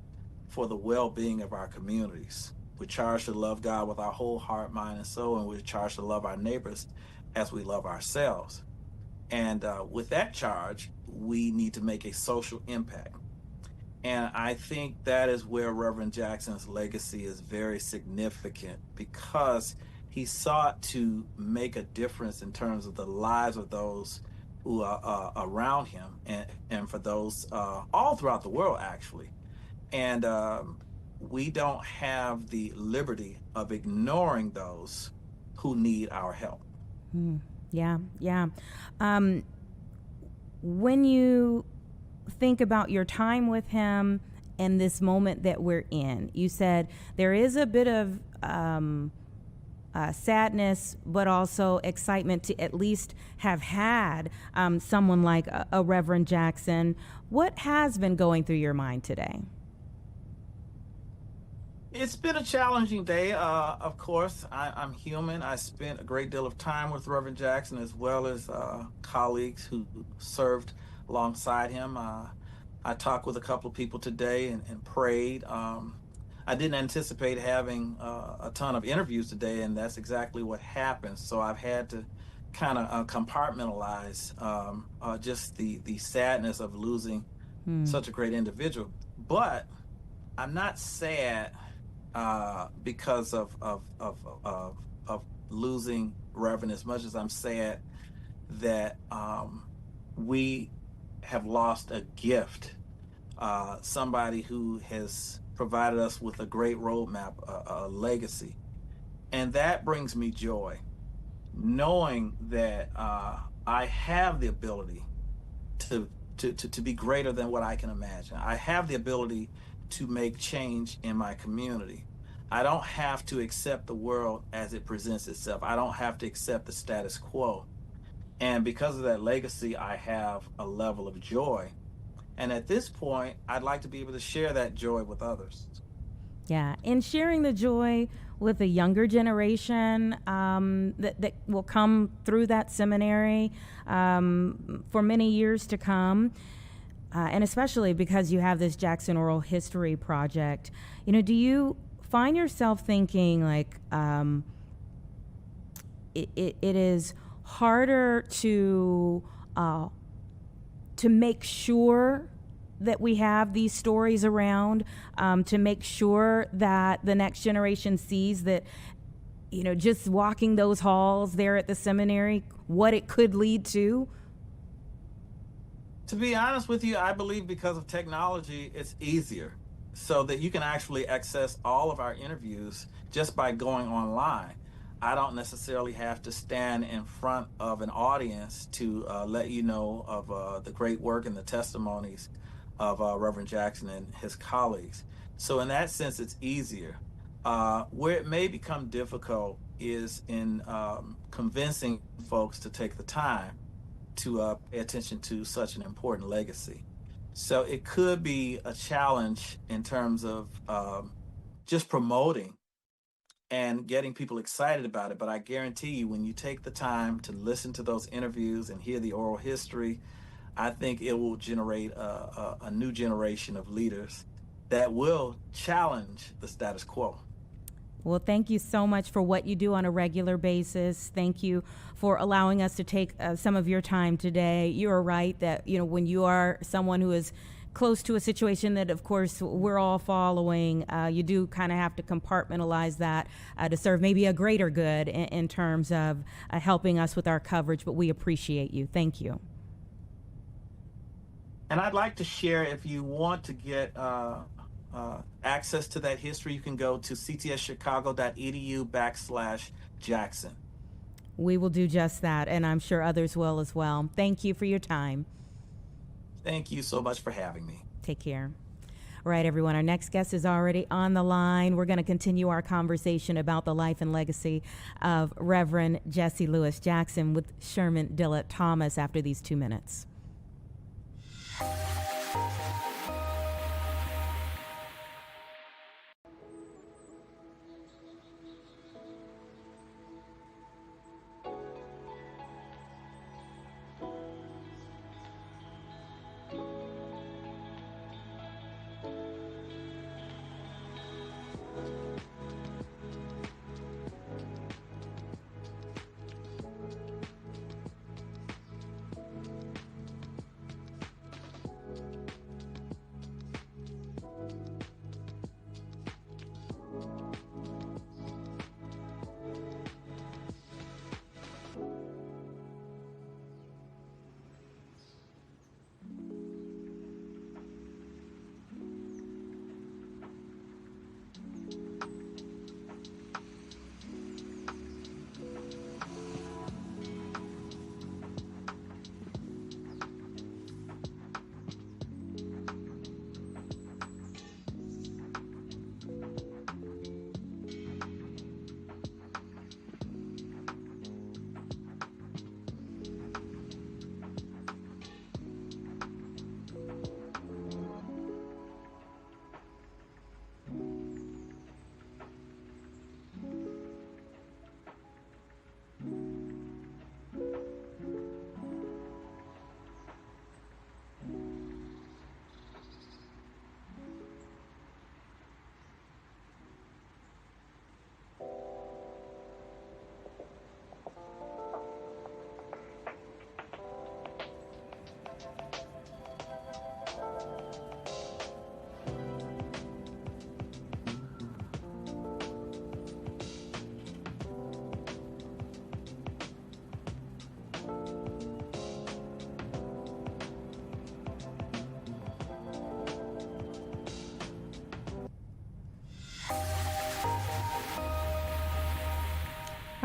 for the well-being of our communities. We're charged to love God with our whole heart, mind, and soul, and we're charged to love our neighbors as we love ourselves. And with that charge, we need to make a social impact. And I think that is where Reverend Jackson's legacy is very significant, because he sought to make a difference in terms of the lives of those who are around him, and for those all throughout the world, actually. And we don't have the liberty of ignoring those who need our help. Yeah, yeah. When you think about your time with him and this moment that we're in, you said there is a bit of sadness, but also excitement to at least have had someone like a Reverend Jackson. What has been going through your mind today? It's been a challenging day. Of course, I'm human. I spent a great deal of time with Reverend Jackson, as well as colleagues who served alongside him. I talked with a couple of people today and prayed. I didn't anticipate having a ton of interviews today, and that's exactly what happened. So I've had to kind of compartmentalize just the sadness of losing such a great individual. But I'm not sad because of losing Reverend, as much as I'm sad that we have lost a gift, somebody who has provided us with a great roadmap, a legacy. And that brings me joy, knowing that I have the ability to be greater than what I can imagine. I have the ability to make change in my community. I don't have to accept the world as it presents itself. I don't have to accept the status quo. And because of that legacy, I have a level of joy. And at this point, I'd like to be able to share that joy with others. Yeah, and sharing the joy with a younger generation that will come through that seminary for many years to come. And especially because you have this Jackson Oral History Project, do you find yourself thinking like it is harder to make sure that we have these stories around, to make sure that the next generation sees that, just walking those halls there at the seminary, what it could lead to? To be honest with you, I believe because of technology, it's easier, so that you can actually access all of our interviews just by going online. I don't necessarily have to stand in front of an audience to let you know of the great work and the testimonies of Reverend Jackson and his colleagues. So in that sense, it's easier. Where it may become difficult is in convincing folks to take the time to pay attention to such an important legacy. So it could be a challenge in terms of just promoting and getting people excited about it. But I guarantee you, when you take the time to listen to those interviews and hear the oral history, I think it will generate a new generation of leaders that will challenge the status quo. Well, thank you so much for what you do on a regular basis. Thank you for allowing us to take some of your time today. You are right that, when you are someone who is close to a situation that, of course, we're all following, you do kind of have to compartmentalize that to serve maybe a greater good in terms of helping us with our coverage. But we appreciate you. Thank you. And I'd like to share, if you want to get access to that history, you can go to ctschicago.edu/Jackson. We will do just that, and I'm sure others will as well. Thank you for your time. Thank you so much for having me. Take care. All right, everyone, our next guest is already on the line. We're going to continue our conversation about the life and legacy of Reverend Jesse Lewis Jackson with Sherman Dillett Thomas after these 2 minutes.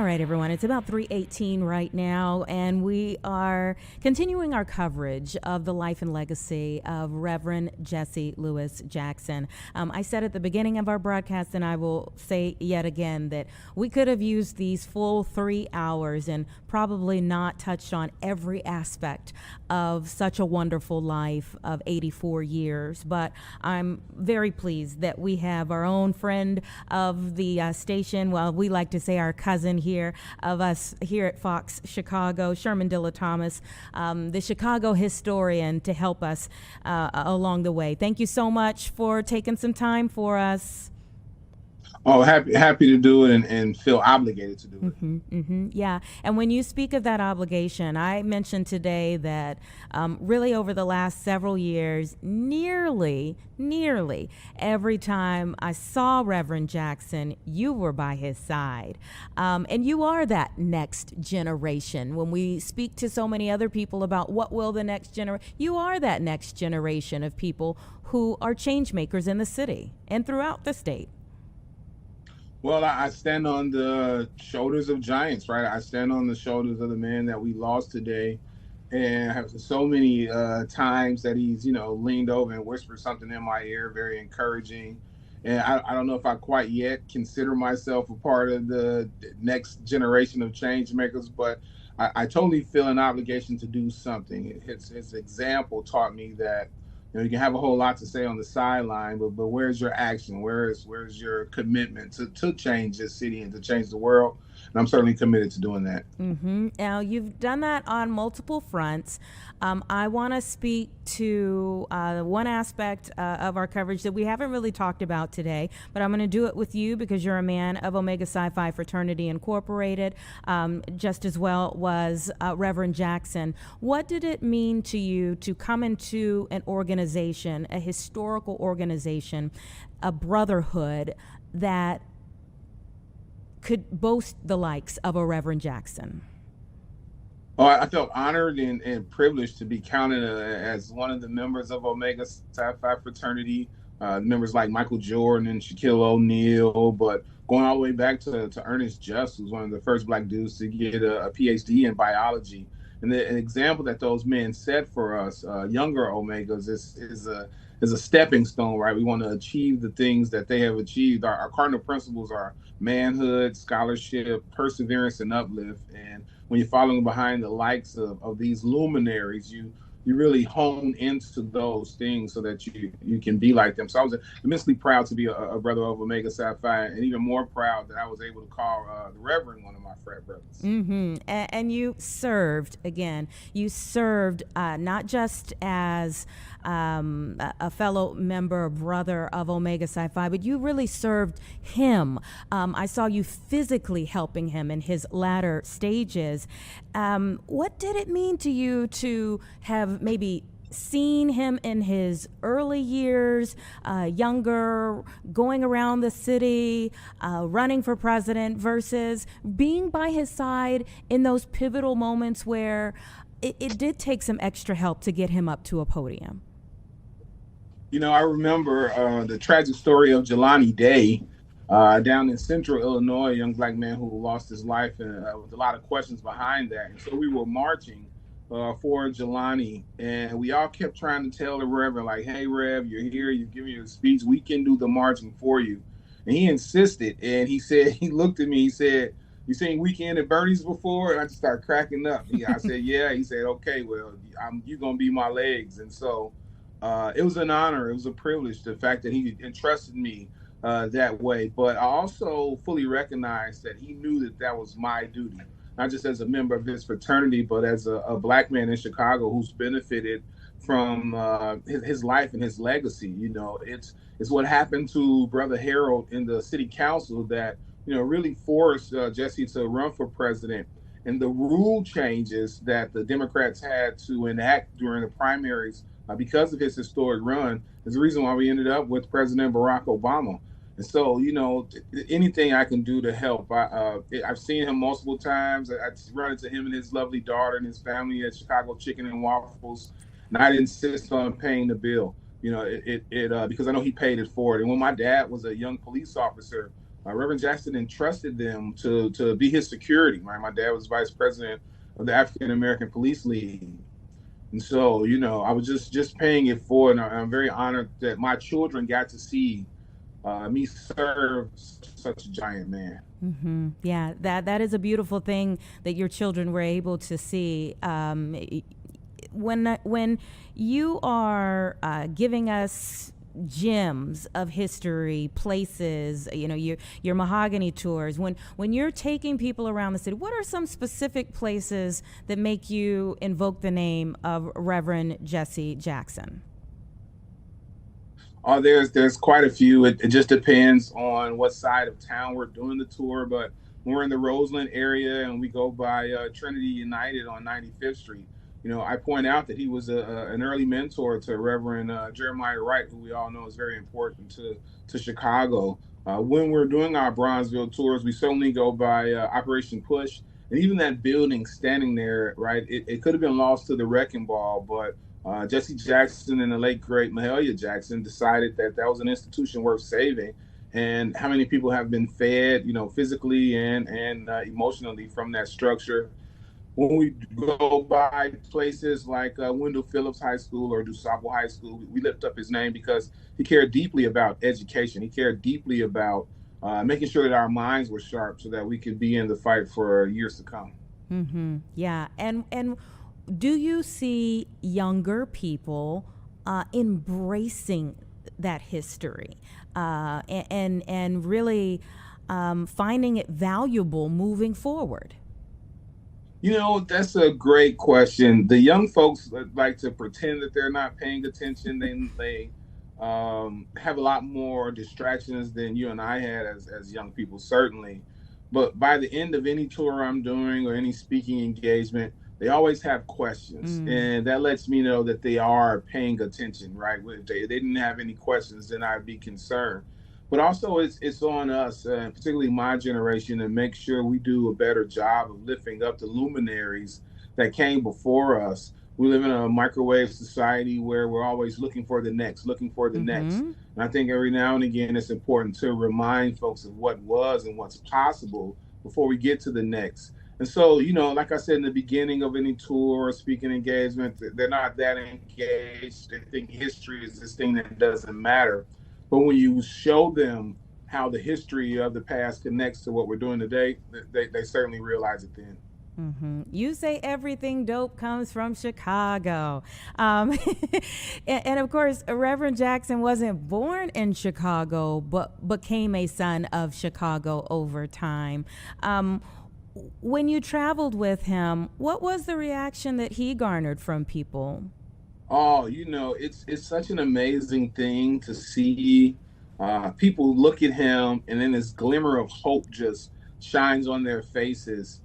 All right, everyone, it's about 3:18 right now, and we are continuing our coverage of the life and legacy of Reverend Jesse Louis Jackson. I said at the beginning of our broadcast, and I will say yet again, that we could have used these full 3 hours and probably not touched on every aspect of such a wonderful life of 84 years. But I'm very pleased that we have our own friend of the station, well, we like to say our cousin here of us here at Fox Chicago, Sherman Dilla Thomas, the Chicago historian, to help us along the way. Thank you so much for taking some time for us. Oh, happy to do it and feel obligated to do it. Yeah. And when you speak of that obligation, I mentioned today that really over the last several years, nearly every time I saw Reverend Jackson, you were by his side. And you are that next generation. When we speak to so many other people about what will the next generation, you are that next generation of people who are change makers in the city and throughout the state. Well, I stand on the shoulders of giants, right? I stand on the shoulders of the man that we lost today, and have so many times that he's, leaned over and whispered something in my ear, very encouraging. And I don't know if I quite yet consider myself a part of the next generation of change makers, but I totally feel an obligation to do something. His example taught me that you can have a whole lot to say on the sideline, but where's your action? Where's your commitment to change this city and to change the world? And I'm certainly committed to doing that. Now, you've done that on multiple fronts. I want to speak to one aspect of our coverage that we haven't really talked about today, but I'm going to do it with you because you're a man of Omega Psi Phi Fraternity Incorporated, just as well was Reverend Jackson. What did it mean to you to come into an organization, a historical organization, a brotherhood that could boast the likes of a Reverend Jackson? Oh, I felt honored and privileged to be counted as one of the members of Omega Psi Phi Fraternity. Members like Michael Jordan and Shaquille O'Neal, but going all the way back to Ernest Just, who's one of the first Black dudes to get a PhD in biology. And an example that those men set for us, younger Omegas, is a stepping stone, right? We want to achieve the things that they have achieved. Our cardinal principles are manhood, scholarship, perseverance, and uplift. And when you're following behind the likes of these luminaries, you really hone into those things so that you can be like them. So I was immensely proud to be a brother of Omega Psi Phi, and even more proud that I was able to call the Reverend one of my frat brothers. And you served, again, not just as a fellow member, brother of Omega Psi Phi, but you really served him. I saw you physically helping him in his latter stages. What did it mean to you to have maybe seen him in his early years, younger, going around the city, running for president, versus being by his side in those pivotal moments where it did take some extra help to get him up to a podium? I remember the tragic story of Jelani Day down in central Illinois, a young Black man who lost his life, and with a lot of questions behind that. And so we were marching for Jelani, and we all kept trying to tell the Reverend, like, hey, Rev, you're here, you're giving your speech, we can do the marching for you. And he insisted, and he looked at me, he said, you seen Weekend at Bernie's before? And I just started cracking up. I said, yeah. He said, okay, well, you're going to be my legs. And so it was an honor. It was a privilege, the fact that he entrusted me that way. But I also fully recognized that he knew that was my duty, not just as a member of his fraternity, but as a Black man in Chicago who's benefited from his life and his legacy. It's what happened to Brother Harold in the city council that really forced Jesse to run for president. And the rule changes that the Democrats had to enact during the primaries because of his historic run is the reason why we ended up with President Barack Obama. And so, anything I can do to help. I've seen him multiple times. I run into him and his lovely daughter and his family at Chicago Chicken and Waffles. And I'd insist on paying the bill, because I know he paid it forward. And when my dad was a young police officer, Reverend Jackson entrusted them to be his security. My dad was vice president of the African American Police League. And so, I was just paying it forward, and I'm very honored that my children got to see me serve such a giant man. Yeah, that is a beautiful thing that your children were able to see. When you are giving us gems of history, places, your mahogany tours, when you're taking people around the city, what are some specific places that make you invoke the name of Reverend Jesse Jackson? Oh, there's quite a few. It just depends on what side of town we're doing the tour, but when we're in the Roseland area and we go by Trinity United on 95th Street, I point out that he was an early mentor to Reverend Jeremiah Wright, who we all know is very important to Chicago. When we're doing our Bronzeville tours, we certainly go by Operation Push, and even that building standing there, right? It could have been lost to the wrecking ball, but Jesse Jackson and the late great Mahalia Jackson decided that was an institution worth saving. And how many people have been fed, physically and emotionally from that structure. When we go by places like Wendell Phillips High School or DuSable High School, we lift up his name because he cared deeply about education. He cared deeply about making sure that our minds were sharp so that we could be in the fight for years to come. Yeah, and do you see younger people embracing that history and really finding it valuable moving forward? That's a great question. The young folks like to pretend that they're not paying attention. They have a lot more distractions than you and I had as young people, certainly. But by the end of any tour I'm doing or any speaking engagement, they always have questions. And that lets me know that they are paying attention, right? If they didn't have any questions, then I'd be concerned. But also it's on us, particularly my generation, to make sure we do a better job of lifting up the luminaries that came before us. We live in a microwave society where we're always looking for the next. And I think every now and again, it's important to remind folks of what was and what's possible before we get to the next. And so, like I said in the beginning of any tour or speaking engagement, they're not that engaged. They think history is this thing that doesn't matter. But when you show them how the history of the past connects to what we're doing today, they certainly realize it then. You say everything dope comes from Chicago. And of course, Reverend Jackson wasn't born in Chicago, but became a son of Chicago over time. When you traveled with him, what was the reaction that he garnered from people? Oh, it's such an amazing thing to see people look at him and then this glimmer of hope just shines on their faces.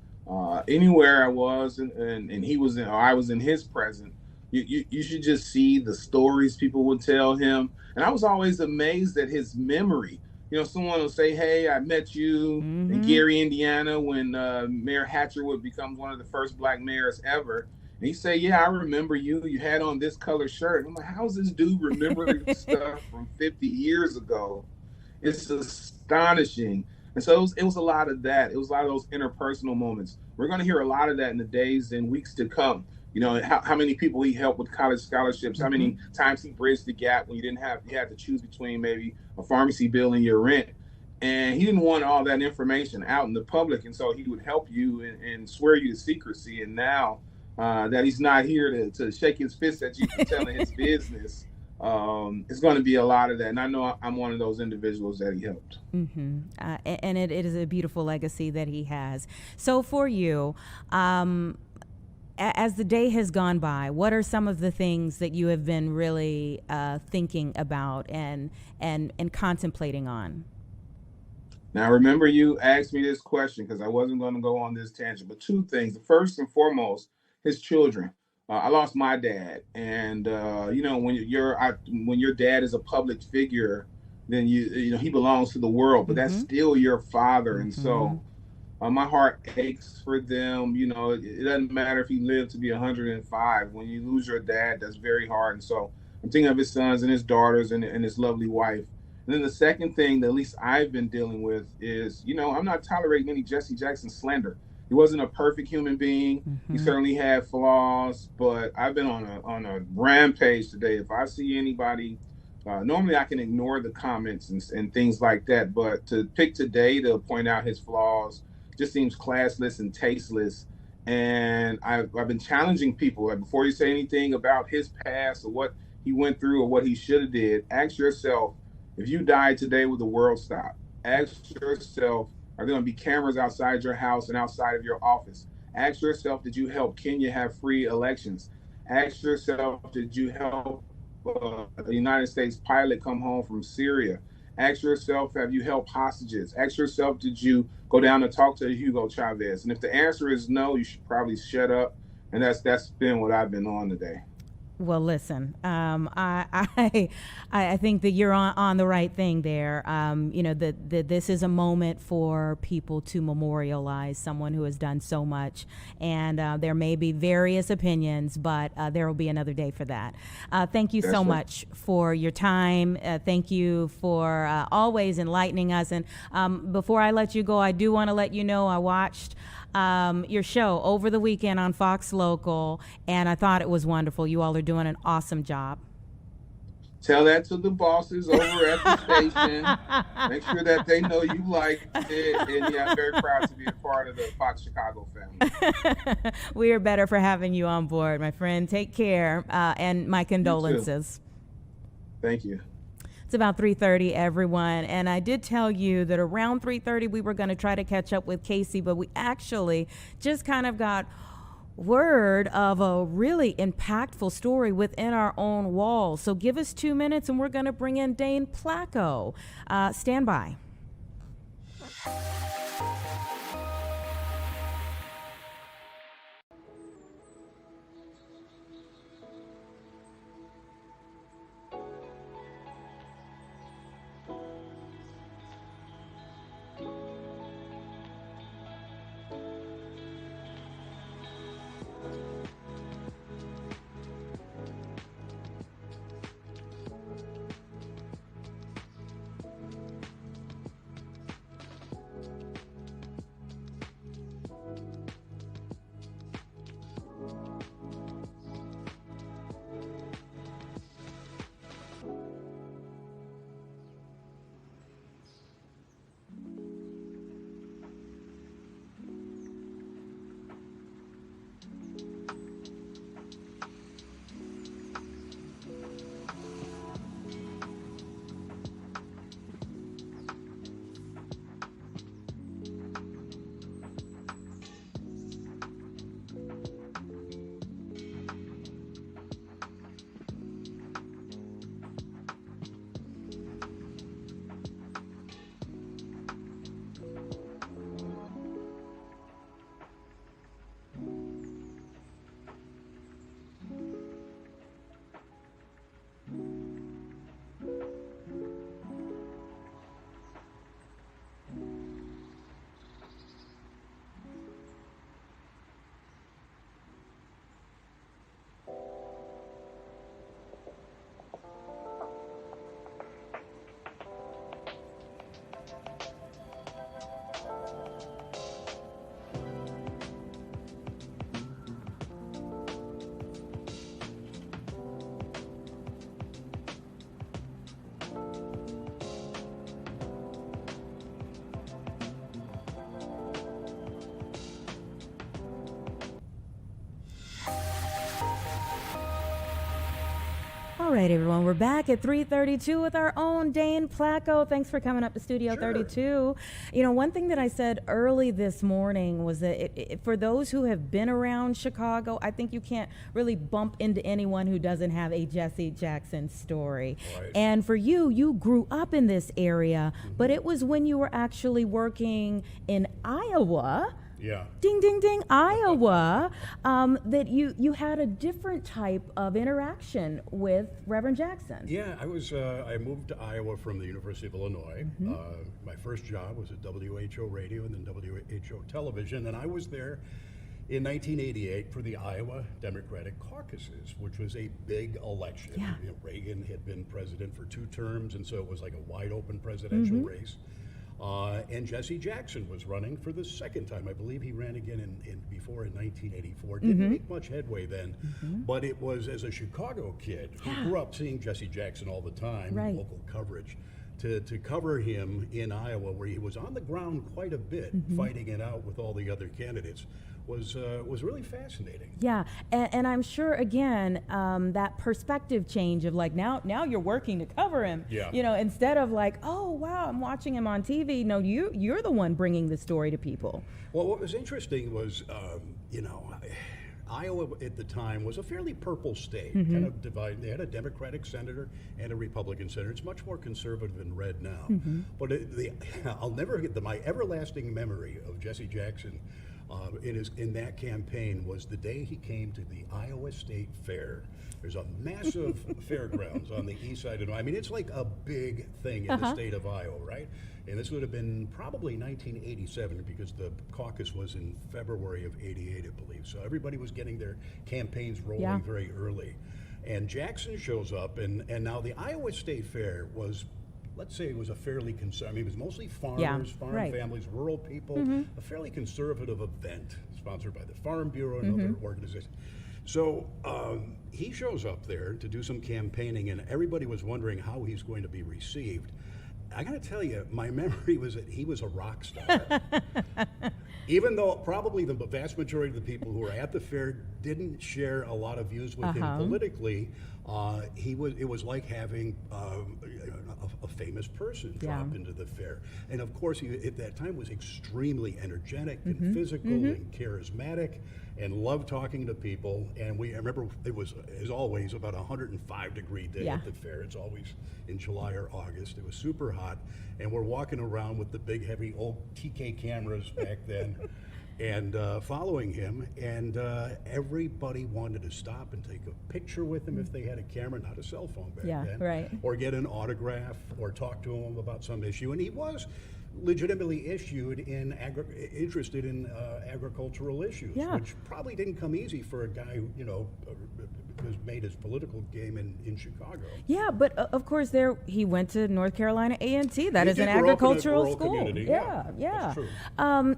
Anywhere I was and he was in, or I was in his presence, you should just see the stories people would tell him. And I was always amazed at his memory. Someone will say, "Hey, I met you in Gary, Indiana, when Mayor Hatcherwood becomes one of the first Black mayors ever." And he say, "Yeah, I remember you. You had on this color shirt." And I'm like, "How's this dude remembering stuff from 50 years ago?" It's astonishing. And so it was a lot of that. It was a lot of those interpersonal moments. We're going to hear a lot of that in the days and weeks to come. How many people he helped with college scholarships, how many times he bridged the gap when you had to choose between maybe a pharmacy bill and your rent. And he didn't want all that information out in the public. And so he would help you and swear you to secrecy. And now that he's not here to shake his fist at you for telling his business, it's going to be a lot of that. And I know I'm one of those individuals that he helped. And it is a beautiful legacy that he has. So for you, as the day has gone by, what are some of the things that you have been really thinking about and contemplating on? Now, remember, you asked me this question because I wasn't going to go on this tangent, but two things. The first and foremost, his children. I lost my dad, and when your dad is a public figure, then he belongs to the world, but that's still your father, and so my heart aches for them. It doesn't matter if he lived to be 105. When you lose your dad, that's very hard, and so I'm thinking of his sons and his daughters and his lovely wife. And then the second thing that at least I've been dealing with is, I'm not tolerating any Jesse Jackson slander. He wasn't a perfect human being. He certainly had flaws, but I've been on a rampage today. If I see anybody, normally I can ignore the comments and things like that, but to pick today to point out his flaws just seems classless and tasteless. And I've been challenging people, like, before you say anything about his past or what he went through or what he should have did, ask yourself, if you died today, would the world stop? Ask yourself, are there going to be cameras outside your house and outside of your office? Ask yourself, did you help Kenya have free elections? Ask yourself, did you help a United States pilot come home from Syria? Ask yourself, have you helped hostages? Ask yourself, did you go down and talk to Hugo Chavez? And if the answer is no, you should probably shut up. And that's been what I've been on today. Well, listen, I think that you're on the right thing there. That this is a moment for people to memorialize someone who has done so much, and there may be various opinions, but there will be another day for that. Thank you so much for your time. Thank you for always enlightening us. And before I let you go, I do want to let you know I watched your show over the weekend on Fox Local, and I thought it was wonderful. You all are doing an awesome job. Tell that to the bosses over at the station. Make sure that they know you liked it, and yeah, I'm very proud to be a part of the Fox Chicago family. We are better for having you on board, my friend. Take care, and my condolences. Thank you. It's about 3:30, everyone, and I did tell you that around 3:30 we were going to try to catch up with Casey, but we actually just kind of got word of a really impactful story within our own walls. So give us 2 minutes and we're going to bring in Dane Placco. Stand by. All right, everyone, we're back at 3:32 with our own Dane Placco. Thanks for coming up to Studio 32. You know, one thing that I said early this morning was that for those who have been around Chicago, I think you can't really bump into anyone who doesn't have a Jesse Jackson story. Right. And for you, you grew up in this area, but it was when you were actually working in Iowa. Yeah. Ding, ding, ding, Iowa, that you had a different type of interaction with Reverend Jackson. Yeah, I moved to Iowa from the University of Illinois. My first job was at WHO Radio and then WHO Television, and I was there in 1988 for the Iowa Democratic caucuses, which was a big election. Yeah. You know, Reagan had been president for 2 terms, and so it was like a wide open presidential race. And Jesse Jackson was running for the second time. I believe he ran again in 1984. Didn't make much headway then, but it was as a Chicago kid who grew up seeing Jesse Jackson all the time, local coverage, to cover him in Iowa, where he was on the ground quite a bit, fighting it out with all the other candidates, was really fascinating. Yeah, and I'm sure again that perspective change of like now you're working to cover him. Yeah. You know, instead of like, oh wow, I'm watching him on TV. No, you're the one bringing the story to people. Well, what was interesting was, you know, Iowa at the time was a fairly purple state, kind of divided. They had a Democratic senator and a Republican senator. It's much more conservative and red now. But I'll never forget my everlasting memory of Jesse Jackson in that campaign was the day he came to the Iowa State Fair. There's a massive fairgrounds on the east side of I mean, it's like a big thing in the state of Iowa, right? And this would have been probably 1987 because the caucus was in February of '88, I believe. So everybody was getting their campaigns rolling very early. And Jackson shows up, and now the Iowa State Fair was, let's say it was a fairly conservative, it was mostly farmers, farm families, rural people, a fairly conservative event sponsored by the Farm Bureau and other organizations. So he shows up there to do some campaigning, and everybody was wondering how he's going to be received. I got to tell you, my memory was that he was a rock star. Even though probably the vast majority of the people who were at the fair didn't share a lot of views with him politically, it was like having a famous person drop into the fair. And of course, he at that time was extremely energetic and physical and charismatic, and loved talking to people. And I remember it was, as always, about a 105-degree day at the fair. It's always in July or August. It was super hot, and we're walking around with the big, heavy old TK cameras back then, and following him. And everybody wanted to stop and take a picture with him if they had a camera, not a cell phone back then, or get an autograph, or talk to him about some issue. And he was legitimately interested in agricultural issues, which probably didn't come easy for a guy who, you know, has made his political game in Chicago. Yeah, but of course he went to North Carolina A&T. That is an agricultural school. Community. Yeah. That's true.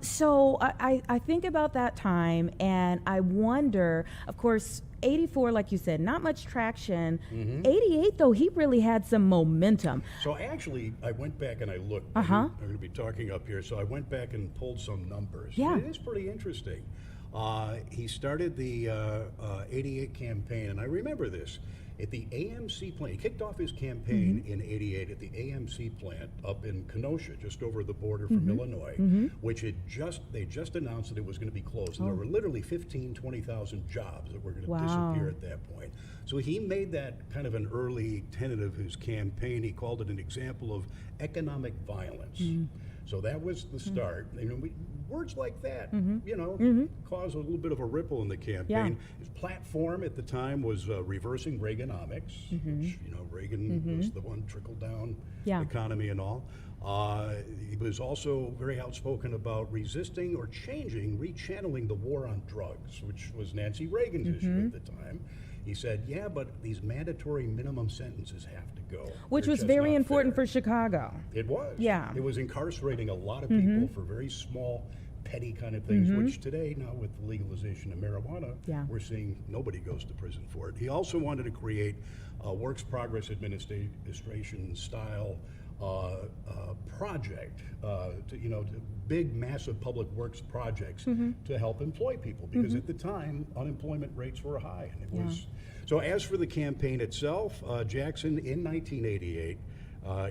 So I think about that time, and I wonder, of course, 84, like you said, not much traction. 88, though, he really had some momentum. So actually, I went back and I looked. I'm going to be talking up here, so I went back and pulled some numbers. Yeah. It is pretty interesting. He started the 88 campaign, and I remember this, at the AMC plant. He kicked off his campaign in 88 at the AMC plant up in Kenosha, just over the border from Illinois, which they just announced that it was going to be closed. And there were literally 20,000 jobs that were going to disappear at that point. So he made that kind of an early tenet of his campaign. He called it an example of economic violence. So that was the start. You know, words like that, you know, caused a little bit of a ripple in the campaign. His platform at the time was reversing Reaganomics, which, you know, Reagan was the one trickled down economy and all. He was also very outspoken about resisting or rechanneling the war on drugs, which was Nancy Reagan's issue at the time. He said, yeah, but these mandatory minimum sentences have to go. Which was very important for Chicago. It was. Yeah. It was incarcerating a lot of people for very small, petty kind of things, which today, now with the legalization of marijuana, we're seeing nobody goes to prison for it. He also wanted to create a Works Progress Administration style project, to big, massive public works projects to help employ people, because at the time unemployment rates were high, and it was. So as for the campaign itself, Jackson in 1988.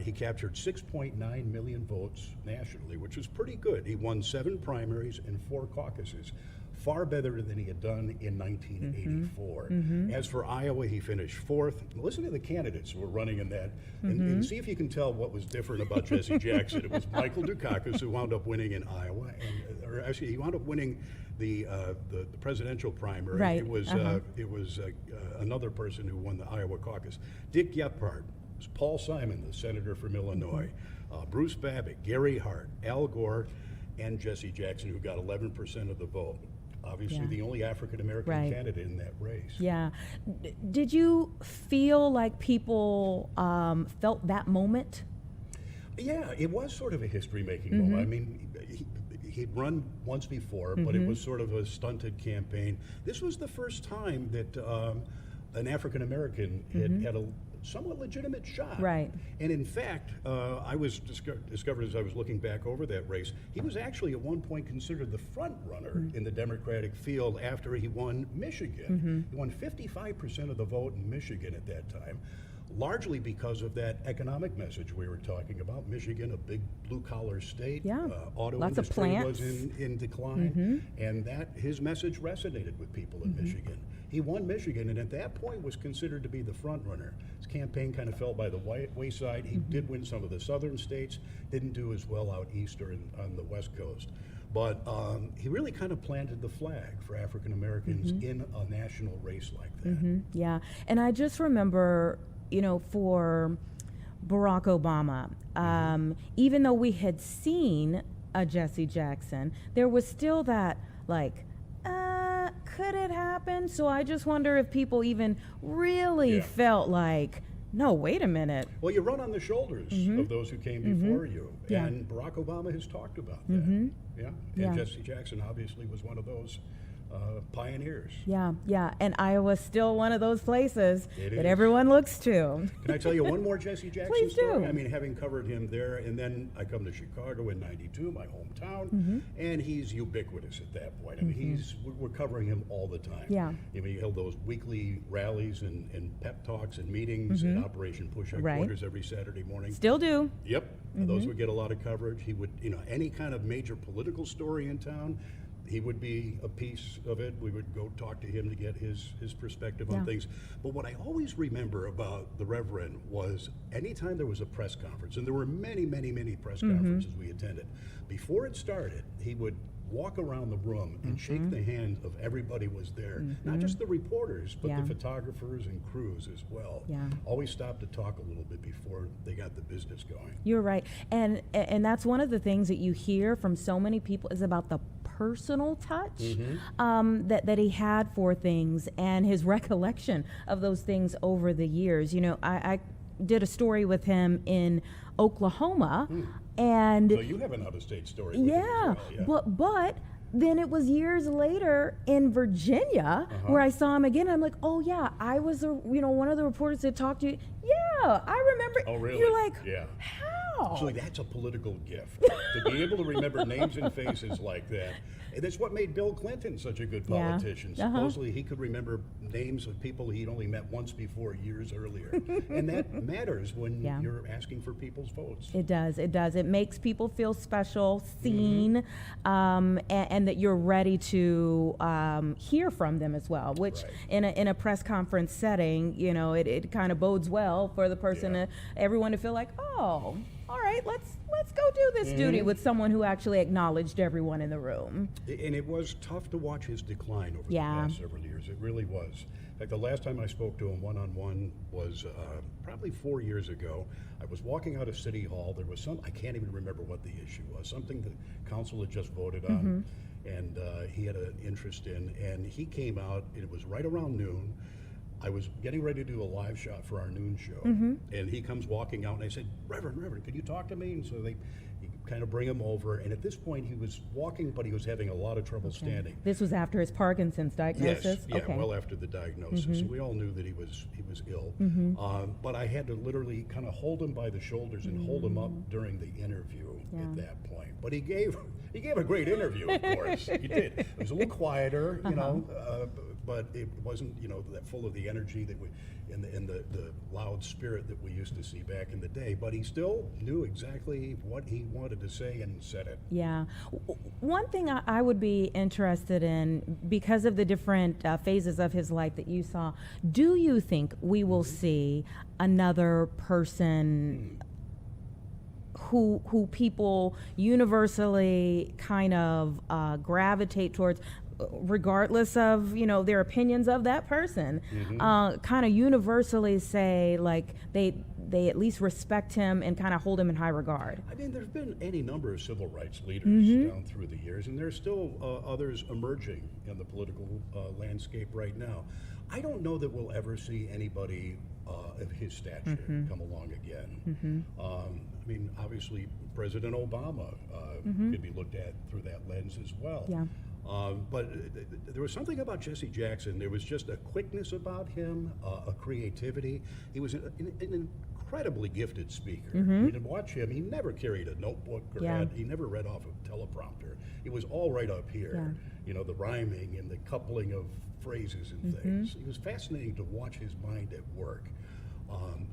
He captured 6.9 million votes nationally, which was pretty good. He won 7 primaries and 4 caucuses, far better than he had done in 1984. As for Iowa, he finished 4th. Listen to the candidates who were running in that, and see if you can tell what was different about Jesse Jackson. It was Michael Dukakis who wound up winning in Iowa, or actually he wound up winning the presidential primary. Right. It was another person who won the Iowa caucus. Dick Gephardt. Paul Simon, the senator from Illinois, Bruce Babbitt, Gary Hart, Al Gore, and Jesse Jackson, who got 11% of the vote. obviously the only African-American candidate in that race. Yeah. Did you feel like people felt that moment? Yeah, it was sort of a history-making moment. I mean, he'd run once before, but it was sort of a stunted campaign. This was the first time that an African-American had a somewhat legitimate shot. Right. And in fact, I was discovered as I was looking back over that race, he was actually at one point considered the front runner in the Democratic field after he won Michigan. He won 55% of the vote in Michigan at that time, largely because of that economic message we were talking about. Michigan, a big blue-collar state, auto lots of industry plants. was in decline, and that his message resonated with people in Michigan. He won Michigan, and at that point was considered to be the front runner. His campaign kind of fell by the wayside. He did win some of the southern states, didn't do as well out east or on the west coast. But he really kind of planted the flag for African Americans in a national race like that. Yeah, and I just remember, you know, for Barack Obama, even though we had seen a Jesse Jackson, there was still that, like, could it happen? So I just wonder if people even really felt like, no, wait a minute. Well, you run on the shoulders of those who came before you, and Barack Obama has talked about that. And Jesse Jackson obviously was one of those pioneers. Yeah, and Iowa's still one of those places that everyone looks to. Can I tell you one more Jesse Jackson Please story? do. I mean, having covered him there, and then I come to Chicago in '92, my hometown, and he's ubiquitous at that point. I mean, we're covering him all the time. Yeah. I mean, he held those weekly rallies and pep talks and meetings at Operation Push Headquarters every Saturday morning. Still do. Yep. Those would get a lot of coverage. He would, you know, any kind of major political story in town, he would be a piece of it. We would go talk to him to get his perspective on things. But what I always remember about the Reverend was anytime there was a press conference, and there were many, many, many press conferences we attended, before it started, he would walk around the room and shake the hand of everybody was there. Not just the reporters, but the photographers and crews as well. Always stopped to talk a little bit before they got the business going. You're right. And that's one of the things that you hear from so many people is about the personal touch that he had for things and his recollection of those things over the years. You know, I did a story with him in Oklahoma, and so you have an out-of-state story. With him as well. But then it was years later in Virginia where I saw him again. And I'm like, oh yeah, I was one of the reporters that talked to you. Yeah, I remember. Oh really? You're like, how? So that's a political gift to be able to remember names and faces like that. And that's what made Bill Clinton such a good politician. Supposedly he could remember names of people he'd only met once before years earlier. And that matters when you're asking for people's votes. It does. It makes people feel special, seen, and that you're ready to hear from them as well, which in a press conference setting, you know, it kind of bodes well for the person, everyone to feel like, oh, all right, let's go do this duty with someone who actually acknowledged everyone in the room. And it was tough to watch his decline over the past several years. It really was. In fact, the last time I spoke to him one-on-one was probably 4 years ago. I was walking out of City Hall. There was I can't even remember what the issue was, something the council had just voted on, and he had an interest in. And he came out, and it was right around noon. I was getting ready to do a live shot for our noon show, and he comes walking out, and I said, Reverend, could you talk to me? And so you kind of bring him over, and at this point he was walking, but he was having a lot of trouble standing. This was after his Parkinson's diagnosis? Yes, well after the diagnosis. We all knew that he was ill, but I had to literally kind of hold him by the shoulders and hold him up during the interview at that point. But he gave a great interview, of course. He did. It was a little quieter, you know, but it wasn't, you know, that full of the energy that we, and the loud spirit that we used to see back in the day. But he still knew exactly what he wanted to say and said it. Yeah. One thing I would be interested in, because of the different phases of his life that you saw, do you think we will see another person who people universally kind of gravitate towards, regardless of, you know, their opinions of that person, kind of universally say, like, they at least respect him and kind of hold him in high regard. I mean, there's been any number of civil rights leaders down through the years, and there's still others emerging in the political landscape right now. I don't know that we'll ever see anybody of his stature come along again. I mean, obviously, President Obama could be looked at through that lens as well. Yeah. But there was something about Jesse Jackson. There was just a quickness about him, a creativity. He was an incredibly gifted speaker. I mean, to watch him, he never carried a notebook or he never read off a teleprompter. It was all right up here. You know, the rhyming and the coupling of phrases and things. It was fascinating to watch his mind at work.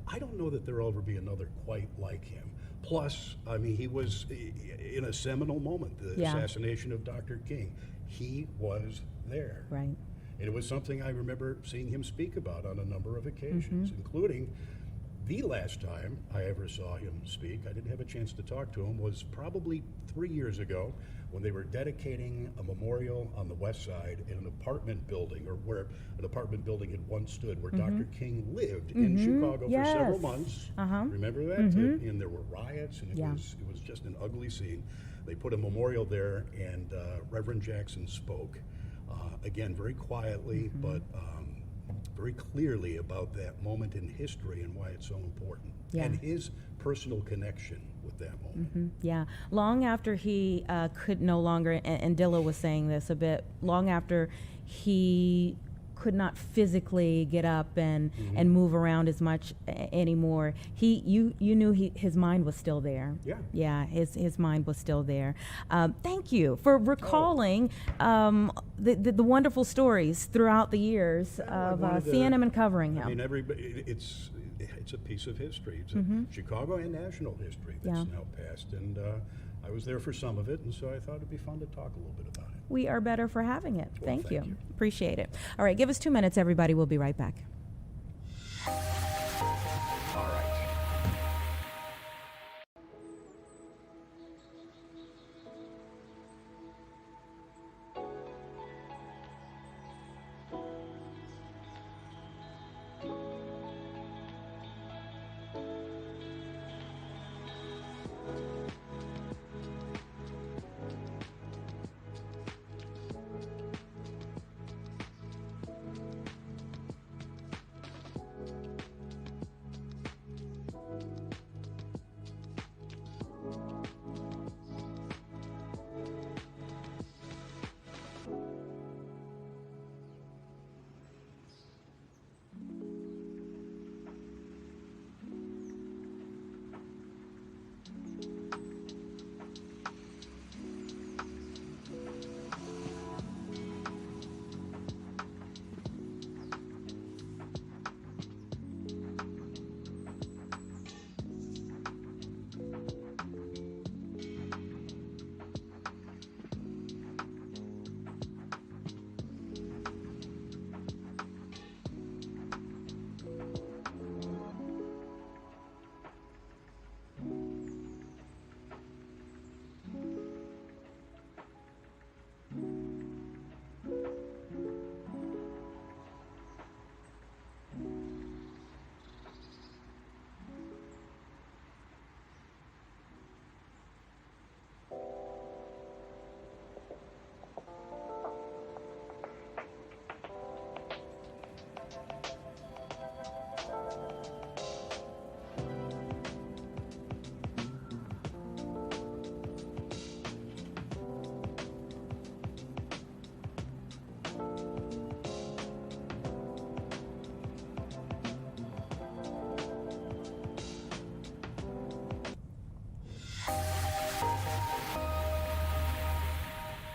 I don't know that there'll ever be another quite like him. Plus, I mean, he was in a seminal moment, the assassination of Dr. King. He was there. Right. And it was something I remember seeing him speak about on a number of occasions, including the last time I ever saw him speak. I didn't have a chance to talk to him, was probably 3 years ago when they were dedicating a memorial on the west side in an apartment building, or where an apartment building had once stood, where Dr. King lived in Chicago for several months. Remember that? And there were riots, and it was just an ugly scene. They put a memorial there, and Reverend Jackson spoke, again, very quietly, but very clearly about that moment in history and why it's so important, and his personal connection with that moment. Yeah. Long after he could no longer, and Dilla was saying this a bit, long after he could not physically get up and move around as much anymore, you knew his mind was still there. Yeah, his mind was still there. Thank you for recalling the wonderful stories throughout the years of seeing him and covering him. I mean, everybody, it's a piece of history. It's a Chicago and national history that's now passed, and I was there for some of it, and so I thought it'd be fun to talk a little bit about it. We are better for having it. Well, thank you. Appreciate it. All right, give us 2 minutes, everybody. We'll be right back. All right.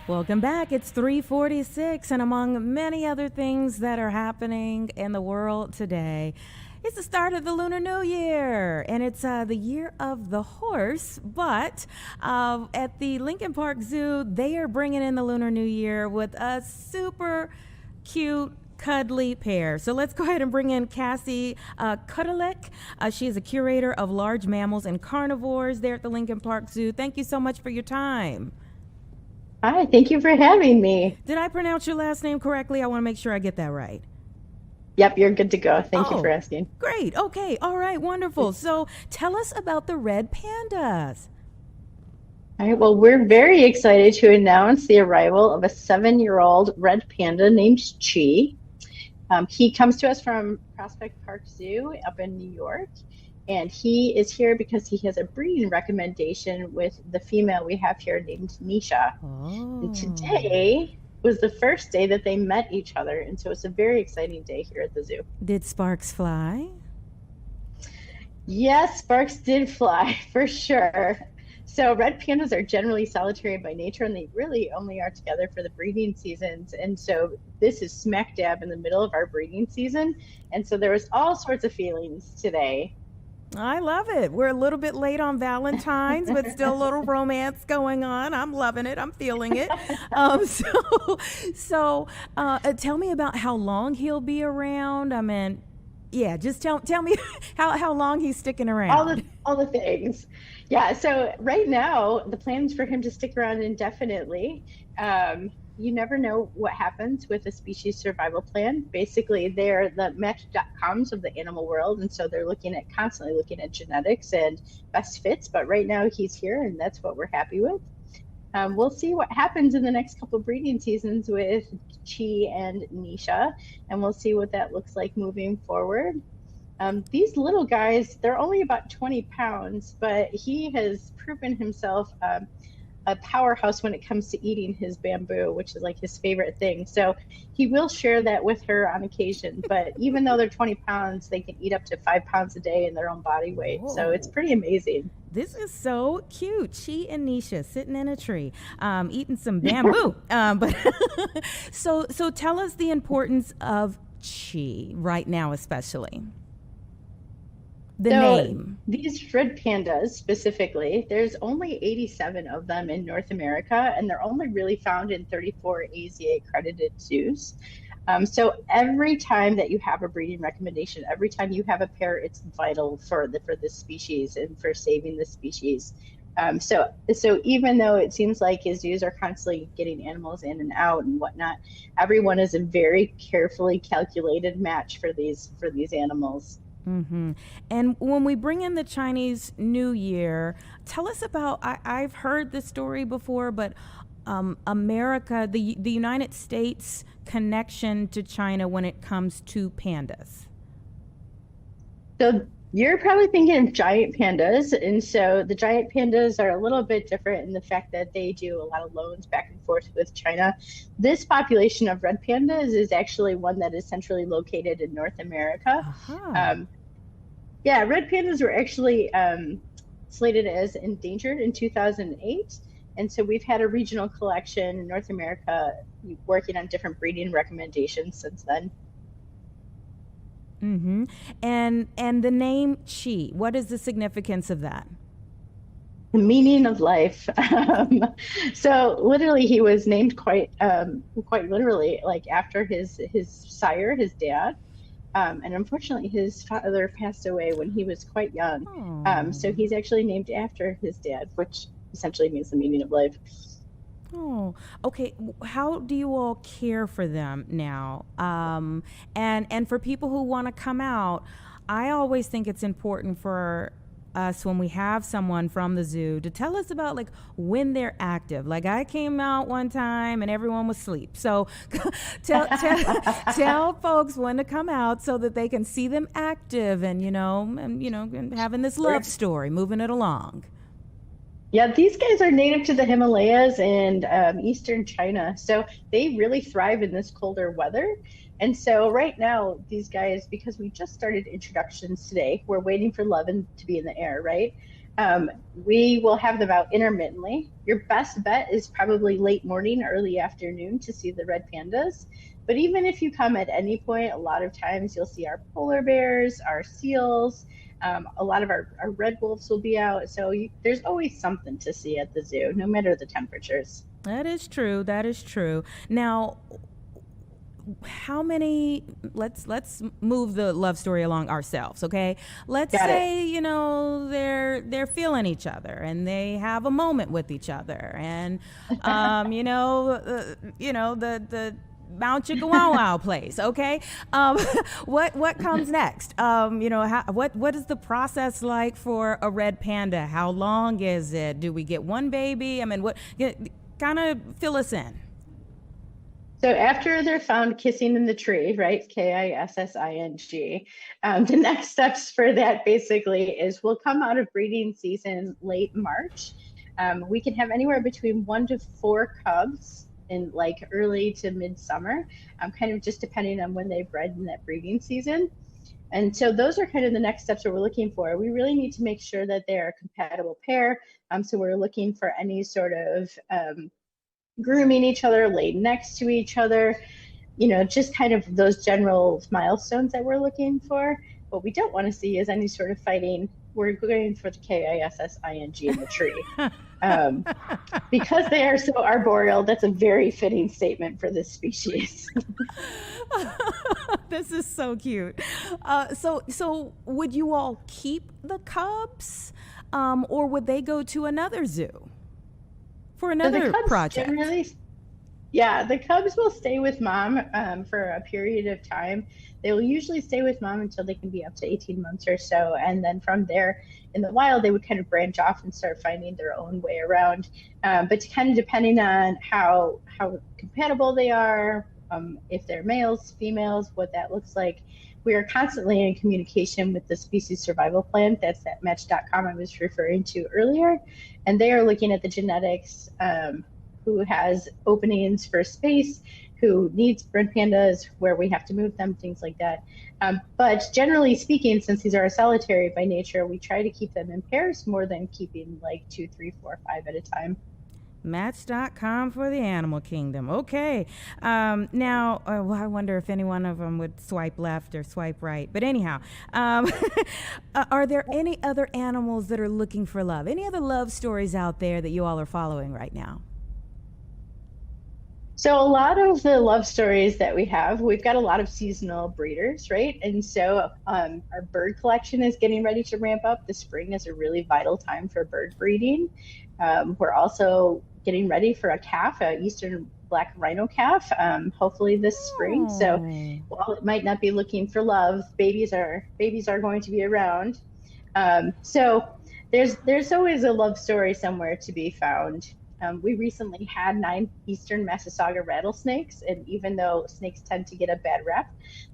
Welcome back. It's 3:46, and among many other things that are happening in the world today, it's the start of the Lunar New Year, and it's the year of the horse. But at the Lincoln Park Zoo, they are bringing in the Lunar New Year with a super cute, cuddly pair. So let's go ahead and bring in Cassie Kudalek. She is a curator of large mammals and carnivores there at the Lincoln Park Zoo. Thank you so much for your time. Hi, thank you for having me. Did I pronounce your last name correctly? I want to make sure I get that right. Yep, you're good to go. Thank you for asking. Great. Okay. All right. Wonderful. So tell us about the red pandas. All right, well, we're very excited to announce the arrival of a 7-year-old red panda named Chi. He comes to us from Prospect Park Zoo up in New York, and he is here because he has a breeding recommendation with the female we have here named Nisha. And today was the first day that they met each other, and so it's a very exciting day here at the zoo. Did sparks fly? Yes, sparks did fly, for sure. So red pandas are generally solitary by nature, and they really only are together for the breeding seasons. And so this is smack dab in the middle of our breeding season. And so there was all sorts of feelings today. I love it. We're a little bit late on Valentine's, but still a little romance going on. I'm loving it. I'm feeling it. So tell me about how long he'll be around. I mean, yeah, just tell me how long he's sticking around. All the things. Yeah, so right now, the plan is for him to stick around indefinitely. You never know what happens with a species survival plan. Basically, they're the match.coms of the animal world, and so they're constantly looking at genetics and best fits. But right now, he's here, and that's what we're happy with. We'll see what happens in the next couple breeding seasons with Chi and Nisha, and we'll see what that looks like moving forward. These little guys, they're only about 20 pounds, but he has proven himself a powerhouse when it comes to eating his bamboo, which is like his favorite thing. So he will share that with her on occasion. But even though they're 20 pounds, they can eat up to 5 pounds a day in their own body weight. Whoa. So it's pretty amazing. This is so cute. Chi and Nisha sitting in a tree, eating some bamboo. So tell us the importance of Chi right now, especially. The name. These red pandas specifically, there's only 87 of them in North America, and they're only really found in 34 AZA accredited zoos. So every time that you have a breeding recommendation, every time you have a pair, it's vital for this species and for saving the species. So even though it seems like his zoos are constantly getting animals in and out and whatnot, everyone is a very carefully calculated match for these animals. Mm-hmm. And when we bring in the Chinese New Year, tell us about, I've heard this story before, but America, the United States connection to China when it comes to pandas. So you're probably thinking of giant pandas. And so the giant pandas are a little bit different in the fact that they do a lot of loans back and forth with China. This population of red pandas is actually one that is centrally located in North America. Uh-huh. Red pandas were actually slated as endangered in 2008. And so we've had a regional collection in North America working on different breeding recommendations since then. Mm-hmm. And the name Chi, what is the significance of that? The meaning of life. So literally he was named quite literally, like after his sire, his dad. And unfortunately his father passed away when he was quite young. So he's actually named after his dad, which essentially means the meaning of life. Oh, okay. How do you all care for them now? And for people who want to come out, I always think it's important for us when we have someone from the zoo to tell us about like when they're active. Like I came out one time and everyone was asleep. So tell folks when to come out so that they can see them active and having this love story, moving it along. Yeah, these guys are native to the Himalayas and eastern China. So they really thrive in this colder weather. And so right now, these guys, because we just started introductions today, we're waiting for love to be in the air, right? We will have them out intermittently. Your best bet is probably late morning, early afternoon to see the red pandas. But even if you come at any point, a lot of times you'll see our polar bears, our seals, a lot of our red wolves will be out. So there's always something to see at the zoo, no matter the temperatures. That is true. That is true. Now, how many, let's move the love story along ourselves, okay? Let's say, they're feeling each other and they have a moment with each other and, the Mount Chicagow place. Okay. What comes next? What is the process like for a red panda? How long is it? Do we get one baby? I mean, kind of fill us in. So after they're found kissing in the tree, right, KISSING, the next steps for that basically is we'll come out of breeding season late March. We can have anywhere between 1 to 4 cubs in like early to midsummer, kind of just depending on when they bred in that breeding season. And so those are kind of the next steps that we're looking for. We really need to make sure that they're a compatible pair. So we're looking for any sort of grooming each other, laid next to each other, just kind of those general milestones that we're looking for. What we don't want to see is any sort of fighting. We're going for the KISSING in the tree. Because they are so arboreal, that's a very fitting statement for this species. This is so cute. So would you all keep the cubs, or would they go to another zoo for another project? The cubs will stay with mom for a period of time. They will usually stay with mom until they can be up to 18 months or so. And then from there in the wild, they would kind of branch off and start finding their own way around. But kind of depending on how compatible they are, if they're males, females, what that looks like. We are constantly in communication with the species survival plan. That's that match.com I was referring to earlier. And they are looking at the genetics, who has openings for space, who needs bred pandas, where we have to move them, things like that. But generally speaking, since these are solitary by nature, we try to keep them in pairs more than keeping like 2, 3, 4, 5 at a time. Match.com for the animal kingdom. Okay. Now, I wonder if any one of them would swipe left or swipe right. But anyhow, are there any other animals that are looking for love? Any other love stories out there that you all are following right now? So a lot of the love stories that we've got a lot of seasonal breeders, right? And so our bird collection is getting ready to ramp up. The spring is a really vital time for bird breeding. We're also getting ready for a calf, an eastern black rhino calf, hopefully this spring. So while it might not be looking for love, babies are going to be around. So there's always a love story somewhere to be found. We recently had 9 eastern Massasauga rattlesnakes, and even though snakes tend to get a bad rep,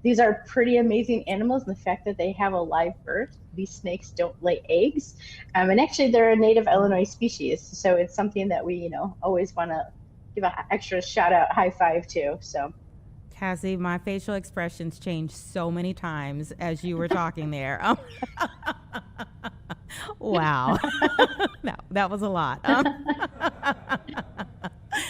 these are pretty amazing animals. And the fact that they have a live birth, these snakes don't lay eggs, and actually they're a native Illinois species, so it's something that we always want to give an extra shout out, high five to. So Cassie, my facial expressions changed so many times as you were talking there. Wow. that was a lot.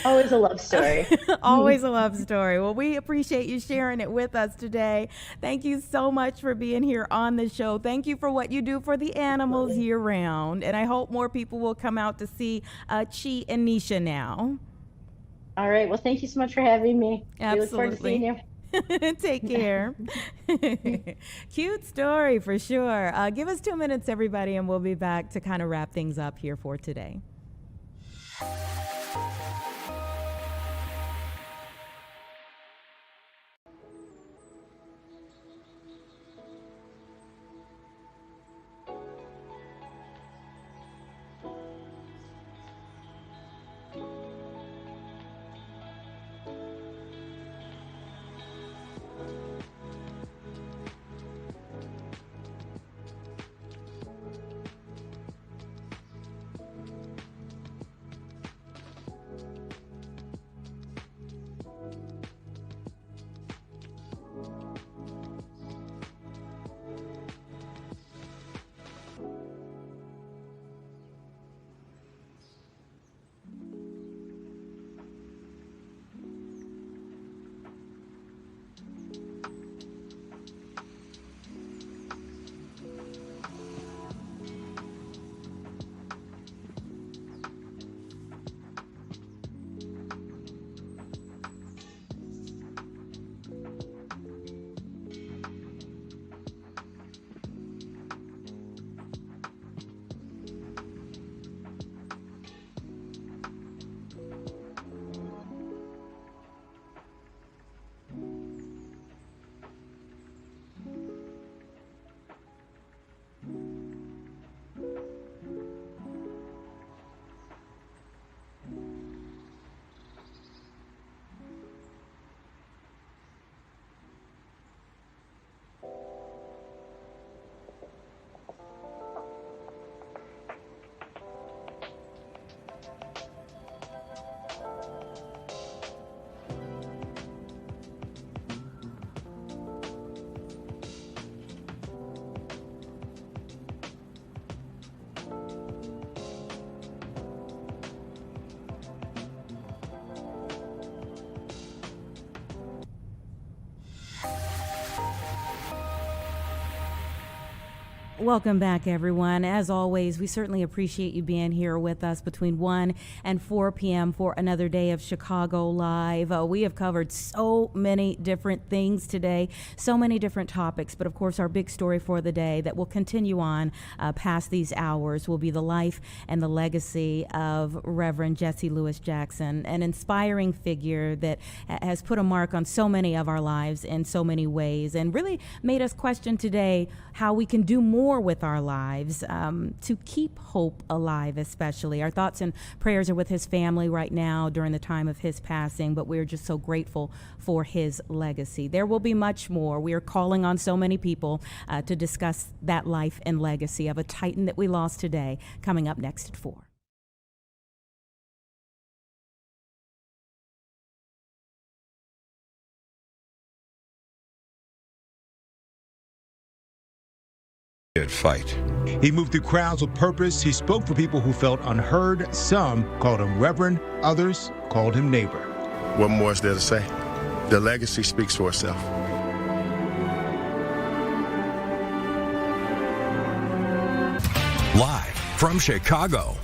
Always a love story. Always a love story. Well, we appreciate you sharing it with us today. Thank you so much for being here on the show. Thank you for what you do for the animals year round. And I hope more people will come out to see Chi and Nisha now. All right. Well, thank you so much for having me. Absolutely. We look forward to seeing you. Take care. Cute story for sure. Give us 2 minutes, everybody, and we'll be back to kind of wrap things up here for today. Welcome back, everyone. As always, we certainly appreciate you being here with us between 1 and 4 p.m. for another day of Chicago Live. We have covered so many different things today, so many different topics, but of course our big story for the day that will continue on past these hours will be the life and the legacy of Reverend Jesse Louis Jackson, an inspiring figure that has put a mark on so many of our lives in so many ways and really made us question today how we can do more with our lives to keep hope alive, especially. Our thoughts and prayers are with his family right now during the time of his passing, but we're just so grateful for his legacy. There will be much more. We are calling on so many people to discuss that life and legacy of a Titan that we lost today, coming up next at 4. Fight. He moved through crowds with purpose. He spoke for people who felt unheard. Some called him Reverend, others called him neighbor. What more is there to say? The legacy speaks for itself. Live from Chicago,